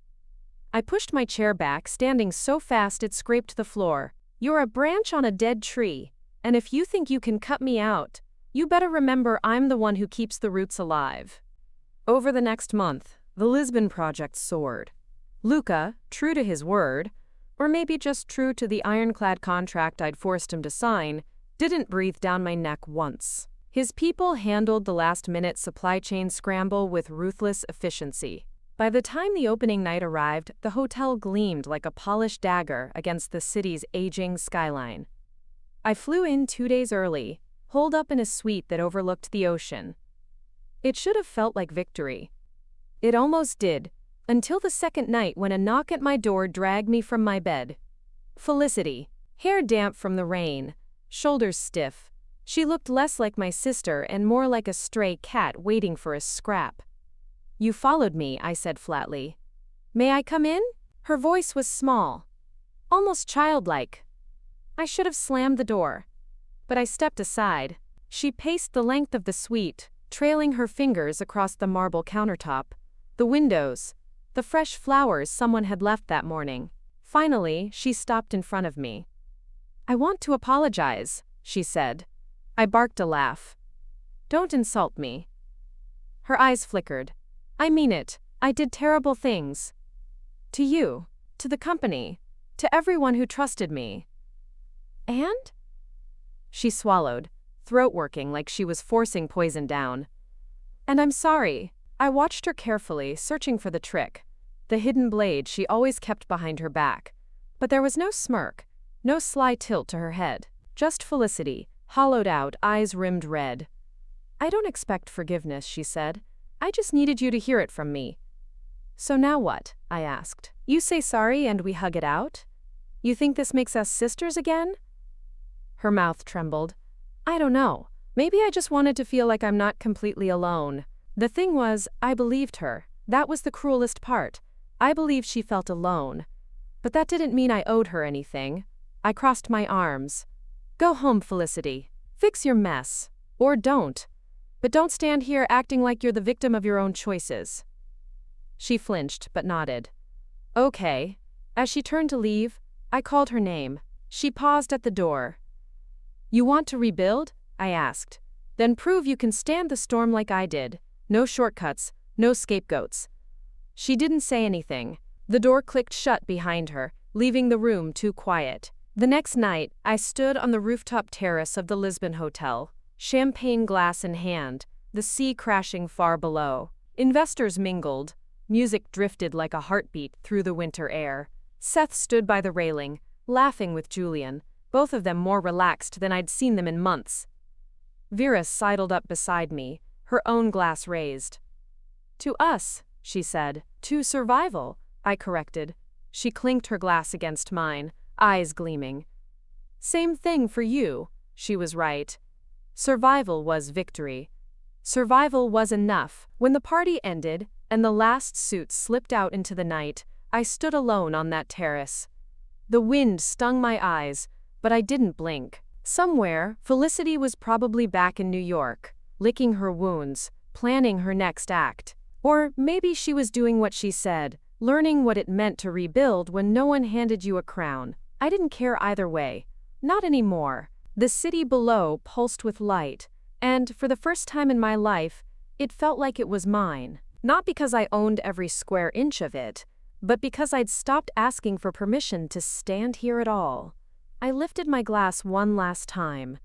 I pushed my chair back, standing so fast it scraped the floor. You're a branch on a dead tree, and if you think you can cut me out, you better remember I'm the one who keeps the roots alive. Over the next month, the Lisbon project soared. Luca, true to his word, or maybe just true to the ironclad contract I'd forced him to sign, didn't breathe down my neck once. His people handled the last-minute supply chain scramble with ruthless efficiency. By the time the opening night arrived, the hotel gleamed like a polished dagger against the city's aging skyline. I flew in 2 days early, holed up in a suite that overlooked the ocean. It should have felt like victory. It almost did, until the second night when a knock at my door dragged me from my bed. Felicity, hair damp from the rain, shoulders stiff. She looked less like my sister and more like a stray cat waiting for a scrap. You followed me, I said flatly. May I come in? Her voice was small, almost childlike. I should have slammed the door, but I stepped aside. She paced the length of the suite, trailing her fingers across the marble countertop, the windows, the fresh flowers someone had left that morning. Finally, she stopped in front of me. I want to apologize, she said. I barked a laugh. Don't insult me. Her eyes flickered. I mean it, I did terrible things. To you, to the company, to everyone who trusted me. And? She swallowed, throat working like she was forcing poison down. And I'm sorry. I watched her carefully, searching for the trick, the hidden blade she always kept behind her back. But there was no smirk, no sly tilt to her head, just Felicity, hollowed out, eyes rimmed red. I don't expect forgiveness, she said. I just needed you to hear it from me. So now what? I asked. You say sorry and we hug it out? You think this makes us sisters again? Her mouth trembled. I don't know. Maybe I just wanted to feel like I'm not completely alone. The thing was, I believed her. That was the cruelest part. I believed she felt alone. But that didn't mean I owed her anything. I crossed my arms. Go home, Felicity. Fix your mess. Or don't. But don't stand here acting like you're the victim of your own choices. She flinched, but nodded. Okay. As she turned to leave, I called her name. She paused at the door. You want to rebuild? I asked. Then prove you can stand the storm like I did. No shortcuts, no scapegoats. She didn't say anything. The door clicked shut behind her, leaving the room too quiet. The next night, I stood on the rooftop terrace of the Lisbon Hotel, champagne glass in hand, the sea crashing far below. Investors mingled. Music drifted like a heartbeat through the winter air. Seth stood by the railing, laughing with Julian, both of them more relaxed than I'd seen them in months. Vera sidled up beside me, her own glass raised. To us, she said. To survival, I corrected. She clinked her glass against mine, eyes gleaming. Same thing for you, she was right. Survival was victory. Survival was enough. When the party ended, and the last suit slipped out into the night, I stood alone on that terrace. The wind stung my eyes, but I didn't blink. Somewhere, Felicity was probably back in New York, licking her wounds, planning her next act. Or maybe she was doing what she said, learning what it meant to rebuild when no one handed you a crown. I didn't care either way. Not anymore. The city below pulsed with light, and for the first time in my life, it felt like it was mine. Not because I owned every square inch of it, but because I'd stopped asking for permission to stand here at all. I lifted my glass one last time.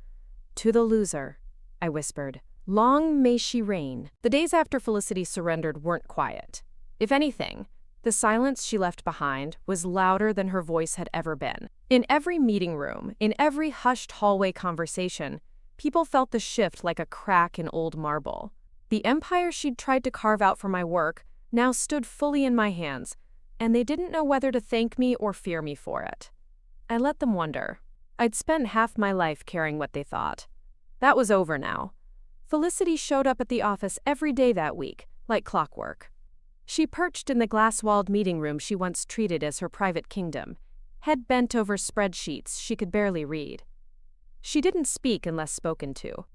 To the loser, I whispered. Long may she reign. The days after Felicity surrendered weren't quiet. If anything, the silence she left behind was louder than her voice had ever been. In every meeting room, in every hushed hallway conversation, people felt the shift like a crack in old marble. The empire she'd tried to carve out for my work now stood fully in my hands, and they didn't know whether to thank me or fear me for it. I let them wonder. I'd spent half my life caring what they thought. That was over now. Felicity showed up at the office every day that week, like clockwork. She perched in the glass-walled meeting room she once treated as her private kingdom, head bent over spreadsheets she could barely read. She didn't speak unless spoken to.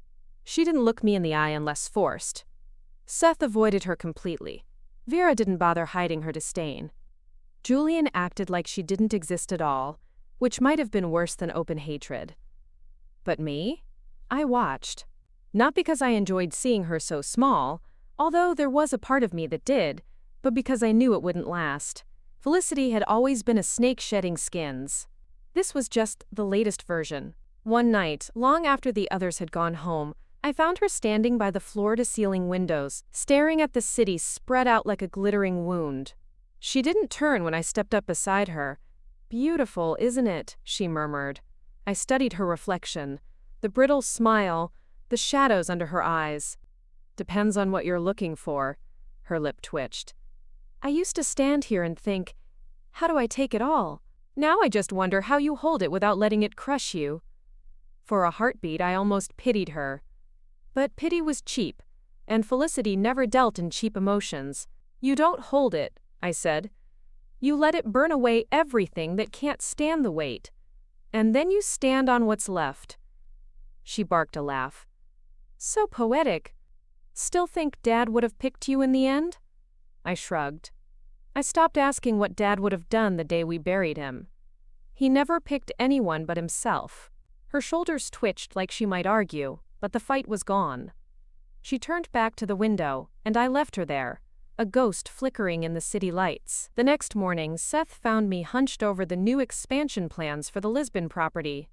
She didn't look me in the eye unless forced. Seth avoided her completely. Vera didn't bother hiding her disdain. Julian acted like she didn't exist at all, which might have been worse than open hatred. But me? I watched. Not because I enjoyed seeing her so small, although there was a part of me that did, but because I knew it wouldn't last. Felicity had always been a snake shedding skins. This was just the latest version. One night, long after the others had gone home, I found her standing by the floor-to-ceiling windows, staring at the city spread out like a glittering wound. She didn't turn when I stepped up beside her. "Beautiful, isn't it?" she murmured. I studied her reflection, the brittle smile, the shadows under her eyes. "Depends on what you're looking for." Her lip twitched. I used to stand here and think, how do I take it all? Now I just wonder how you hold it without letting it crush you. For a heartbeat, I almost pitied her. But pity was cheap, and Felicity never dealt in cheap emotions. "You don't hold it," I said. "You let it burn away everything that can't stand the weight. And then you stand on what's left." She barked a laugh. "So poetic. Still think Dad would have picked you in the end?" I shrugged. I stopped asking what Dad would have done the day we buried him. He never picked anyone but himself. Her shoulders twitched like she might argue, but the fight was gone. She turned back to the window, and I left her there, a ghost flickering in the city lights. The next morning, Seth found me hunched over the new expansion plans for the Lisbon property.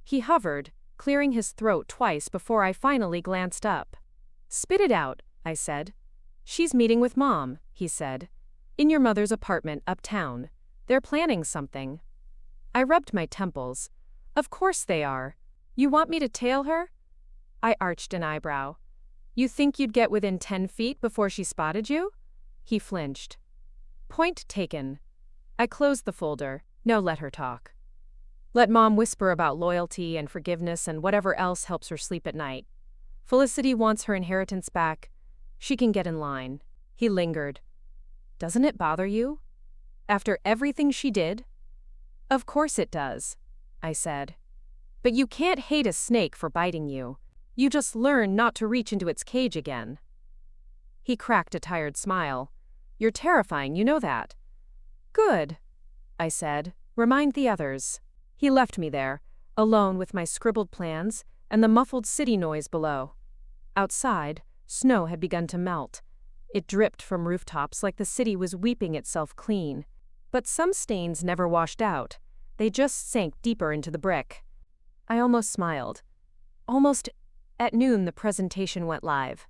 He hovered, clearing his throat twice before I finally glanced up. "Spit it out," I said. "She's meeting with Mom," he said. "In your mother's apartment uptown. They're planning something." I rubbed my temples. "Of course they are. You want me to tail her?" I arched an eyebrow. "You think you'd get within 10 feet before she spotted you?" He flinched. "Point taken." I closed the folder. No, let her talk. Let Mom whisper about loyalty and forgiveness and whatever else helps her sleep at night. Felicity wants her inheritance back. She can get in line. He lingered. "Doesn't it bother you? After everything she did?" "Of course it does," I said. "But you can't hate a snake for biting you. You just learn not to reach into its cage again." He cracked a tired smile. "You're terrifying, you know that." "Good," I said. "Remind the others." He left me there, alone with my scribbled plans and the muffled city noise below. Outside, snow had begun to melt. It dripped from rooftops like the city was weeping itself clean. But some stains never washed out. They just sank deeper into the brick. I almost smiled. Almost. At noon, the presentation went live.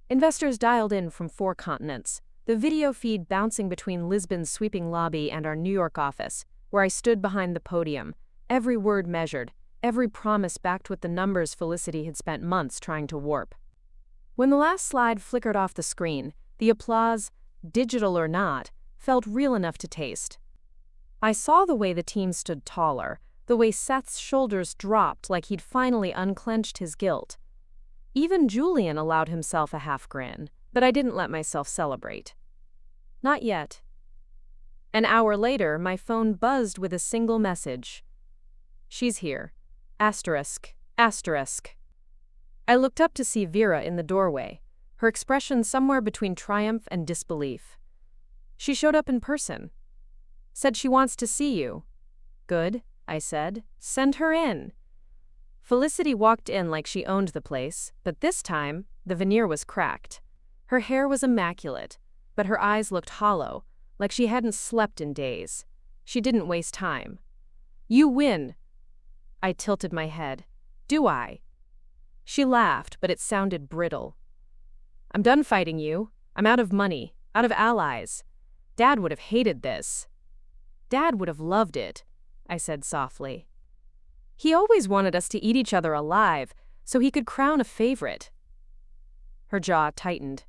Investors dialed in from 4 continents, the video feed bouncing between Lisbon's sweeping lobby and our New York office, where I stood behind the podium, every word measured, every promise backed with the numbers Felicity had spent months trying to warp. When the last slide flickered off the screen, the applause, digital or not, felt real enough to taste. I saw the way the team stood taller, the way Seth's shoulders dropped like he'd finally unclenched his guilt. Even Julian allowed himself a half grin, but I didn't let myself celebrate. Not yet. An hour later, my phone buzzed with a single message. "She's here. Asterisk, asterisk." I looked up to see Vera in the doorway, her expression somewhere between triumph and disbelief. "She showed up in person. Said she wants to see you." "Good," I said. "Send her in." Felicity walked in like she owned the place, but this time, the veneer was cracked. Her hair was immaculate, but her eyes looked hollow, like she hadn't slept in days. She didn't waste time. "You win." I tilted my head. "Do I?" She laughed, but it sounded brittle. "I'm done fighting you. I'm out of money, out of allies. Dad would have hated this." "Dad would have loved it," I said softly. "He always wanted us to eat each other alive, so he could crown a favorite." Her jaw tightened.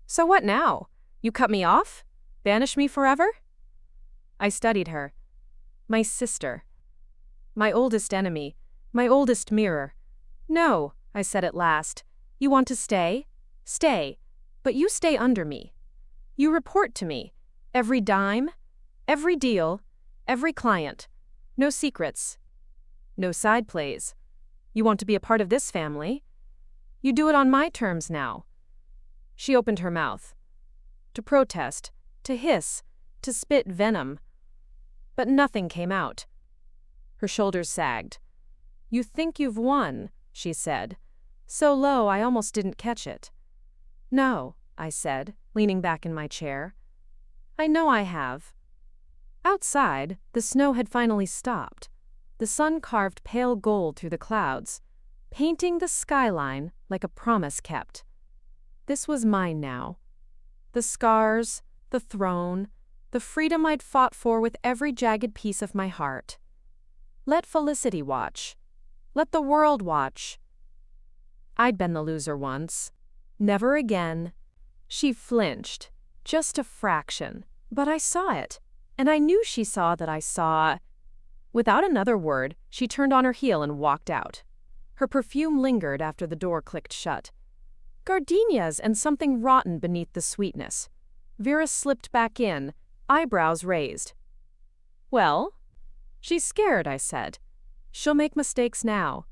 "So what now? You cut me off? Banish me forever?" I studied her. My sister. My oldest enemy. My oldest mirror. No, I said at last. You want to stay? Stay. But you stay under me. You report to me. Every dime, every deal, every client. No secrets. No side plays. You want to be a part of this family? You do it on my terms now. She opened her mouth. To protest, to hiss, to spit venom. But nothing came out. Her shoulders sagged. You think you've won, she said. So low I almost didn't catch it. No, I said, leaning back in my chair. I know I have. Outside, the snow had finally stopped. The sun carved pale gold through the clouds, painting the skyline like a promise kept. This was mine now. The scars, the throne, the freedom I'd fought for with every jagged piece of my heart. Let Felicity watch. Let the world watch. I'd been the loser once. Never again. She flinched, just a fraction, but I saw it, and I knew she saw that I saw. Without another word, she turned on her heel and walked out. Her perfume lingered after the door clicked shut. Gardenias and something rotten beneath the sweetness. Vera slipped back in, eyebrows raised. Well? She's scared, I said. She'll make mistakes now.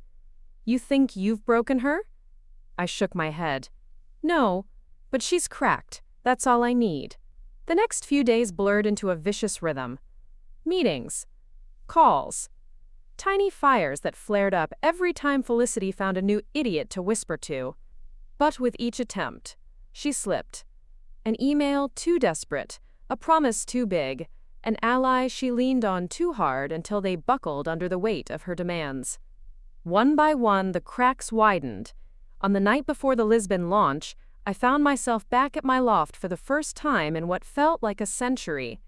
You think you've broken her? I shook my head. No, but she's cracked. That's all I need. The next few days blurred into a vicious rhythm. Meetings. Calls. Tiny fires that flared up every time Felicity found a new idiot to whisper to. But with each attempt, she slipped. An email too desperate, a promise too big, an ally she leaned on too hard until they buckled under the weight of her demands. One by one, the cracks widened. On the night before the Lisbon launch, I found myself back at my loft for the first time in what felt like a century.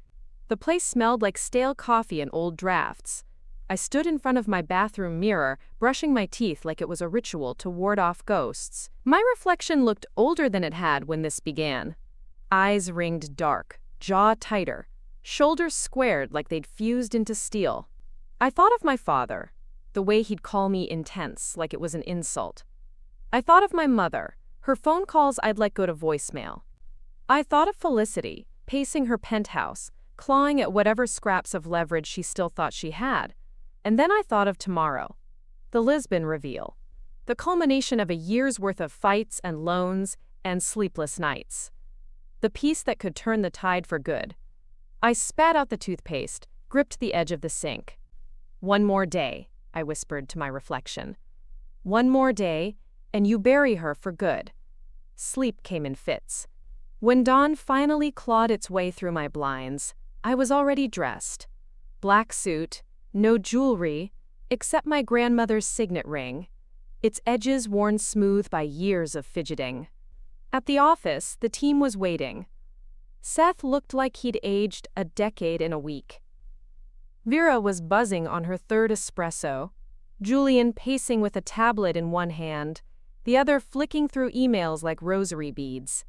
The place smelled like stale coffee and old drafts. I stood in front of my bathroom mirror, brushing my teeth like it was a ritual to ward off ghosts. My reflection looked older than it had when this began. Eyes ringed dark, jaw tighter, shoulders squared like they'd fused into steel. I thought of my father, the way he'd call me intense, like it was an insult. I thought of my mother, her phone calls I'd let go to voicemail. I thought of Felicity, pacing her penthouse, clawing at whatever scraps of leverage she still thought she had. And then I thought of tomorrow, the Lisbon reveal, the culmination of a year's worth of fights and loans and sleepless nights. The piece that could turn the tide for good. I spat out the toothpaste, gripped the edge of the sink. One more day, I whispered to my reflection. One more day, and you bury her for good. Sleep came in fits. When dawn finally clawed its way through my blinds, I was already dressed. Black suit, no jewelry, except my grandmother's signet ring, its edges worn smooth by years of fidgeting. At the office, the team was waiting. Seth looked like he'd aged a decade in a week. Vera was buzzing on her third espresso, Julian pacing with a tablet in one hand, the other flicking through emails like rosary beads.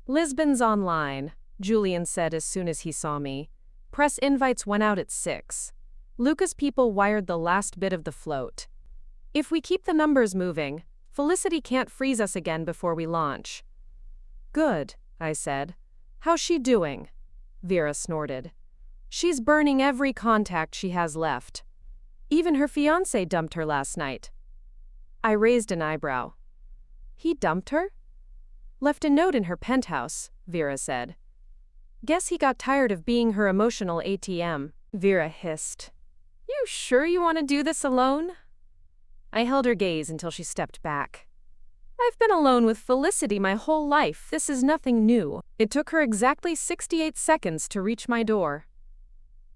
Lisbon's online, Julian said as soon as he saw me. Press invites went out at 6. Lucas people wired the last bit of the float. If we keep the numbers moving, Felicity can't freeze us again before we launch. Good, I said. How's she doing? Vera snorted. She's burning every contact she has left. Even her fiancé dumped her last night. I raised an eyebrow. He dumped her? Left a note in her penthouse, Vera said. Guess he got tired of being her emotional ATM, Vera hissed. You sure you want to do this alone? I held her gaze until she stepped back. I've been alone with Felicity my whole life. This is nothing new. It took her exactly 68 seconds to reach my door.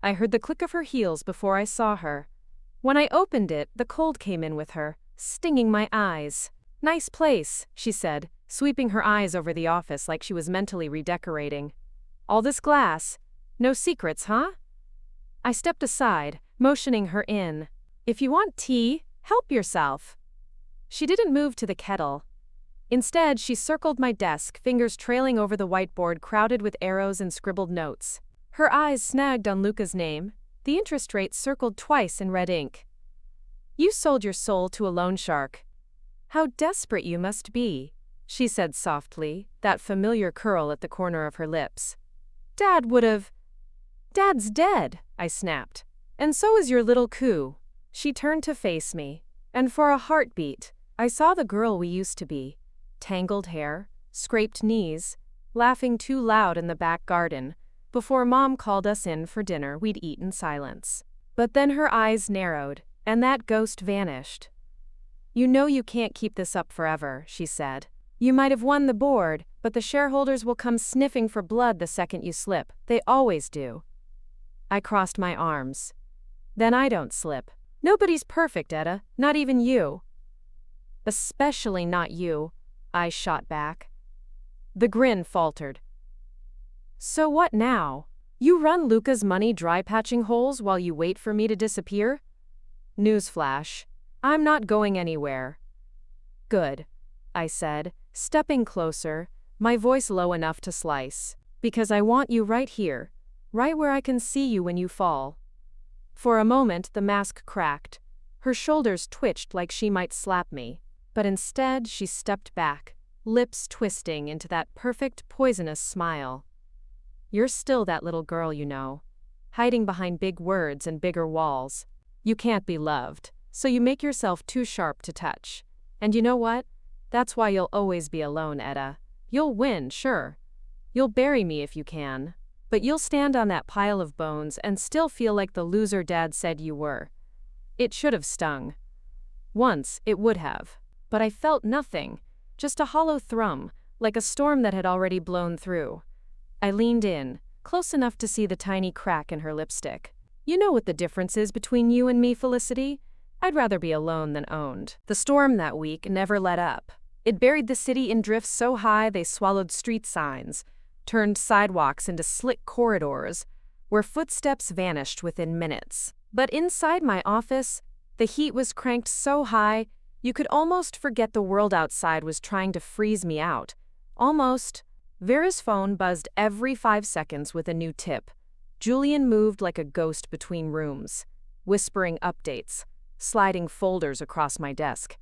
I heard the click of her heels before I saw her. When I opened it, the cold came in with her, stinging my eyes. Nice place, she said, sweeping her eyes over the office like she was mentally redecorating. All this glass. No secrets, huh? I stepped aside, motioning her in. If you want tea, help yourself. She didn't move to the kettle. Instead, she circled my desk, fingers trailing over the whiteboard crowded with arrows and scribbled notes. Her eyes snagged on Luca's name, the interest rate circled twice in red ink. You sold your soul to a loan shark. How desperate you must be, she said softly, that familiar curl at the corner of her lips. Dad would've. Dad's dead, I snapped. And so is your little coup. She turned to face me, and for a heartbeat, I saw the girl we used to be. Tangled hair, scraped knees, laughing too loud in the back garden. Before Mom called us in for dinner, we'd eat in silence. But then her eyes narrowed, and that ghost vanished. You know you can't keep this up forever, she said. You might have won the board, but the shareholders will come sniffing for blood the second you slip. They always do. I crossed my arms. Then I don't slip. Nobody's perfect, Etta, not even you. Especially not you, I shot back. The grin faltered. So what now? You run Luca's money dry patching holes while you wait for me to disappear? Newsflash. I'm not going anywhere. Good, I said, stepping closer, my voice low enough to slice. Because I want you right here, right where I can see you when you fall. For a moment the mask cracked. Her shoulders twitched like she might slap me. But instead she stepped back, lips twisting into that perfect poisonous smile. You're still that little girl, you know, hiding behind big words and bigger walls. You can't be loved, so you make yourself too sharp to touch. And you know what? That's why you'll always be alone, Etta. You'll win, sure. You'll bury me if you can. But you'll stand on that pile of bones and still feel like the loser Dad said you were. It should have stung. Once, it would have. But I felt nothing, just a hollow thrum, like a storm that had already blown through. I leaned in, close enough to see the tiny crack in her lipstick. You know what the difference is between you and me, Felicity? I'd rather be alone than owned. The storm that week never let up. It buried the city in drifts so high they swallowed street signs, turned sidewalks into slick corridors, where footsteps vanished within minutes. But inside my office, the heat was cranked so high, you could almost forget the world outside was trying to freeze me out. Almost. Vera's phone buzzed every 5 seconds with a new tip. Julian moved like a ghost between rooms, whispering updates, sliding folders across my desk.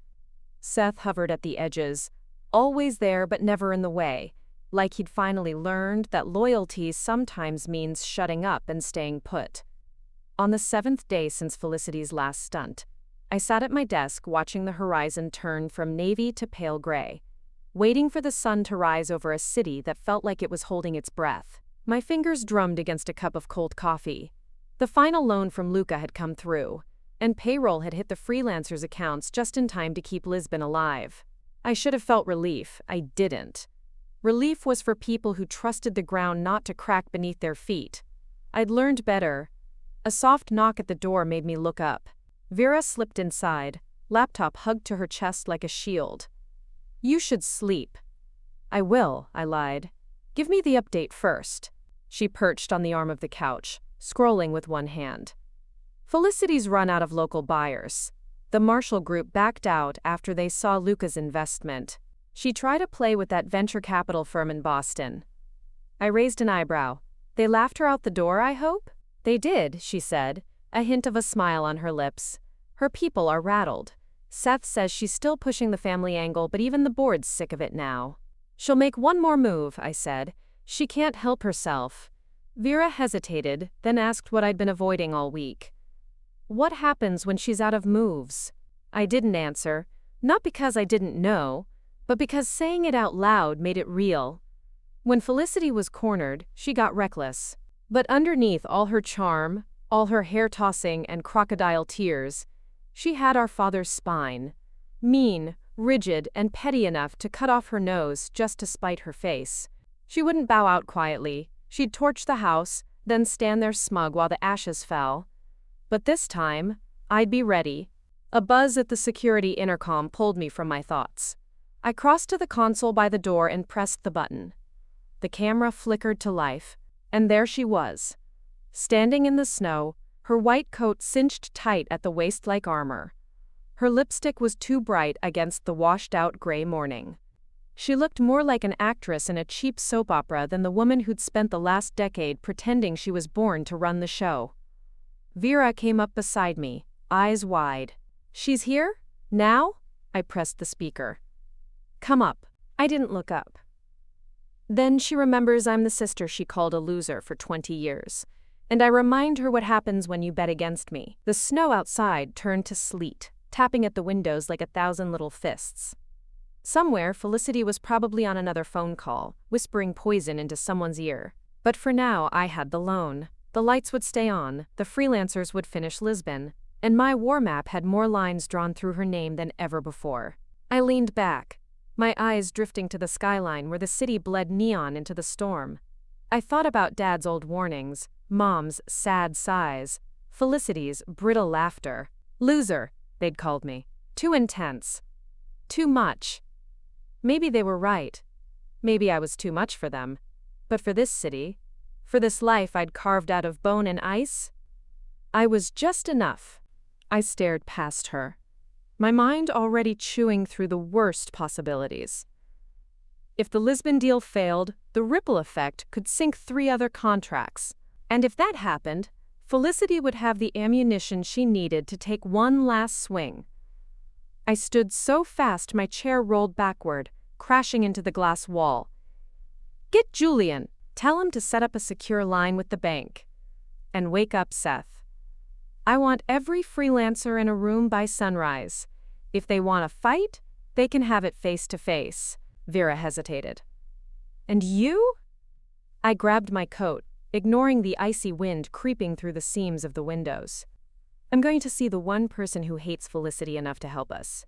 Seth hovered at the edges, always there but never in the way, like he'd finally learned that loyalty sometimes means shutting up and staying put. On the 7th day since Felicity's last stunt, I sat at my desk watching the horizon turn from navy to pale gray, waiting for the sun to rise over a city that felt like it was holding its breath. My fingers drummed against a cup of cold coffee. The final loan from Luca had come through, and payroll had hit the freelancers' accounts just in time to keep Lisbon alive. I should have felt relief. I didn't. Relief was for people who trusted the ground not to crack beneath their feet. I'd learned better. A soft knock at the door made me look up. Vera slipped inside, laptop hugged to her chest like a shield. You should sleep. I will, I lied. Give me the update first. She perched on the arm of the couch, scrolling with one hand. Felicity's run out of local buyers. The Marshall Group backed out after they saw Luca's investment. She tried to play with that venture capital firm in Boston. I raised an eyebrow. They laughed her out the door, I hope? They did, she said, a hint of a smile on her lips. Her people are rattled. Seth says she's still pushing the family angle, but even the board's sick of it now. She'll make one more move, I said. She can't help herself. Vera hesitated, then asked what I'd been avoiding all week. What happens when she's out of moves? I didn't answer, not because I didn't know, but because saying it out loud made it real. When Felicity was cornered, she got reckless. But underneath all her charm, all her hair-tossing and crocodile tears, she had our father's spine. Mean, rigid, and petty enough to cut off her nose just to spite her face. She wouldn't bow out quietly. She'd torch the house, then stand there smug while the ashes fell. But this time, I'd be ready. A buzz at the security intercom pulled me from my thoughts. I crossed to the console by the door and pressed the button. The camera flickered to life, and there she was. Standing in the snow, her white coat cinched tight at the waist like armor. Her lipstick was too bright against the washed-out gray morning. She looked more like an actress in a cheap soap opera than the woman who'd spent the last decade pretending she was born to run the show. Vera came up beside me, eyes wide. "She's here? Now?" I pressed the speaker. "Come up." I didn't look up. Then she remembers I'm the sister she called a loser for 20 years. And I remind her what happens when you bet against me. The snow outside turned to sleet, tapping at the windows like 1,000 little fists. Somewhere, Felicity was probably on another phone call, whispering poison into someone's ear. But for now, I had the loan. The lights would stay on, the freelancers would finish Lisbon, and my war map had more lines drawn through her name than ever before. I leaned back, my eyes drifting to the skyline where the city bled neon into the storm. I thought about Dad's old warnings, Mom's sad sighs, Felicity's brittle laughter. Loser, they'd called me. Too intense. Too much. Maybe they were right. Maybe I was too much for them. But for this city, for this life I'd carved out of bone and ice, I was just enough. I stared past her, my mind already chewing through the worst possibilities. If the Lisbon deal failed, the ripple effect could sink 3 other contracts. And if that happened, Felicity would have the ammunition she needed to take one last swing. I stood so fast my chair rolled backward, crashing into the glass wall. "Get Julian. Tell him to set up a secure line with the bank. And wake up Seth. I want every freelancer in a room by sunrise. If they want a fight, they can have it face to face." Vera hesitated. "And you?" I grabbed my coat, ignoring the icy wind creeping through the seams of the windows. "I'm going to see the one person who hates Felicity enough to help us,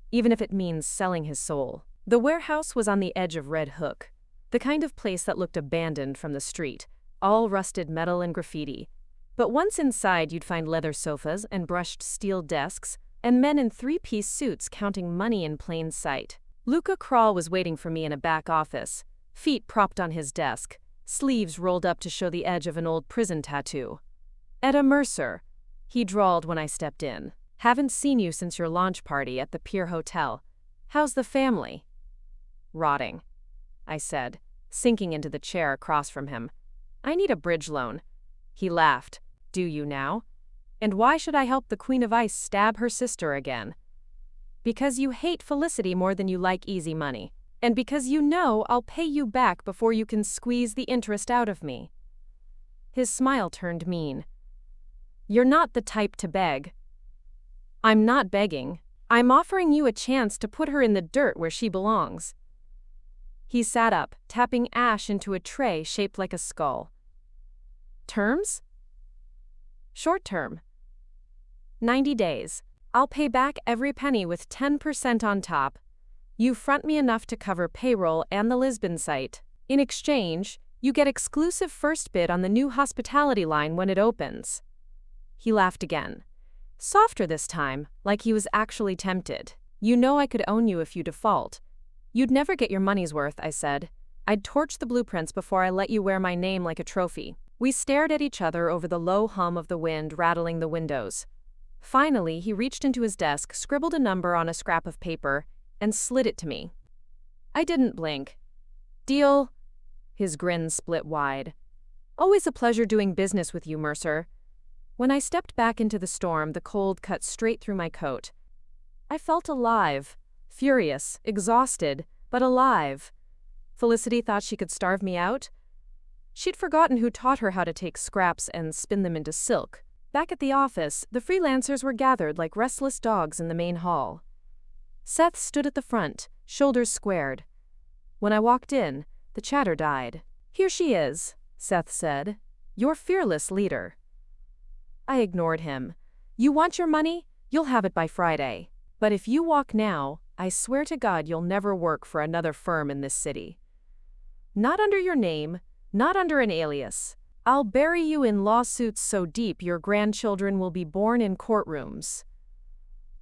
even if it means selling his soul." The warehouse was on the edge of Red Hook, the kind of place that looked abandoned from the street, all rusted metal and graffiti. But once inside, you'd find leather sofas and brushed steel desks, and men in 3-piece suits counting money in plain sight. Luca Kral was waiting for me in a back office, feet propped on his desk, sleeves rolled up to show the edge of an old prison tattoo. "Etta Mercer," he drawled when I stepped in. "Haven't seen you since your launch party at the Pier Hotel. How's the family?" "Rotting," I said, sinking into the chair across from him. "I need a bridge loan." He laughed. "Do you now? And why should I help the Queen of Ice stab her sister again?" "Because you hate Felicity more than you like easy money. And because you know I'll pay you back before you can squeeze the interest out of me." His smile turned mean. "You're not the type to beg." "I'm not begging. I'm offering you a chance to put her in the dirt where she belongs." He sat up, tapping ash into a tray shaped like a skull. "Terms?" "Short term. 90 days. I'll pay back every penny with 10% on top. You front me enough to cover payroll and the Lisbon site. In exchange, you get exclusive first bid on the new hospitality line when it opens." He laughed again. Softer this time, like he was actually tempted. "You know I could own you if you default." "You'd never get your money's worth," I said. "I'd torch the blueprints before I let you wear my name like a trophy." We stared at each other over the low hum of the wind rattling the windows. Finally, he reached into his desk, scribbled a number on a scrap of paper, and slid it to me. I didn't blink. "Deal?" His grin split wide. "Always a pleasure doing business with you, Mercer." When I stepped back into the storm, the cold cut straight through my coat. I felt alive. Furious, exhausted, but alive. Felicity thought she could starve me out? She'd forgotten who taught her how to take scraps and spin them into silk. Back at the office, the freelancers were gathered like restless dogs in the main hall. Seth stood at the front, shoulders squared. When I walked in, the chatter died. "Here she is," Seth said. "Your fearless leader." I ignored him. "You want your money? You'll have it by Friday. But if you walk now, I swear to God you'll never work for another firm in this city. Not under your name, not under an alias. I'll bury you in lawsuits so deep your grandchildren will be born in courtrooms."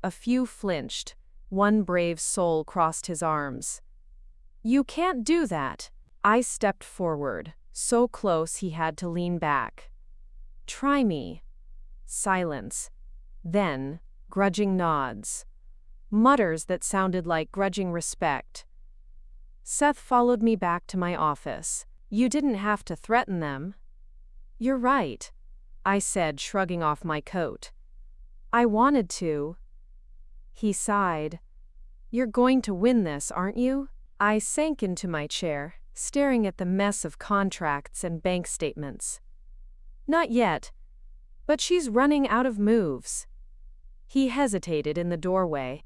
A few flinched. One brave soul crossed his arms. "You can't do that." I stepped forward, so close he had to lean back. "Try me." Silence. Then, grudging nods. Mutters that sounded like grudging respect. Seth followed me back to my office. You didn't have to threaten them. You're right, I said, shrugging off my coat. I wanted to. He sighed. You're going to win this, aren't you? I sank into my chair, staring at the mess of contracts and bank statements. Not yet, but she's running out of moves. He hesitated in the doorway.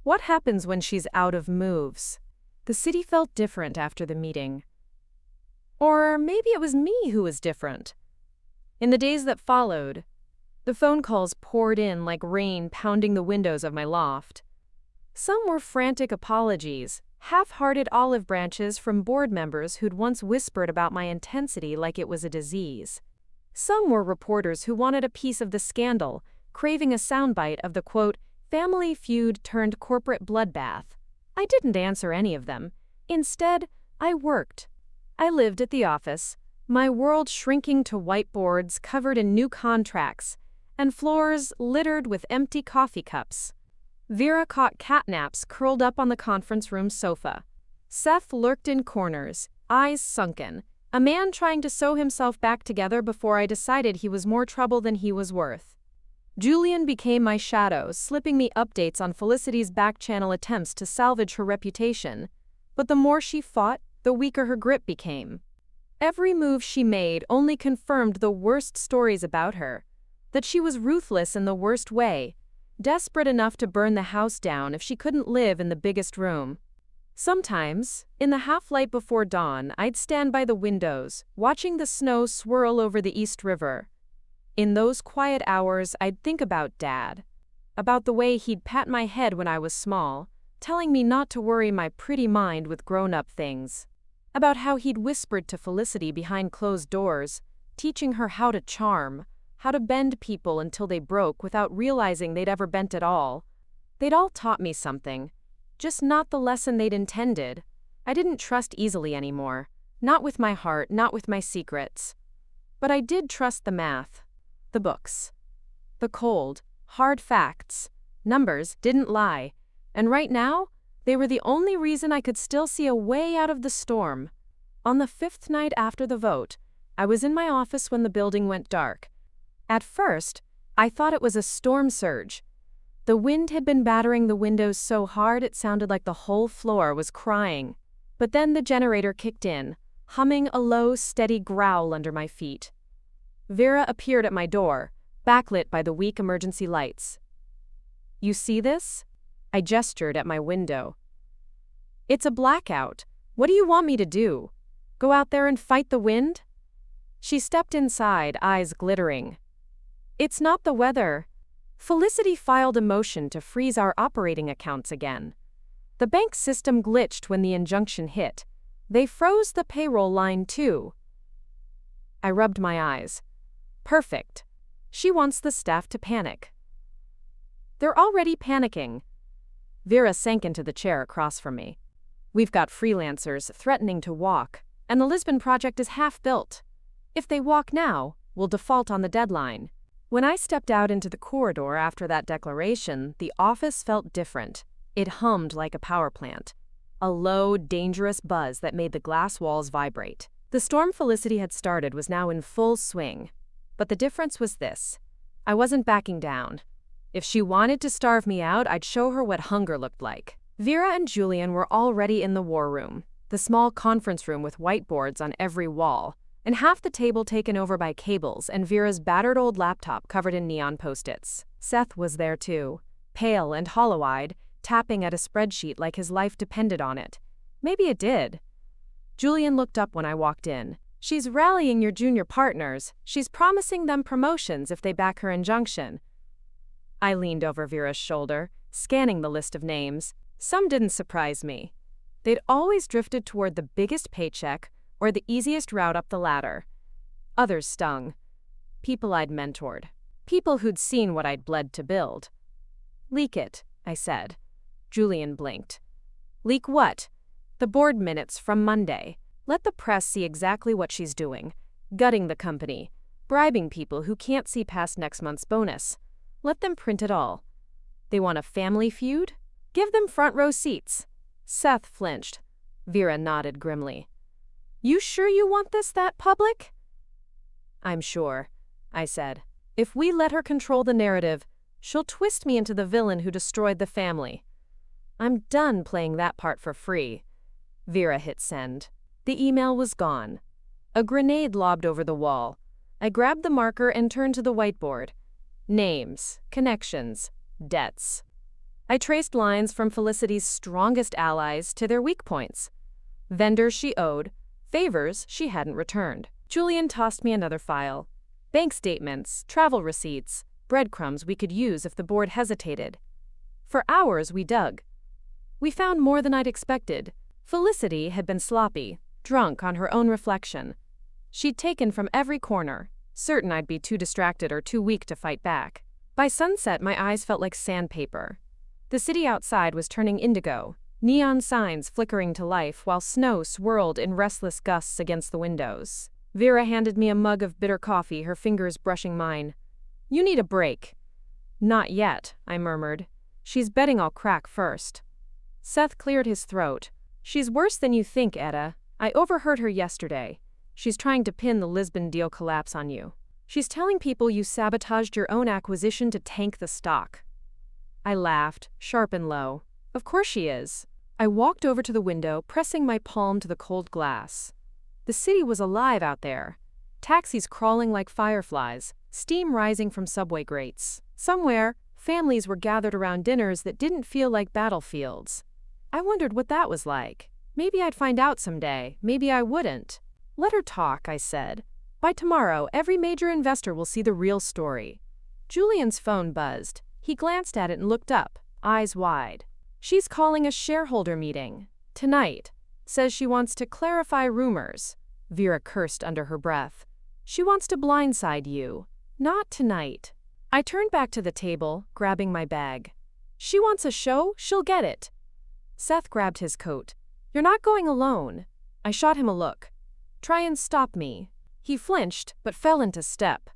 What happens when she's out of moves? The city felt different after the meeting. Or maybe it was me who was different. In the days that followed, the phone calls poured in like rain pounding the windows of my loft. Some were frantic apologies, half-hearted olive branches from board members who'd once whispered about my intensity like it was a disease. Some were reporters who wanted a piece of the scandal, craving a soundbite of the, quote, family feud turned corporate bloodbath. I didn't answer any of them. Instead, I worked. I lived at the office, my world shrinking to whiteboards covered in new contracts, and floors littered with empty coffee cups. Vera caught catnaps curled up on the conference room sofa. Seth lurked in corners, eyes sunken, a man trying to sew himself back together before I decided he was more trouble than he was worth. Julian became my shadow, slipping me updates on Felicity's back-channel attempts to salvage her reputation. But the more she fought, the weaker her grip became. Every move she made only confirmed the worst stories about her, that she was ruthless in the worst way, desperate enough to burn the house down if she couldn't live in the biggest room. Sometimes, in the half-light before dawn, I'd stand by the windows, watching the snow swirl over the East River. In those quiet hours, I'd think about Dad, about the way he'd pat my head when I was small, telling me not to worry my pretty mind with grown-up things, about how he'd whispered to Felicity behind closed doors, teaching her how to charm, how to bend people until they broke without realizing they'd ever bent at all. They'd all taught me something, just not the lesson they'd intended. I didn't trust easily anymore, not with my heart, not with my secrets. But I did trust the math, the books. The cold, hard facts, numbers didn't lie, and right now, they were the only reason I could still see a way out of the storm. On the 5th night after the vote, I was in my office when the building went dark. At first, I thought it was a storm surge. The wind had been battering the windows so hard it sounded like the whole floor was crying. But then the generator kicked in, humming a low, steady growl under my feet. Vera appeared at my door, backlit by the weak emergency lights. You see this? I gestured at my window. It's a blackout. What do you want me to do? Go out there and fight the wind? She stepped inside, eyes glittering. It's not the weather. Felicity filed a motion to freeze our operating accounts again. The bank system glitched when the injunction hit. They froze the payroll line too. I rubbed my eyes. Perfect. She wants the staff to panic. They're already panicking. Vera sank into the chair across from me. We've got freelancers threatening to walk, and the Lisbon project is half built. If they walk now, we'll default on the deadline. When I stepped out into the corridor after that declaration, the office felt different. It hummed like a power plant. A low, dangerous buzz that made the glass walls vibrate. The storm Felicity had started was now in full swing. But the difference was this. I wasn't backing down. If she wanted to starve me out, I'd show her what hunger looked like. Vera and Julian were already in the war room, the small conference room with whiteboards on every wall, and half the table taken over by cables and Vera's battered old laptop covered in neon post-its. Seth was there too, pale and hollow-eyed, tapping at a spreadsheet like his life depended on it. Maybe it did. Julian looked up when I walked in. She's rallying your junior partners. She's promising them promotions if they back her injunction. I leaned over Vera's shoulder, scanning the list of names. Some didn't surprise me. They'd always drifted toward the biggest paycheck or the easiest route up the ladder. Others stung. People I'd mentored. People who'd seen what I'd bled to build. Leak it, I said. Julian blinked. Leak what? The board minutes from Monday. Let the press see exactly what she's doing. Gutting the company. Bribing people who can't see past next month's bonus. Let them print it all. They want a family feud? Give them front row seats. Seth flinched. Vera nodded grimly. You sure you want this that public? I'm sure, I said. If we let her control the narrative, she'll twist me into the villain who destroyed the family. I'm done playing that part for free. Vera hit send. The email was gone. A grenade lobbed over the wall. I grabbed the marker and turned to the whiteboard. Names, connections, debts. I traced lines from Felicity's strongest allies to their weak points. Vendors she owed, favors she hadn't returned. Julian tossed me another file. Bank statements, travel receipts, breadcrumbs we could use if the board hesitated. For hours we dug. We found more than I'd expected. Felicity had been sloppy, drunk on her own reflection. She'd taken from every corner, certain I'd be too distracted or too weak to fight back. By sunset, my eyes felt like sandpaper. The city outside was turning indigo, neon signs flickering to life while snow swirled in restless gusts against the windows. Vera handed me a mug of bitter coffee, her fingers brushing mine. You need a break. Not yet, I murmured. She's betting I'll crack first. Seth cleared his throat. She's worse than you think, Etta. I overheard her yesterday. She's trying to pin the Lisbon deal collapse on you. She's telling people you sabotaged your own acquisition to tank the stock. I laughed, sharp and low. Of course she is. I walked over to the window, pressing my palm to the cold glass. The city was alive out there. Taxis crawling like fireflies, steam rising from subway grates. Somewhere, families were gathered around dinners that didn't feel like battlefields. I wondered what that was like. Maybe I'd find out someday, maybe I wouldn't. Let her talk, I said. By tomorrow, every major investor will see the real story. Julian's phone buzzed. He glanced at it and looked up, eyes wide. She's calling a shareholder meeting. Tonight. Says she wants to clarify rumors. Vera cursed under her breath. She wants to blindside you. Not tonight. I turned back to the table, grabbing my bag. She wants a show, she'll get it. Seth grabbed his coat. You're not going alone. I shot him a look. Try and stop me. He flinched, but fell into step.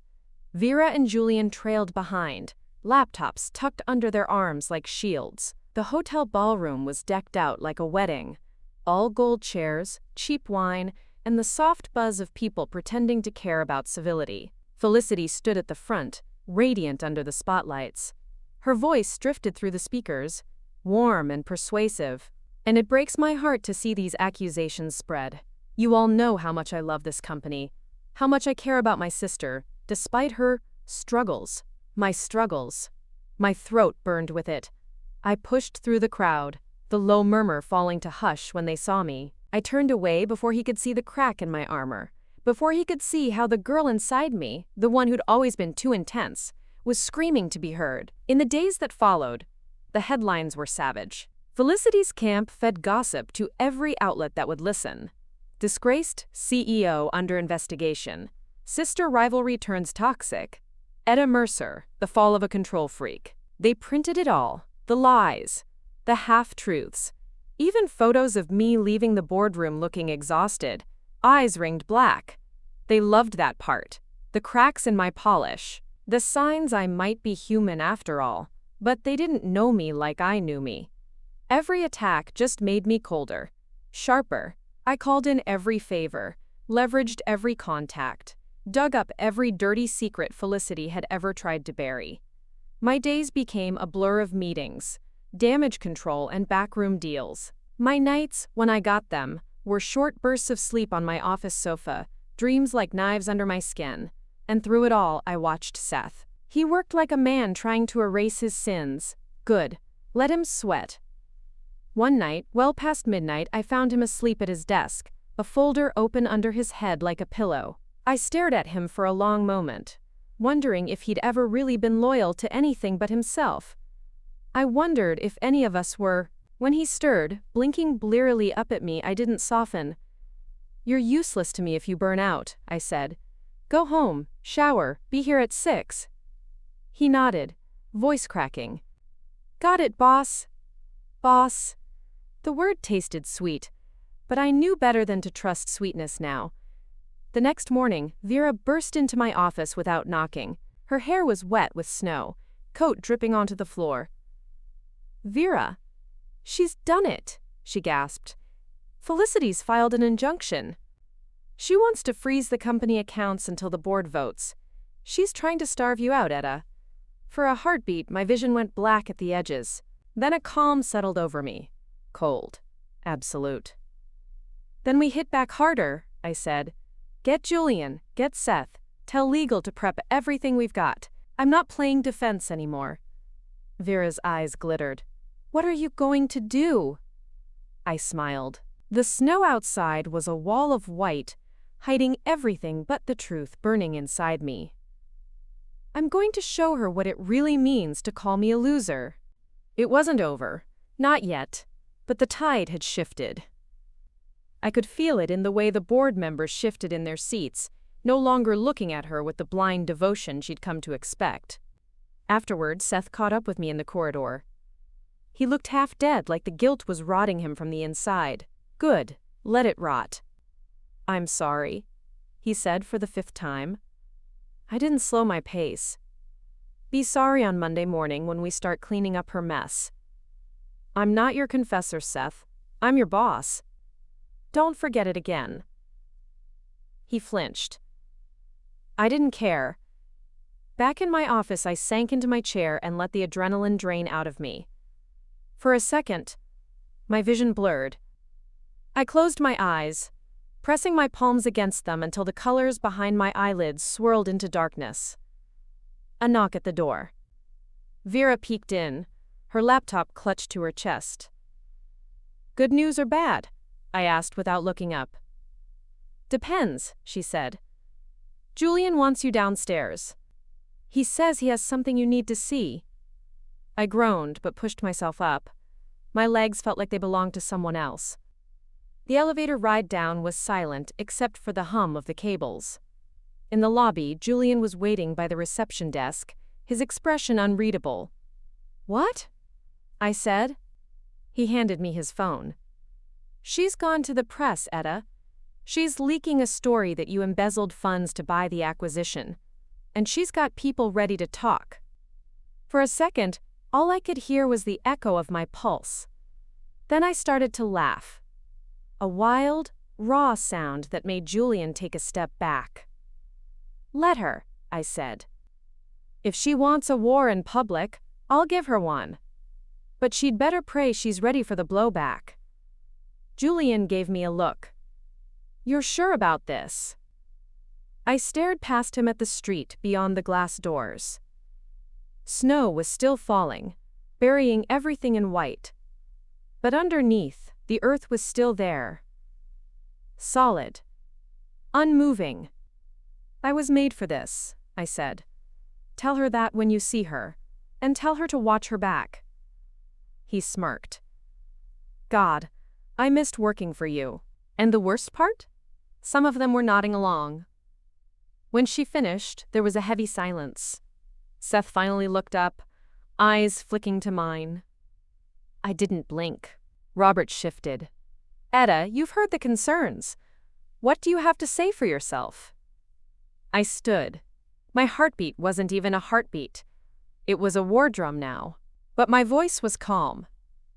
Vera and Julian trailed behind, laptops tucked under their arms like shields. The hotel ballroom was decked out like a wedding. All gold chairs, cheap wine, and the soft buzz of people pretending to care about civility. Felicity stood at the front, radiant under the spotlights. Her voice drifted through the speakers, warm and persuasive. And it breaks my heart to see these accusations spread. You all know how much I love this company, how much I care about my sister, despite her struggles. My struggles. My throat burned with it. I pushed through the crowd, the low murmur falling to hush when they saw me. I turned away before he could see the crack in my armor, before he could see how the girl inside me, the one who'd always been too intense, was screaming to be heard. In the days that followed, the headlines were savage. Felicity's camp fed gossip to every outlet that would listen. Disgraced CEO under investigation. Sister rivalry turns toxic. Etta Mercer, the fall of a control freak. They printed it all. The lies. The half-truths. Even photos of me leaving the boardroom looking exhausted. Eyes ringed black. They loved that part. The cracks in my polish. The signs I might be human after all. But they didn't know me like I knew me. Every attack just made me colder. Sharper. I called in every favor, leveraged every contact, dug up every dirty secret Felicity had ever tried to bury. My days became a blur of meetings, damage control and backroom deals. My nights, when I got them, were short bursts of sleep on my office sofa, dreams like knives under my skin. And through it all, I watched Seth. He worked like a man trying to erase his sins. Good. Let him sweat. One night, well past midnight, I found him asleep at his desk, a folder open under his head like a pillow. I stared at him for a long moment, wondering if he'd ever really been loyal to anything but himself. I wondered if any of us were. When he stirred, blinking blearily up at me, I didn't soften. You're useless to me if you burn out, I said. Go home, shower, be here at 6. He nodded, voice cracking. Got it, boss. Boss. The word tasted sweet, but I knew better than to trust sweetness now. The next morning, Vera burst into my office without knocking. Her hair was wet with snow, coat dripping onto the floor. Vera. She's done it, she gasped. Felicity's filed an injunction. She wants to freeze the company accounts until the board votes. She's trying to starve you out, Etta. For a heartbeat, my vision went black at the edges. Then a calm settled over me. Cold. Absolute. Then we hit back harder, I said. Get Julian, get Seth. Tell legal to prep everything we've got. I'm not playing defense anymore. Vera's eyes glittered. What are you going to do? I smiled. The snow outside was a wall of white, hiding everything but the truth burning inside me. I'm going to show her what it really means to call me a loser. It wasn't over. Not yet. But the tide had shifted. I could feel it in the way the board members shifted in their seats, no longer looking at her with the blind devotion she'd come to expect. Afterward, Seth caught up with me in the corridor. He looked half dead, like the guilt was rotting him from the inside. Good. Let it rot. I'm sorry, he said for the 5th time. I didn't slow my pace. Be sorry on Monday morning when we start cleaning up her mess. I'm not your confessor, Seth. I'm your boss. Don't forget it again. He flinched. I didn't care. Back in my office, I sank into my chair and let the adrenaline drain out of me. For a second, my vision blurred. I closed my eyes, pressing my palms against them until the colors behind my eyelids swirled into darkness. A knock at the door. Vera peeked in, her laptop clutched to her chest. Good news or bad? I asked without looking up. Depends, she said. Julian wants you downstairs. He says he has something you need to see. I groaned but pushed myself up. My legs felt like they belonged to someone else. The elevator ride down was silent except for the hum of the cables. In the lobby, Julian was waiting by the reception desk, his expression unreadable. What? I said. He handed me his phone. She's gone to the press, Etta. She's leaking a story that you embezzled funds to buy the acquisition. And she's got people ready to talk. For a second, all I could hear was the echo of my pulse. Then I started to laugh. A wild, raw sound that made Julian take a step back. Let her, I said. If she wants a war in public, I'll give her one. But she'd better pray she's ready for the blowback. Julian gave me a look. You're sure about this? I stared past him at the street beyond the glass doors. Snow was still falling, burying everything in white. But underneath, the earth was still there. Solid. Unmoving. I was made for this, I said. Tell her that when you see her, and tell her to watch her back. He smirked. God, I missed working for you. And the worst part? Some of them were nodding along. When she finished, there was a heavy silence. Seth finally looked up, eyes flicking to mine. I didn't blink. Robert shifted. Etta, you've heard the concerns. What do you have to say for yourself? I stood. My heartbeat wasn't even a heartbeat. It was a war drum now. But my voice was calm.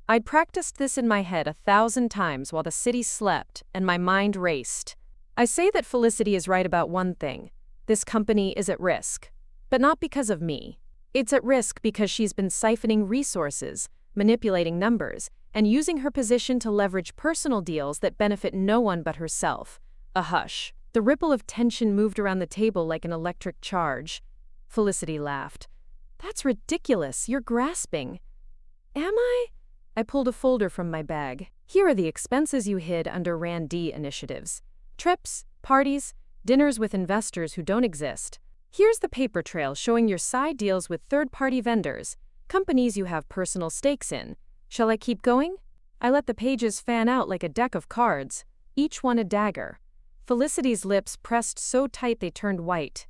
I'd practiced this in my head 1,000 times while the city slept and my mind raced. I say that Felicity is right about one thing. This company is at risk. But not because of me. It's at risk because she's been siphoning resources, manipulating numbers, and using her position to leverage personal deals that benefit no one but herself. A hush. The ripple of tension moved around the table like an electric charge. Felicity laughed. That's ridiculous. You're grasping. Am I? I pulled a folder from my bag. Here are the expenses you hid under Rand D initiatives. Trips, parties, dinners with investors who don't exist. Here's the paper trail showing your side deals with third-party vendors, companies you have personal stakes in. Shall I keep going? I let the pages fan out like a deck of cards, each one a dagger. Felicity's lips pressed so tight they turned white.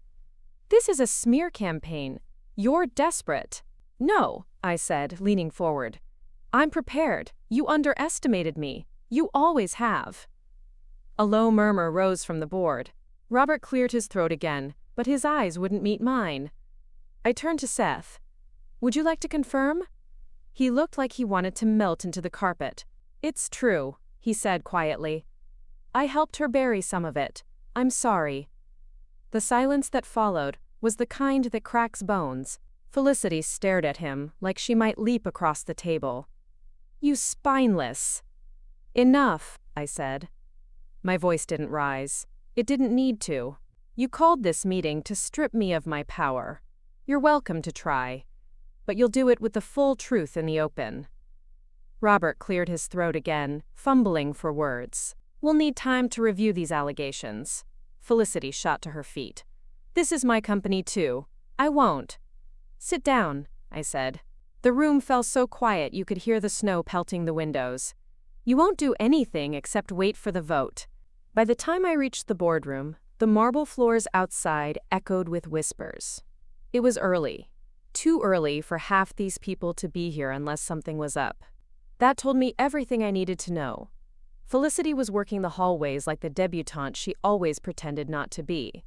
This is a smear campaign. You're desperate. No, I said, leaning forward. I'm prepared. You underestimated me. You always have. A low murmur rose from the board. Robert cleared his throat again, but his eyes wouldn't meet mine. I turned to Seth. Would you like to confirm? He looked like he wanted to melt into the carpet. It's true. he said quietly. I helped her bury some of it. I'm sorry. The silence that followed was the kind that cracks bones. Felicity stared at him like she might leap across the table. You spineless. Enough, I said. My voice didn't rise. It didn't need to. You called this meeting to strip me of my power. You're welcome to try. But you'll do it with the full truth in the open. Robert cleared his throat again, fumbling for words. We'll need time to review these allegations. Felicity shot to her feet. This is my company too. I won't. Sit down, I said. The room fell so quiet you could hear the snow pelting the windows. You won't do anything except wait for the vote. By the time I reached the boardroom, the marble floors outside echoed with whispers. It was early. Too early for half these people to be here unless something was up. That told me everything I needed to know. Felicity was working the hallways like the debutante she always pretended not to be.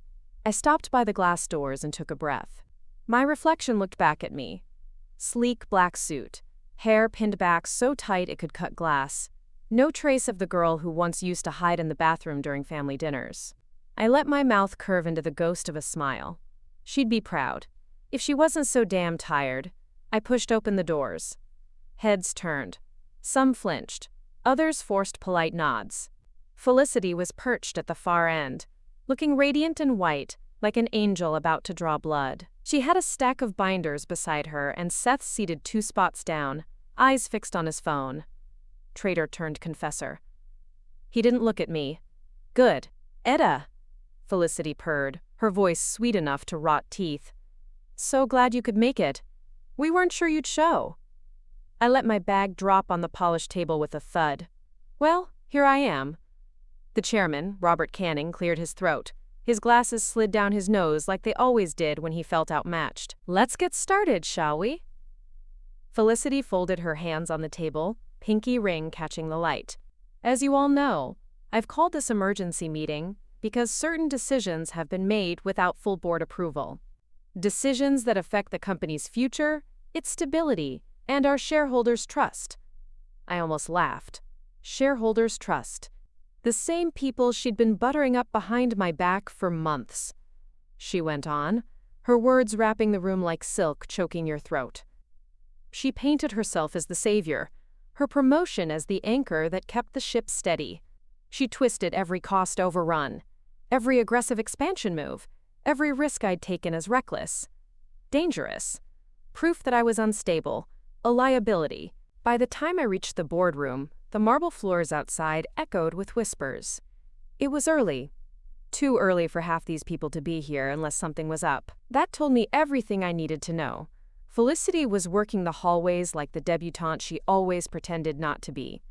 I stopped by the glass doors and took a breath. My reflection looked back at me. Sleek black suit, hair pinned back so tight it could cut glass. No trace of the girl who once used to hide in the bathroom during family dinners. I let my mouth curve into the ghost of a smile. She'd be proud. If she wasn't so damn tired. I pushed open the doors. Heads turned. Some flinched. Others forced polite nods. Felicity was perched at the far end, looking radiant and white, like an angel about to draw blood. She had a stack of binders beside her and Seth seated 2 spots down, eyes fixed on his phone. Traitor turned confessor. He didn't look at me. Good. Etta, Felicity purred, her voice sweet enough to rot teeth. So glad you could make it. We weren't sure you'd show. I let my bag drop on the polished table with a thud. Well, here I am. The chairman, Robert Canning, cleared his throat. His glasses slid down his nose like they always did when he felt outmatched. Let's get started, shall we? Felicity folded her hands on the table, pinky ring catching the light. As you all know, I've called this emergency meeting because certain decisions have been made without full board approval. Decisions that affect the company's future, its stability, and our shareholders' trust. I almost laughed. Shareholders' trust. The same people she'd been buttering up behind my back for months. She went on, her words wrapping the room like silk choking your throat. She painted herself as the savior, her promotion as the anchor that kept the ship steady. She twisted every cost overrun, every aggressive expansion move, every risk I'd taken as reckless. Dangerous. Proof that I was unstable, a liability. By the time I reached the boardroom, the marble floors outside echoed with whispers. It was early. Too early for half these people to be here unless something was up. That told me everything I needed to know. Felicity was working the hallways like the debutante she always pretended not to be.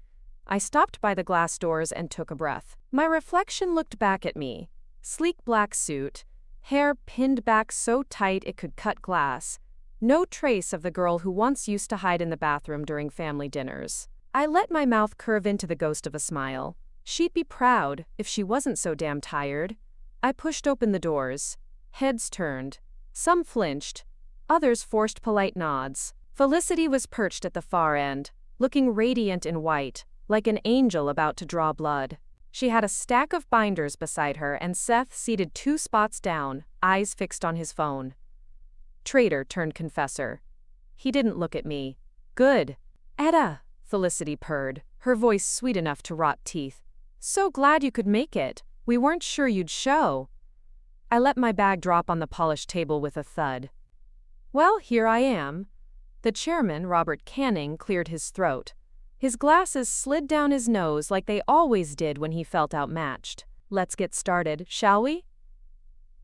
I stopped by the glass doors and took a breath. My reflection looked back at me. Sleek black suit, hair pinned back so tight it could cut glass. No trace of the girl who once used to hide in the bathroom during family dinners. I let my mouth curve into the ghost of a smile. She'd be proud if she wasn't so damn tired. I pushed open the doors. Heads turned. Some flinched. Others forced polite nods. Felicity was perched at the far end, looking radiant in white, like an angel about to draw blood. She had a stack of binders beside her and Seth seated 2 spots down, eyes fixed on his phone. Traitor turned confessor. He didn't look at me. Good. Etta, Felicity purred, her voice sweet enough to rot teeth. So glad you could make it. We weren't sure you'd show. I let my bag drop on the polished table with a thud. Well, here I am. The chairman, Robert Canning, cleared his throat. His glasses slid down his nose like they always did when he felt outmatched. Let's get started, shall we?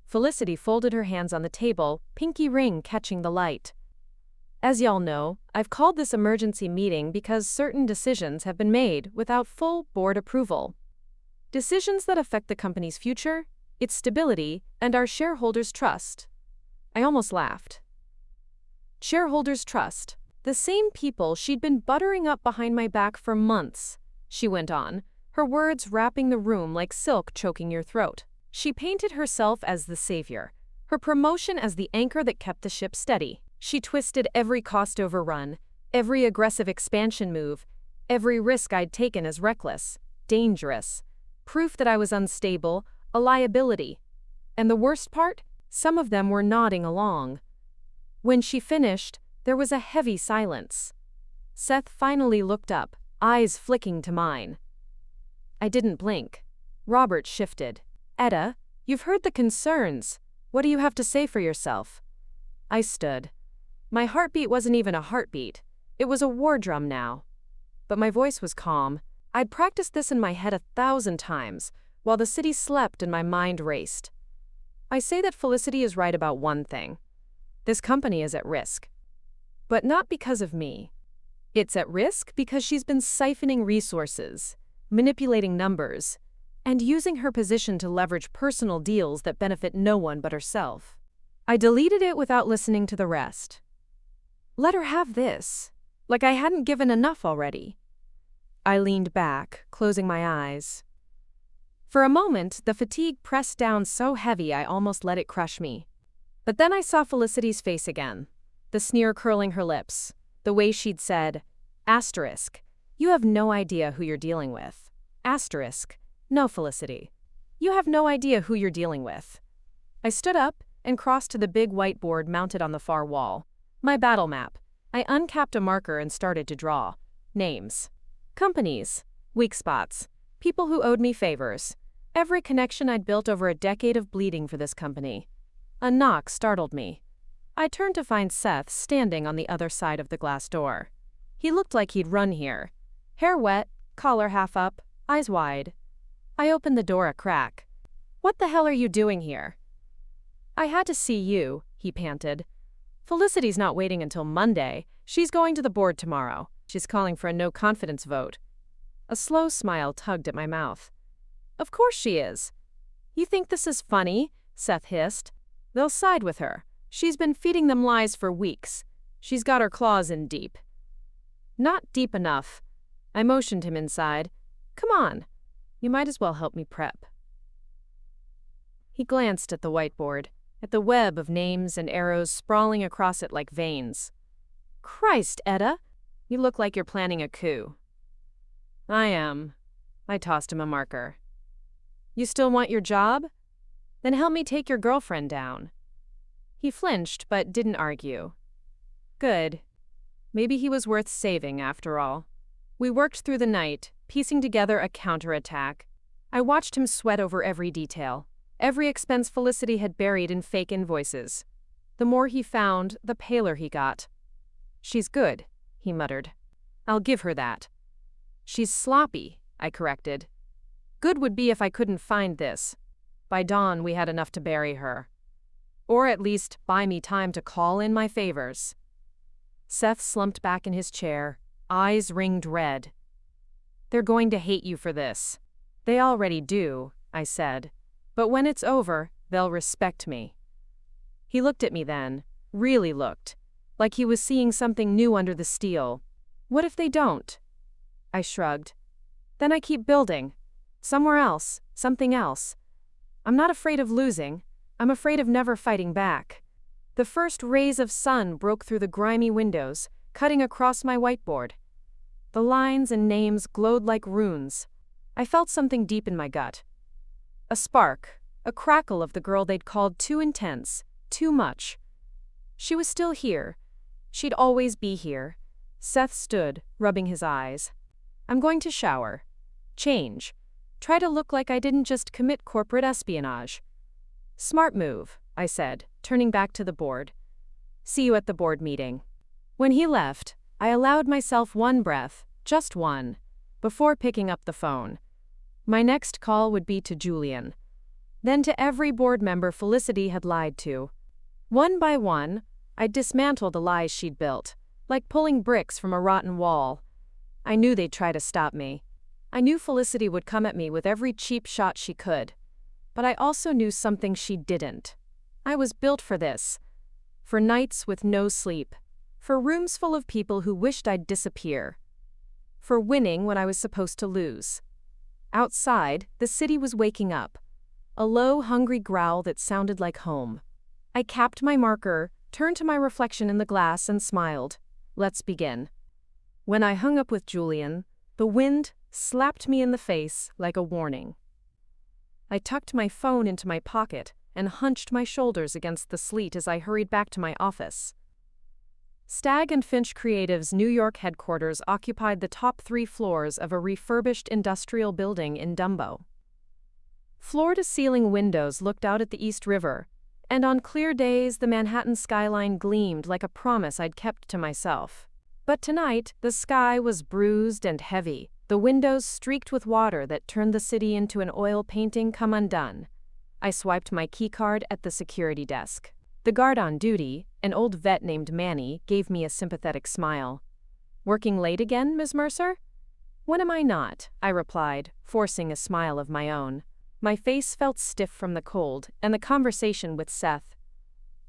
Felicity folded her hands on the table, pinky ring catching the light. As y'all know, I've called this emergency meeting because certain decisions have been made without full board approval. Decisions that affect the company's future, its stability, and our shareholders' trust. I almost laughed. Shareholders' trust. The same people she'd been buttering up behind my back for months, she went on, her words wrapping the room like silk choking your throat. She painted herself as the savior, her promotion as the anchor that kept the ship steady. She twisted every cost overrun, every aggressive expansion move, every risk I'd taken as reckless. dangerous. Proof that I was unstable, a liability. And the worst part? Some of them were nodding along. When she finished, there was a heavy silence. Seth finally looked up, eyes flicking to mine. I didn't blink. Robert shifted. Etta, you've heard the concerns. What do you have to say for yourself? I stood. My heartbeat wasn't even a heartbeat. It was a war drum now. But my voice was calm. I'd practiced this in my head 1,000 times, while the city slept and my mind raced. I say that Felicity is right about one thing. This company is at risk. But not because of me. It's at risk because she's been siphoning resources, manipulating numbers, and using her position to leverage personal deals that benefit no one but herself. I deleted it without listening to the rest. Let her have this, like I hadn't given enough already. I leaned back, closing my eyes. For a moment, the fatigue pressed down so heavy I almost let it crush me. But then I saw Felicity's face again, the sneer curling her lips, the way she'd said, asterisk, you have no idea who you're dealing with. Asterisk, no, Felicity. You have no idea who you're dealing with. I stood up and crossed to the big whiteboard mounted on the far wall. My battle map. I uncapped a marker and started to draw. Names. Companies. Weak spots. People who owed me favors. Every connection I'd built over a decade of bleeding for this company. A knock startled me. I turned to find Seth standing on the other side of the glass door. He looked like he'd run here. Hair wet, collar half up, eyes wide. I opened the door a crack. What the hell are you doing here? I had to see you, he panted. Felicity's not waiting until Monday. She's going to the board tomorrow. She's calling for a no-confidence vote. A slow smile tugged at my mouth. Of course she is. You think this is funny? Seth hissed. They'll side with her. She's been feeding them lies for weeks. She's got her claws in deep. Not deep enough. I motioned him inside. Come on. You might as well help me prep. He glanced at the whiteboard, at the web of names and arrows sprawling across it like veins. Christ, Etta, you look like you're planning a coup. I am. I tossed him a marker. You still want your job? Then help me take your girlfriend down. He flinched but didn't argue. Good. Maybe he was worth saving after all. We worked through the night, piecing together a counterattack. I watched him sweat over every detail, every expense Felicity had buried in fake invoices. The more he found, the paler he got. She's good, he muttered. I'll give her that. She's sloppy, I corrected. Good would be if I couldn't find this. By dawn, we had enough to bury her. Or at least buy me time to call in my favors. Seth slumped back in his chair, eyes ringed red. They're going to hate you for this. They already do, I said. But when it's over, they'll respect me. He looked at me then, really looked, like he was seeing something new under the steel. What if they don't? I shrugged. Then I keep building. Somewhere else, something else. I'm not afraid of losing. I'm afraid of never fighting back. The first rays of sun broke through the grimy windows, cutting across my whiteboard. The lines and names glowed like runes. I felt something deep in my gut. A spark, a crackle of the girl they'd called too intense, too much. She was still here. She'd always be here. Seth stood, rubbing his eyes. I'm going to shower. Change. Try to look like I didn't just commit corporate espionage. Smart move, I said, turning back to the board. See you at the board meeting. When he left, I allowed myself one breath, just one, before picking up the phone. My next call would be to Julian. Then to every board member Felicity had lied to. One by one, I'd dismantle the lies she'd built, like pulling bricks from a rotten wall. I knew they'd try to stop me. I knew Felicity would come at me with every cheap shot she could. But I also knew something she didn't. I was built for this. For nights with no sleep. For rooms full of people who wished I'd disappear. For winning when I was supposed to lose. Outside, the city was waking up. A low, hungry growl that sounded like home. I capped my marker, turned to my reflection in the glass and smiled. Let's begin. When I hung up with Julian, the wind, slapped me in the face like a warning. I tucked my phone into my pocket and hunched my shoulders against the sleet as I hurried back to my office. Stagg and Finch Creative's New York headquarters occupied the top 3 floors of a refurbished industrial building in Dumbo. Floor-to-ceiling windows looked out at the East River, and on clear days the Manhattan skyline gleamed like a promise I'd kept to myself. But tonight, the sky was bruised and heavy, the windows streaked with water that turned the city into an oil painting come undone. I swiped my keycard at the security desk. The guard on duty, an old vet named Manny, gave me a sympathetic smile. "Working late again, Ms. Mercer?" "When am I not?" I replied, forcing a smile of my own. My face felt stiff from the cold and the conversation with Seth.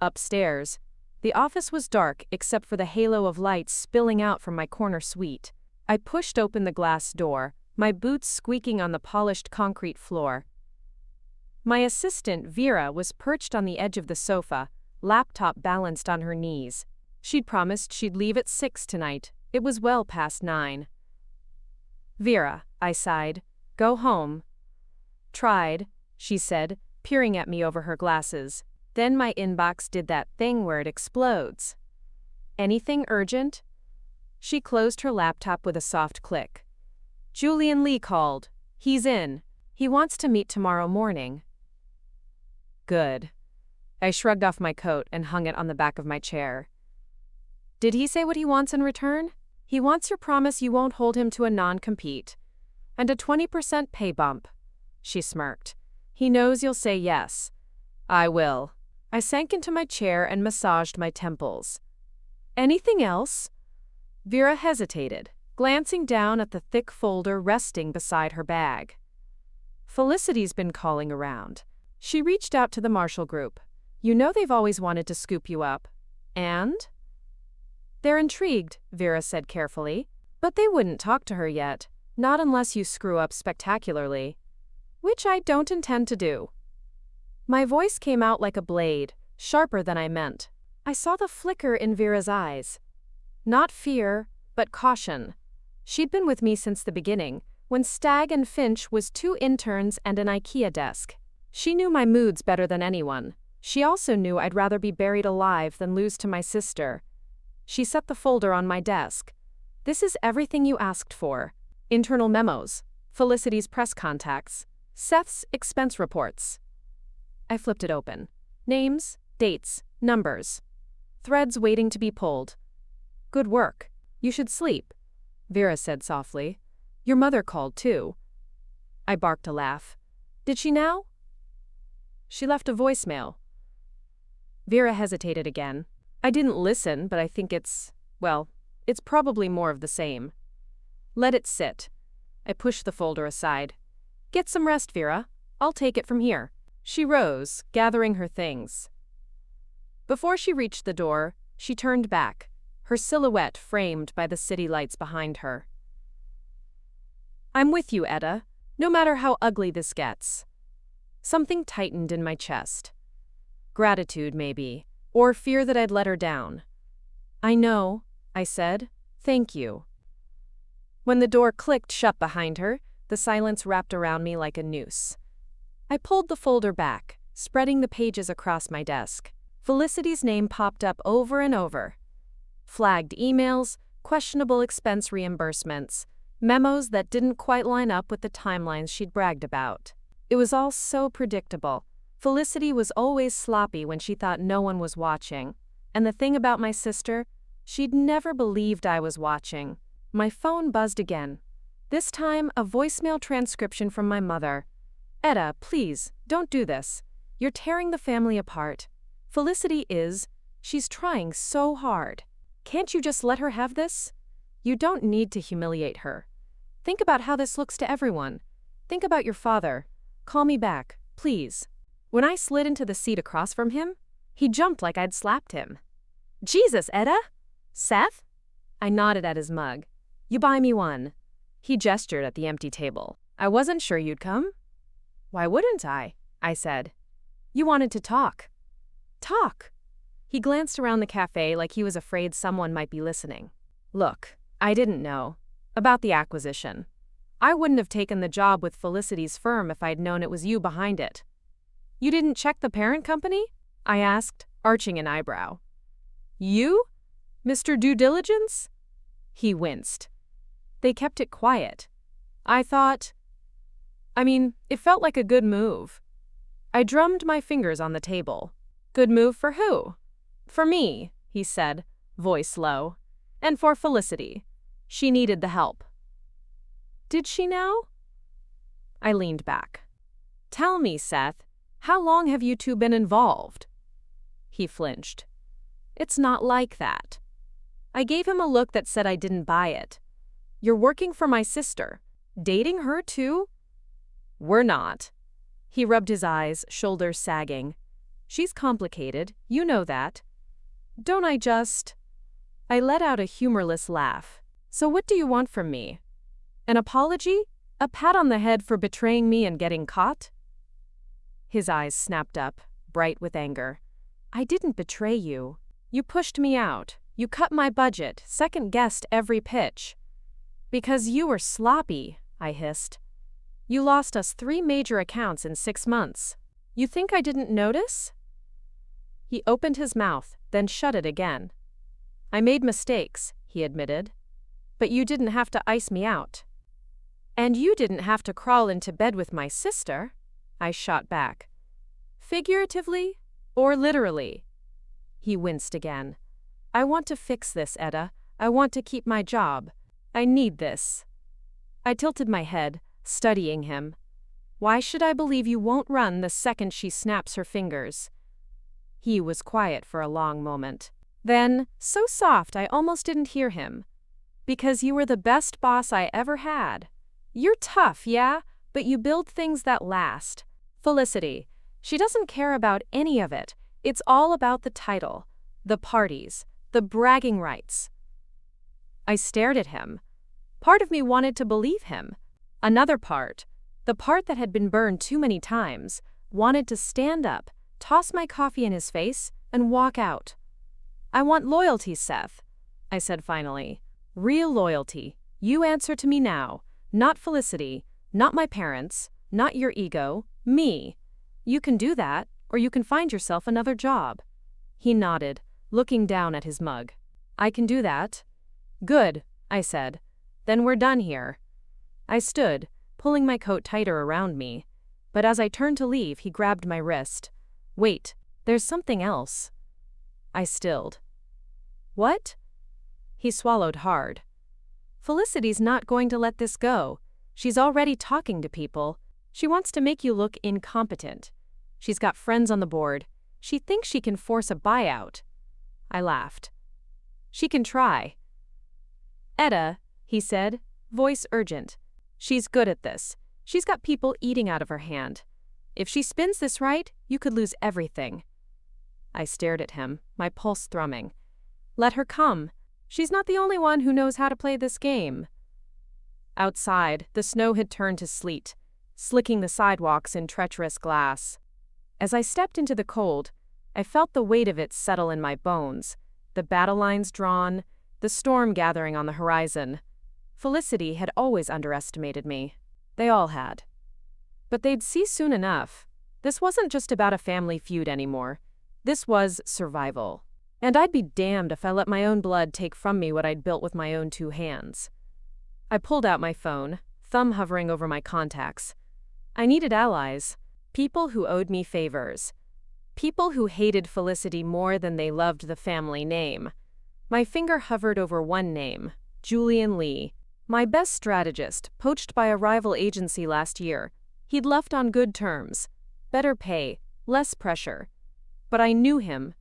Upstairs, the office was dark except for the halo of light spilling out from my corner suite. I pushed open the glass door, my boots squeaking on the polished concrete floor. My assistant, Vera, was perched on the edge of the sofa, laptop balanced on her knees. She'd promised she'd leave at 6 tonight. It was well past 9. "Vera," I sighed, "go home." "Tried," she said, peering at me over her glasses. Then my inbox did that thing where it explodes. "Anything urgent?" She closed her laptop with a soft click. "Julian Lee called. He's in. He wants to meet tomorrow morning." Good. I shrugged off my coat and hung it on the back of my chair. "Did he say what he wants in return?" "He wants your promise you won't hold him to a non-compete. And a 20% pay bump." She smirked. "He knows you'll say yes." "I will." I sank into my chair and massaged my temples. "Anything else?" Vera hesitated, glancing down at the thick folder resting beside her bag. "Felicity's been calling around. She reached out to the Marshall Group. You know they've always wanted to scoop you up. And?" "They're intrigued," Vera said carefully. "But they wouldn't talk to her yet, not unless you screw up spectacularly. Which I don't intend to do." My voice came out like a blade, sharper than I meant. I saw the flicker in Vera's eyes. Not fear, but caution. She'd been with me since the beginning, when Stagg and Finch was 2 interns and an IKEA desk. She knew my moods better than anyone. She also knew I'd rather be buried alive than lose to my sister. She set the folder on my desk. "This is everything you asked for. Internal memos, Felicity's press contacts, Seth's expense reports." I flipped it open. Names, dates, numbers. Threads waiting to be pulled. "Good work. You should sleep," Vera said softly. "Your mother called too." I barked a laugh. "Did she now?" "She left a voicemail." Vera hesitated again. "I didn't listen, but I think it's probably more of the same." "Let it sit." I pushed the folder aside. "Get some rest, Vera. I'll take it from here." She rose, gathering her things. Before she reached the door, she turned back, her silhouette framed by the city lights behind her. "I'm with you, Etta, no matter how ugly this gets." Something tightened in my chest. Gratitude, maybe, or fear that I'd let her down. "I know," I said. "Thank you." When the door clicked shut behind her, the silence wrapped around me like a noose. I pulled the folder back, spreading the pages across my desk. Felicity's name popped up over and over. Flagged emails, questionable expense reimbursements, memos that didn't quite line up with the timelines she'd bragged about. It was all so predictable. Felicity was always sloppy when she thought no one was watching. And the thing about my sister, she'd never believed I was watching. My phone buzzed again. This time, a voicemail transcription from my mother. "Etta, please, don't do this. You're tearing the family apart. Felicity she's trying so hard. Can't you just let her have this? You don't need to humiliate her. Think about how this looks to everyone. Think about your father. Call me back, please." When I slid into the seat across from him, he jumped like I'd slapped him. "Jesus, Etta? Seth?" I nodded at his mug. "You buy me one." He gestured at the empty table. "I wasn't sure you'd come." "Why wouldn't I?" I said. "You wanted to talk." "Talk?" He glanced around the cafe like he was afraid someone might be listening. "Look, I didn't know. About the acquisition. I wouldn't have taken the job with Felicity's firm if I'd known it was you behind it. You didn't check the parent company? I asked, arching an eyebrow. You? Mr. Due Diligence? He winced. They kept it quiet. I thought... it felt like a good move. I drummed my fingers on the table. Good move for who? For me, he said, voice low. And for Felicity. She needed the help. Did she now? I leaned back. Tell me, Seth, how long have you two been involved? He flinched. It's not like that. I gave him a look that said I didn't buy it. You're working for my sister. Dating her too? We're not. He rubbed his eyes, shoulders sagging. She's complicated, you know that. Don't I just... I let out a humorless laugh. So what do you want from me? An apology? A pat on the head for betraying me and getting caught? His eyes snapped up, bright with anger. I didn't betray you. You pushed me out. You cut my budget, second-guessed every pitch. Because you were sloppy, I hissed. You lost us 3 major accounts in 6 months. You think I didn't notice? He opened his mouth, then shut it again. I made mistakes, he admitted. But you didn't have to ice me out. And you didn't have to crawl into bed with my sister, I shot back. Figuratively or literally? He winced again. I want to fix this, Etta. I want to keep my job. I need this. I tilted my head, studying him. Why should I believe you won't run the second she snaps her fingers? He was quiet for a long moment. Then, so soft I almost didn't hear him. Because you were the best boss I ever had. You're tough, yeah, but you build things that last. Felicity, she doesn't care about any of it. It's all about the title, the parties, the bragging rights. I stared at him. Part of me wanted to believe him. Another part, the part that had been burned too many times, wanted to stand up, toss my coffee in his face, and walk out. I want loyalty, Seth, I said finally. Real loyalty. You answer to me now. Not Felicity, not my parents, not your ego, me. You can do that, or you can find yourself another job. He nodded, looking down at his mug. I can do that. Good, I said. Then we're done here. I stood, pulling my coat tighter around me. But as I turned to leave, he grabbed my wrist. Wait, there's something else. I stilled. What? He swallowed hard. Felicity's not going to let this go. She's already talking to people. She wants to make you look incompetent. She's got friends on the board. She thinks she can force a buyout. I laughed. She can try. Etta, he said, voice urgent. She's good at this. She's got people eating out of her hand. If she spins this right, you could lose everything. I stared at him, my pulse thrumming. Let her come. She's not the only one who knows how to play this game. Outside, the snow had turned to sleet, slicking the sidewalks in treacherous glass. As I stepped into the cold, I felt the weight of it settle in my bones, the battle lines drawn, the storm gathering on the horizon. Felicity had always underestimated me. They all had. But they'd see soon enough. This wasn't just about a family feud anymore. This was survival. And I'd be damned if I let my own blood take from me what I'd built with my own 2 hands. I pulled out my phone, thumb hovering over my contacts. I needed allies, people who owed me favors, people who hated Felicity more than they loved the family name. My finger hovered over one name, Julian Lee, my best strategist, poached by a rival agency last year. He'd left on good terms, better pay, less pressure. But I knew him.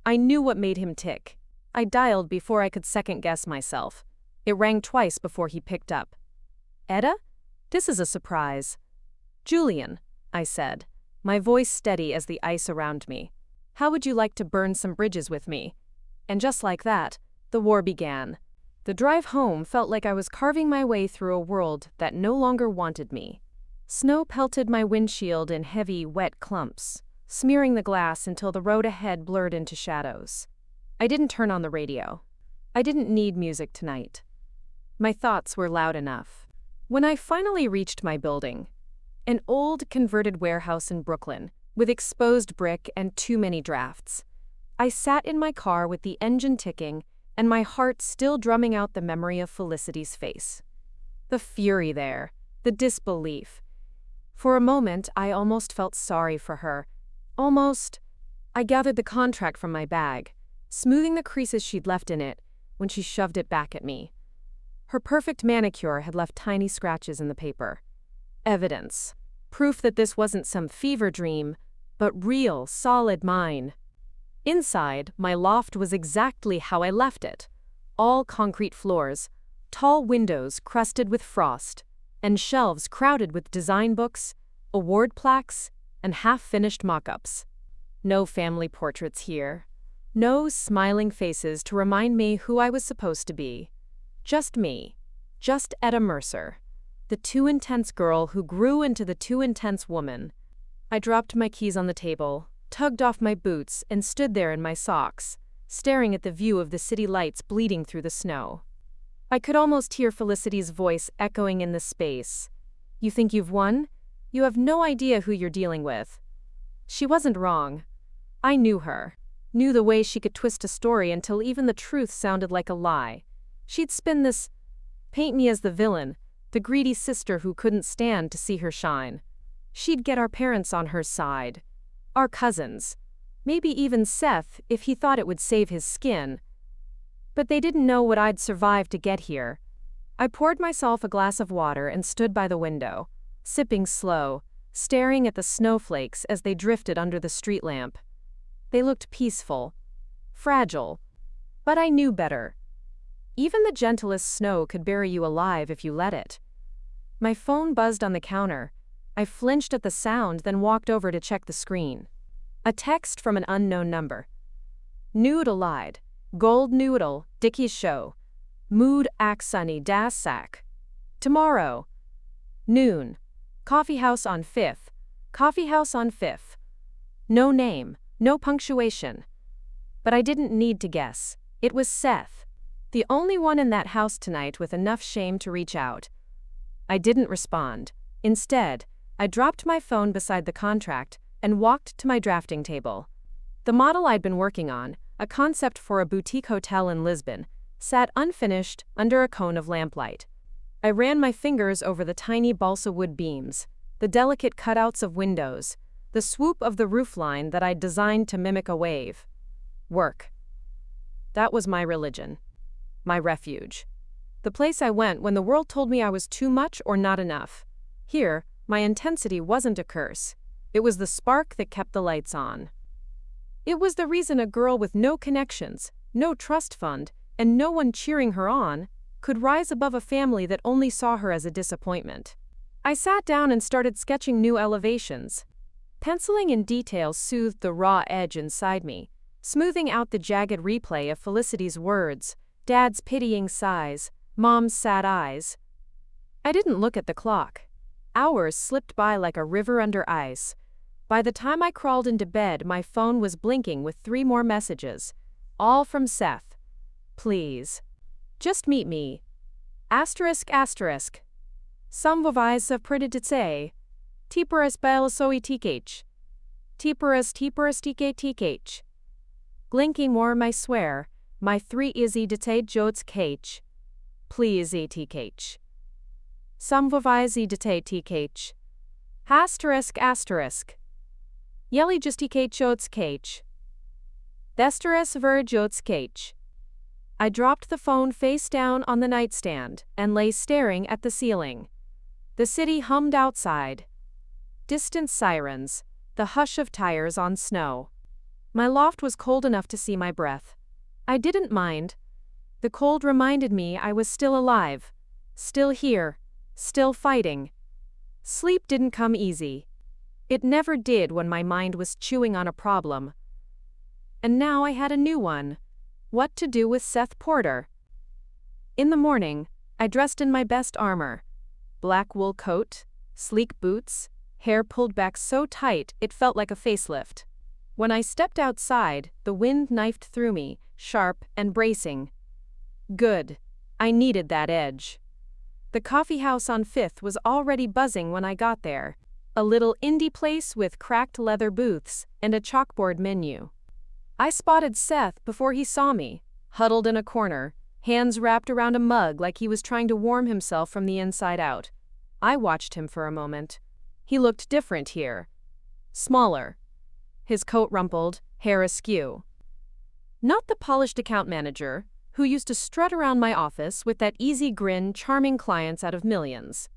I knew what made him tick. I dialed before I could second-guess myself. It rang twice before he picked up. Etta? This is a surprise. Julian, I said, my voice steady as the ice around me. How would you like to burn some bridges with me? And just like that, the war began. The drive home felt like I was carving my way through a world that no longer wanted me. Snow pelted my windshield in heavy, wet clumps, smearing the glass until the road ahead blurred into shadows. I didn't turn on the radio. I didn't need music tonight. My thoughts were loud enough. When I finally reached my building, an old converted warehouse in Brooklyn, with exposed brick and too many drafts, I sat in my car with the engine ticking and my heart still drumming out the memory of Felicity's face. The fury there, the disbelief. For a moment, I almost felt sorry for her. Almost. I gathered the contract from my bag, smoothing the creases she'd left in it when she shoved it back at me. Her perfect manicure had left tiny scratches in the paper. Evidence. Proof that this wasn't some fever dream, but real, solid mine. Inside, my loft was exactly how I left it. All concrete floors, tall windows crusted with frost, and shelves crowded with design books, award plaques, and half-finished mock-ups. No family portraits here. No smiling faces to remind me who I was supposed to be. Just me. Just Etta Mercer. The too intense girl who grew into the too intense woman. I dropped my keys on the table, tugged off my boots, and stood there in my socks, staring at the view of the city lights bleeding through the snow. I could almost hear Felicity's voice echoing in the space. You think you've won? You have no idea who you're dealing with. She wasn't wrong. I knew her. Knew the way she could twist a story until even the truth sounded like a lie. She'd spin this, paint me as the villain, the greedy sister who couldn't stand to see her shine. She'd get our parents on her side. Our cousins. Maybe even Seth if he thought it would save his skin. But they didn't know what I'd survived to get here. I poured myself a glass of water and stood by the window, sipping slow, staring at the snowflakes as they drifted under the street lamp. They looked peaceful, fragile, but I knew better. Even the gentlest snow could bury you alive if you let it. My phone buzzed on the counter. I flinched at the sound, then walked over to check the screen. A text from an unknown number. Nude lied. Gold noodle, Dickie's show. Mood sunny das sack. Tomorrow. Noon. Coffee house on 5th. Coffee house on 5th. No name, no punctuation. But I didn't need to guess. It was Seth. The only one in that house tonight with enough shame to reach out. I didn't respond. Instead, I dropped my phone beside the contract and walked to my drafting table. The model I'd been working on, a concept for a boutique hotel in Lisbon, sat unfinished under a cone of lamplight. I ran my fingers over the tiny balsa wood beams, the delicate cutouts of windows, the swoop of the roofline that I'd designed to mimic a wave. Work. That was my religion. My refuge. The place I went when the world told me I was too much or not enough. Here, my intensity wasn't a curse. It was the spark that kept the lights on. It was the reason a girl with no connections, no trust fund, and no one cheering her on could rise above a family that only saw her as a disappointment. I sat down and started sketching new elevations. Penciling in detail soothed the raw edge inside me, smoothing out the jagged replay of Felicity's words, Dad's pitying sighs, Mom's sad eyes. I didn't look at the clock. Hours slipped by like a river under ice. By the time I crawled into bed, my phone was blinking with 3 more messages, all from Seth. Please. Just meet me. Asterisk asterisk. Samvovais of Priditice. Tiperas Belasoi TKH. Tiperas TKH. Glinky more my swear, my 3 izzy detaid jodes kh. Please TKH. Samvovais detaid TKH. Asterisk asterisk. Yelly just TK jodes kh. Thesteres ver jodes kh. I dropped the phone face down on the nightstand and lay staring at the ceiling. The city hummed outside. Distant sirens, the hush of tires on snow. My loft was cold enough to see my breath. I didn't mind. The cold reminded me I was still alive, still here, still fighting. Sleep didn't come easy. It never did when my mind was chewing on a problem. And now I had a new one. What to do with Seth Porter? In the morning, I dressed in my best armor. Black wool coat, sleek boots, hair pulled back so tight it felt like a facelift. When I stepped outside, the wind knifed through me, sharp and bracing. Good. I needed that edge. The coffee house on Fifth was already buzzing when I got there. A little indie place with cracked leather booths and a chalkboard menu. I spotted Seth before he saw me, huddled in a corner, hands wrapped around a mug like he was trying to warm himself from the inside out. I watched him for a moment. He looked different here. Smaller. His coat rumpled, hair askew. Not the polished account manager, who used to strut around my office with that easy grin charming clients out of millions.